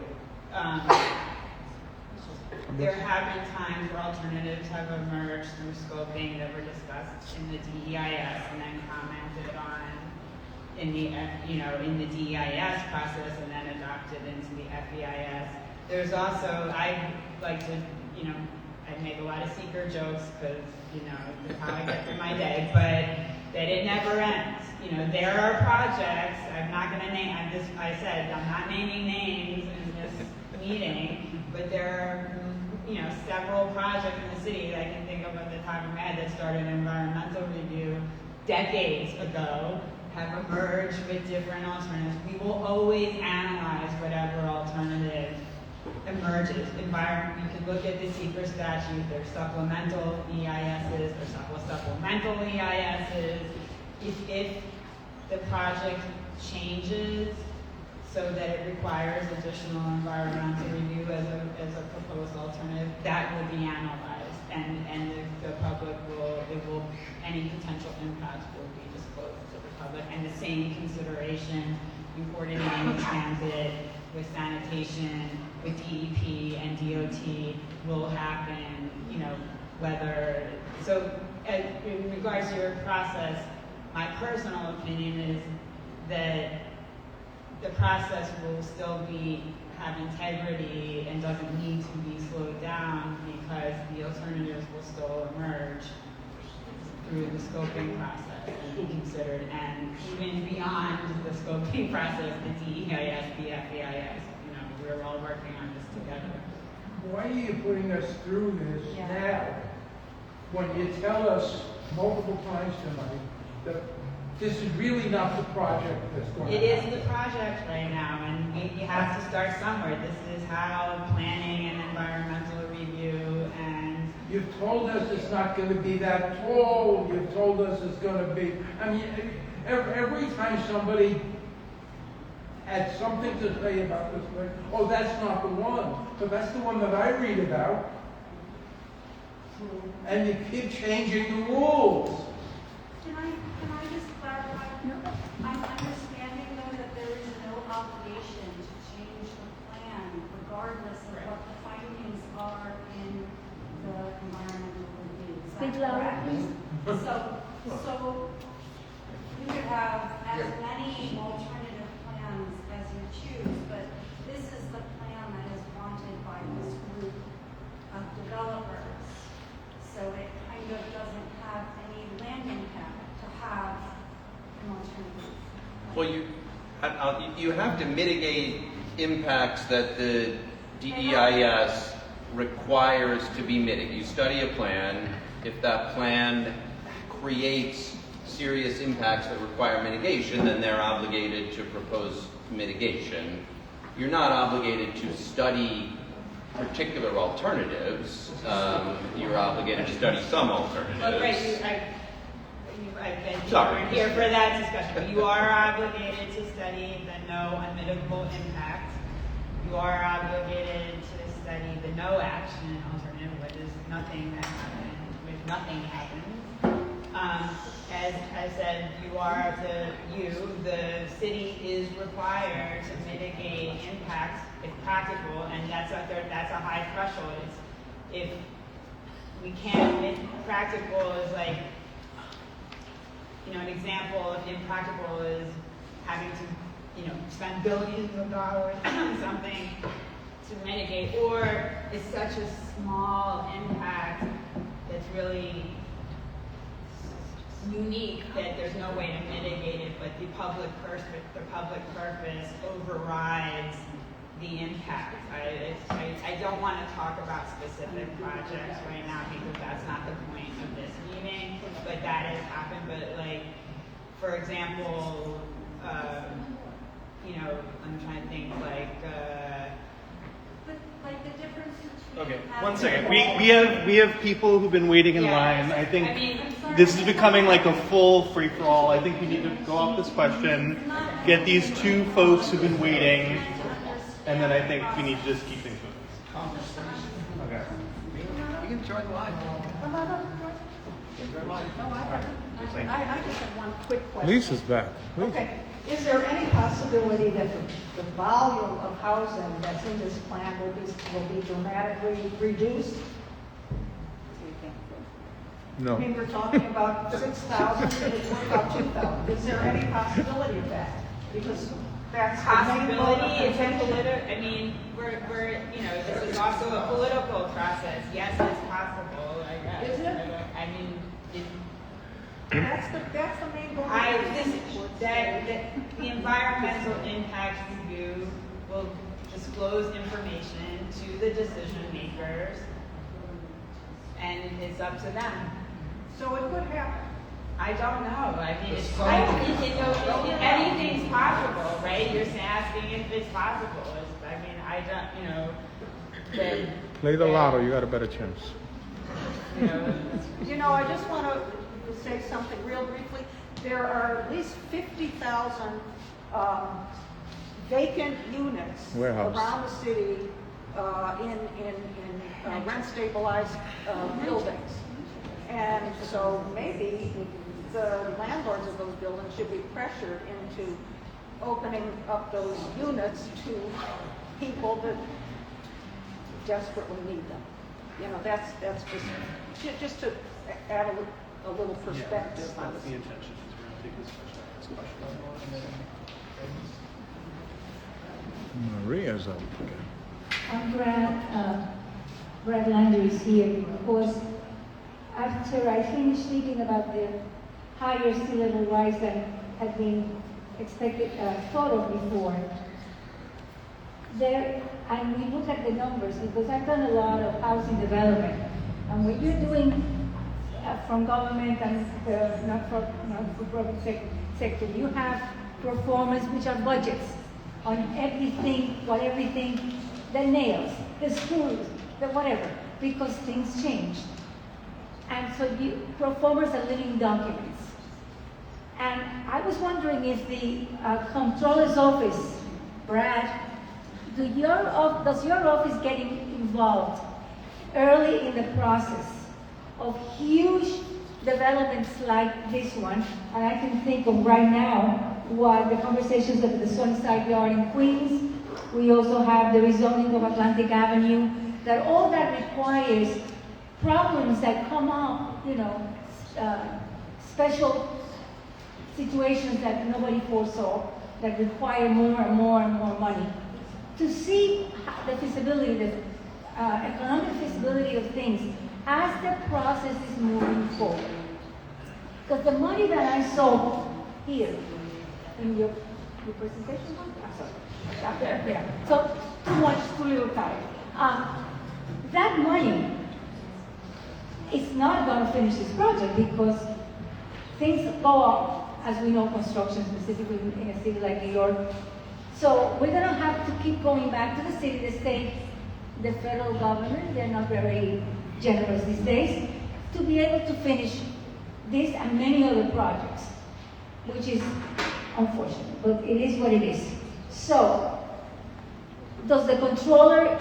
there have been times where alternatives have emerged through scoping that were discussed in the DEIS and then commented on in the DEIS process and then adopted into the FEIS. There's also, I like to, I make a lot of CEQR jokes because, that's how I get through my day, but that it never ends. There are projects, I'm not going to name, I said, I'm not naming names in this meeting, but there are, several projects in the city that I can think of at the top of my head that started an environmental review decades ago, have emerged with different alternatives. We will always analyze whatever alternative emerges. Environment, you can look at the CEQR statute, there's supplemental EISs, there's supplemental EISs. If the project changes so that it requires additional environmental review as a proposed alternative, that will be analyzed, and the public will, any potential impacts will be disclosed to the public, and the same consideration in coordinating transit with sanitation, with DEP and DOT will happen, whether, so in regards to your process, my personal opinion is that the process will still have integrity and doesn't need to be slowed down because the alternatives will still emerge through the scoping process and be considered, and even beyond the scoping process, the DEIS, the FEIS, we're all working on this together. Why are you putting us through this now when you tell us multiple times tonight that this is really not the project that's going to happen? It is the project right now, and you have to start somewhere. This is how planning and environmental review and... You've told us it's not going to be that tall. You've told us it's going to be... I mean, every time somebody had something to say about this thing, oh, that's not the one. But that's the one that I read about. And you keep changing the rules. Can I just clarify? I'm understanding though that there is no obligation to change the plan regardless of what the findings are in the environmental review. Is that Speak louder, correct? please. So you could have as many alternative plans as you choose, but this is the plan that is wanted by this group of developers. So it kind of doesn't have any land impact to have an alternative. Well, you have to mitigate impacts that the DEIS requires to be mitigated. You study a plan. If that plan creates serious impacts that require mitigation, then they're obligated to propose mitigation. You're not obligated to study particular alternatives. You're obligated to study some alternatives. Well, right, I've been here for that discussion. You are obligated to study the no unmitigable impact. You are obligated to study the no action alternative, which is nothing that happens, if nothing happens. As I said, the city is required to mitigate impacts if practical, and that's a high threshold. If we can't, practical is like, an example of impractical is having to, spend billions of dollars on something to mitigate, or it's such a small impact that's really unique that there's no way to mitigate it, but the public purpose overrides the impact. I don't want to talk about specific projects right now because that's not the point of this meeting, but that has happened. But for example, I'm trying to think But the difference between... Okay, one second. We have people who've been waiting in line. I think this is becoming like a full free-for-all. I think we need to go off this question, get these two folks who've been waiting, and then I think we need to just keep things moving. Okay. You can join live. I just have one quick question. Lisa's back. Okay, Is there any possibility that the volume of housing that's in this plan will be dramatically reduced? No. I mean, we're talking about 6,000, it's about 2,000. Is there any possibility of that? Because that's Possibility, it's a I mean, we're, this is also a political process. Yes, it's possible, I guess. Is it? I mean, That's the main goal. I think that the environmental impact review will disclose information to the decision makers, and it's up to them. So it could happen. I don't know. I mean, anything's possible, right? You're asking if it's possible. I don't, Play the lotto, you got a better chance. I just want to say something real briefly. There are at least 50,000 vacant units Warehouse. around the city in rent-stabilized buildings. And so maybe the landlords of those buildings should be pressured into opening up those units to people that desperately need them. That's just to add a little perspective on this. The intention is we're going to take this question. Maria's up. I'm Brad Landry is here because after I finished thinking about the higher sea level rise that had been thought of before, and we look at the numbers because I've done a lot of housing development, and what you're doing from government and the not-for-profit sector, you have performance which are budgets on everything, the nails, the screws, the whatever, because things change. And so performers are living documents. And I was wondering if the Comptroller's Office, Brad, does your office get involved early in the process of huge developments like this one? And I can think of right now what the conversations of the Sunnyside Yard in Queens. We also have the rezoning of Atlantic Avenue. That all that requires problems that come up, special situations that nobody foresaw that require more and more and more money. To see the feasibility, the economic feasibility of things as the process is moving forward. Because the money that I saw here in your presentation, up there, yeah. So too much, too little time. That money is not going to finish this project because things go up, as we know, construction specifically in a city like New York. So we're going to have to keep going back to the city, the state, the federal government. They're not very generous these days to be able to finish this and many other projects, which is unfortunate, but it is what it is. So, does the controller,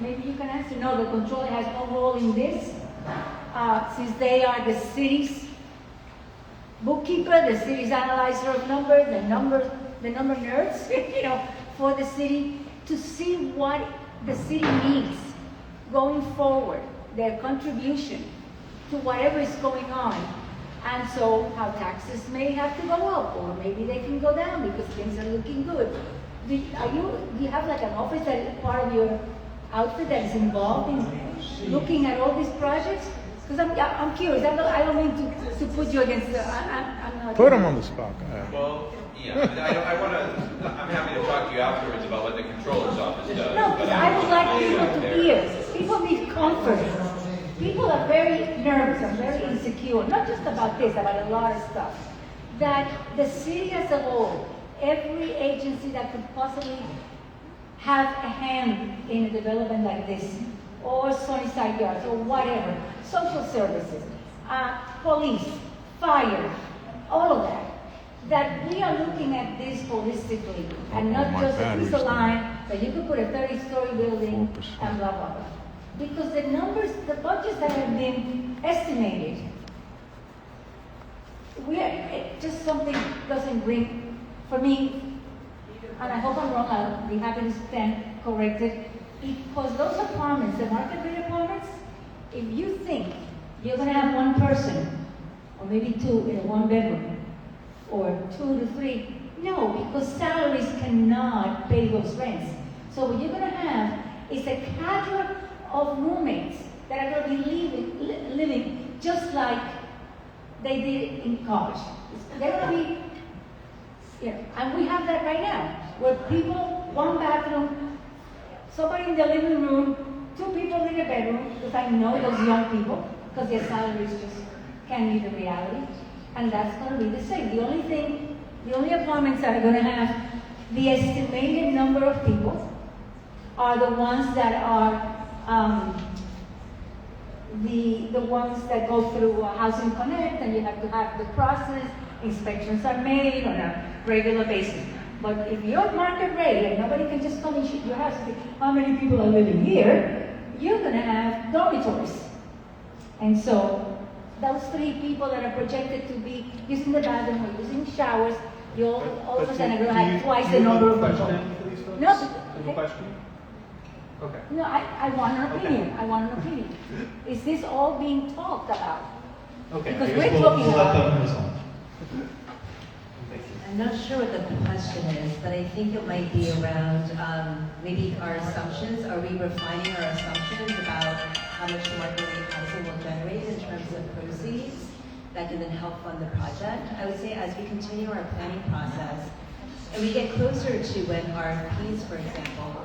maybe you can answer, no, the controller has no role in this, since they are the city's bookkeeper, the city's analyzer of numbers, the number nerds, for the city, to see what the city needs going forward, their contribution to whatever is going on. And so how taxes may have to go up, or maybe they can go down because things are looking good. Do you have like an office that is part of your outfit that is involved in looking at all these projects? Because I'm curious. I don't mean to put you against the. I'm not. Put them on the spot. Well, yeah. I'm happy to talk to you afterwards about what the controller's office does. No, because I would like people to hear. People need comfort. People are very nervous and very insecure, not just about this, about a lot of stuff. That the city as a whole, every agency that could possibly have a hand in a development like this, or Sunnyside Yards, or whatever, social services, police, fire, all of that, that we are looking at this holistically, and not just a piece of land that you could put a 30-story building and blah, blah, blah. Because the numbers, the budgets that have been estimated, just something doesn't ring for me, and I hope I'm wrong, I'll be happy to stand corrected, because those apartments, the market rate apartments, if you think you're gonna have one person, or maybe two in a one bedroom, or 2 to 3, no, because salaries cannot pay those rents. So what you're gonna have is a cadre of roommates that are gonna be living just like they did in college. They're gonna be, and we have that right now, where people, one bathroom, somebody in the living room, 2 people in the bedroom, because I know those young people, because their salaries just can't meet the reality, and that's gonna be the same. The only apartments that are gonna have the estimated number of people are the ones that are the ones that go through Housing Connect, and you have to have the process, inspections are made on a regular basis. But if you're market rate and nobody can just come and shoot your house and say, how many people are living here, you're gonna have dormitories. And so those 3 people that are projected to be using the bathroom or using showers, you're all of a sudden going to have twice the number of people. No, Okay. no, I want an opinion. I want an opinion. Is this all being talked about? Okay. Because I guess we're talking we'll let about. them respond. I'm not sure what the question is, but I think it might be around maybe our assumptions. Are we refining our assumptions about how much market rate housing will generate in terms of proceeds that can then help fund the project? I would say as we continue our planning process and we get closer to when RFPs, for example,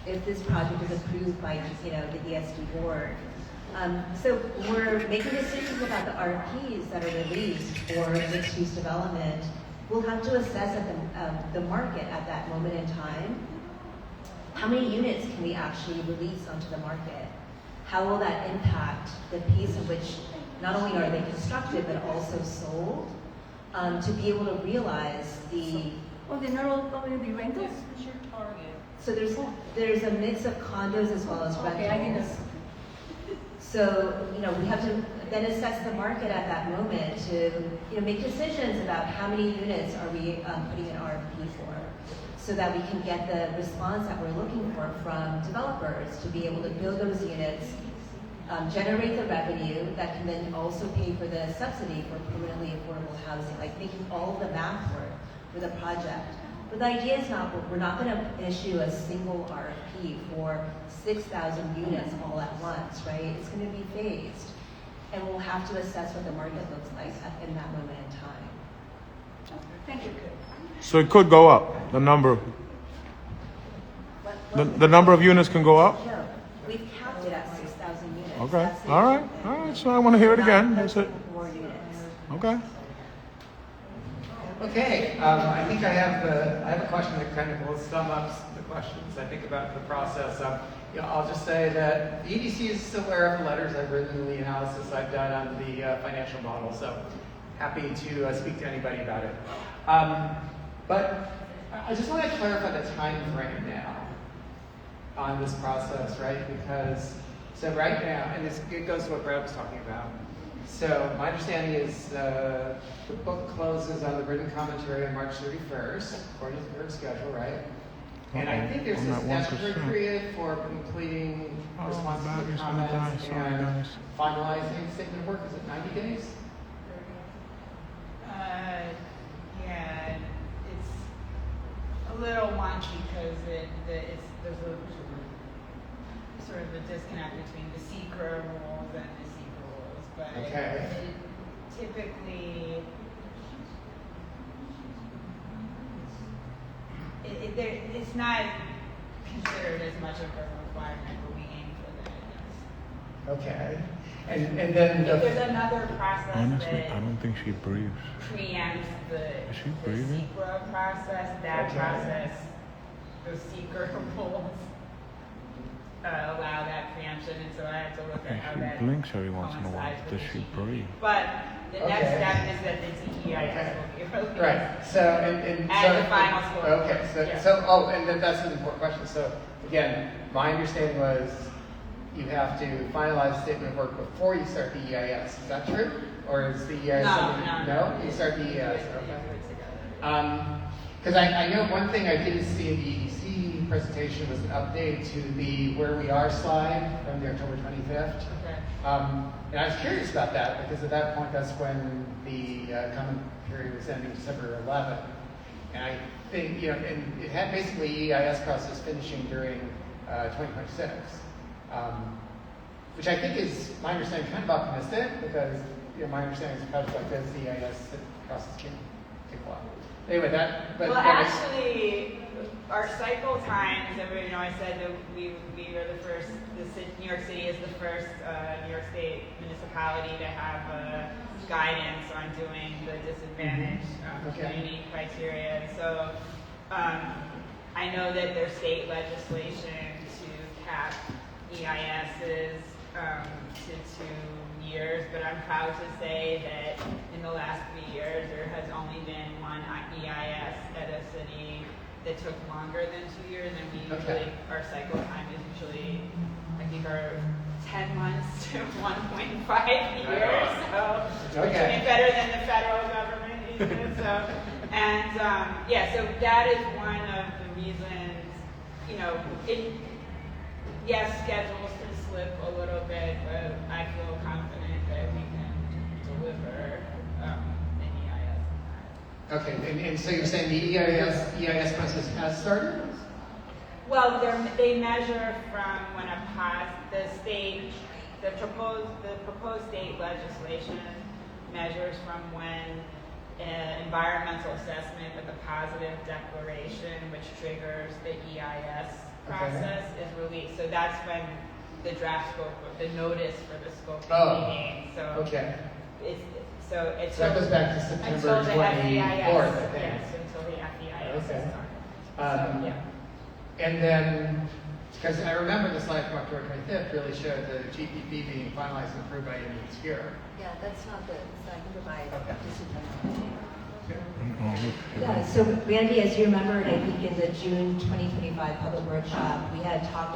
if this project is approved by the ESD board. So we're making decisions about the RFPs that are released for mixed-use development. We'll have to assess at the market at that moment in time. How many units can we actually release onto the market? How will that impact the pace in which not only are they constructed but also sold? To be able to realize the... Oh, they're not all going to be rentals? What's your target? So there's a mix of condos as well as rentals. Okay, I didn't. So, we have to then assess the market at that moment to, make decisions about how many units are we putting an RFP for, so that we can get the response that we're looking for from developers to be able to build those units, generate the revenue that can then also pay for the subsidy for permanently affordable housing, like making all of the math work for the project. But the idea is we're not going to issue a single RFP for 6,000 units all at once, right? It's going to be phased. And we'll have to assess what the market looks like in that moment in time. Thank you. So it could go up, the number. The number of units can go up? No, we've capped it at 6,000 units. Okay, That's the all right. So I want to hear it again. That's it. more units. Okay. Okay, I think I have a question that kind of will sum up the questions. I think about the process. I'll just say that the EDC is still aware of the letters I've written and the analysis I've done on the financial model, so happy to speak to anybody about it. But I just want to clarify the time frame now on this process, right? Because, so right now, and it goes to what Brad was talking about. So my understanding is the book closes on the written commentary on March 31st, according to the current schedule, right? And I think there's a statutory period for completing responses to comments and finalizing statement of work. Is it 90 days? Yeah, it's a little wonky because there's a sort of a disconnect between the CEQR rules and the CEQR rules, but okay. Typically it's not considered as much of a requirement, but we aim for that. Okay. And then if there's another process Honestly, that I don't think she breathes. preempts the Is she breathing? CEQR process, that process, the CEQR rules allow that preemption, and so I have to look at how that She blinks every once in a while. coincides Does with she the breathe? But the next step is that the DEIS will be released. right. So and the final score. Okay. And then that's an important question. So again, my understanding was you have to finalize the statement of work before you start the EIS. Is that true? Or is the EIS No. You start the EIS. Okay. Because I know one thing I did see in the EDC presentation was an update to the where we are slide from the October 25th. Okay. And I was curious about that because at that point that's when the comment period was ending December 11th. And I think, and it had basically EIS process finishing during 2026, which I think is, my understanding, kind of optimistic because my understanding is projects like this, the EIS process can take a while. Anyway, actually, our cycle times, I said that we were the first, New York City is the first New York State municipality to have guidance on doing the disadvantaged community criteria. So I know that there's state legislation to cap EISs to 2 years, but I'm proud to say that in the last 3 years there has only been one EIS at a city that took longer than 2 years, and we usually, our cycle time is usually, I think, our 10 months to 1.5 years, so we're doing better than the federal government even. So, and so that is one of the reasons, yes, schedules can slip a little bit, but I feel confident that we can deliver an EIS. Okay, and so you're saying the EIS process has started? Well, they measure from when the proposed state legislation measures from when environmental assessment with a positive declaration, which triggers the EIS process, is released. So that's when the draft scope, the notice for the scope meeting. So so that goes back to September 24th, I think. Yes, until the FEIS is done. Okay. And then, because I remember the slide from October 25th really showed the GPP being finalized and approved by the end of this year. Yeah, that's not the, it's not my Yeah, so Randy, as you remember, I think in the June 2025 public workshop, we had talked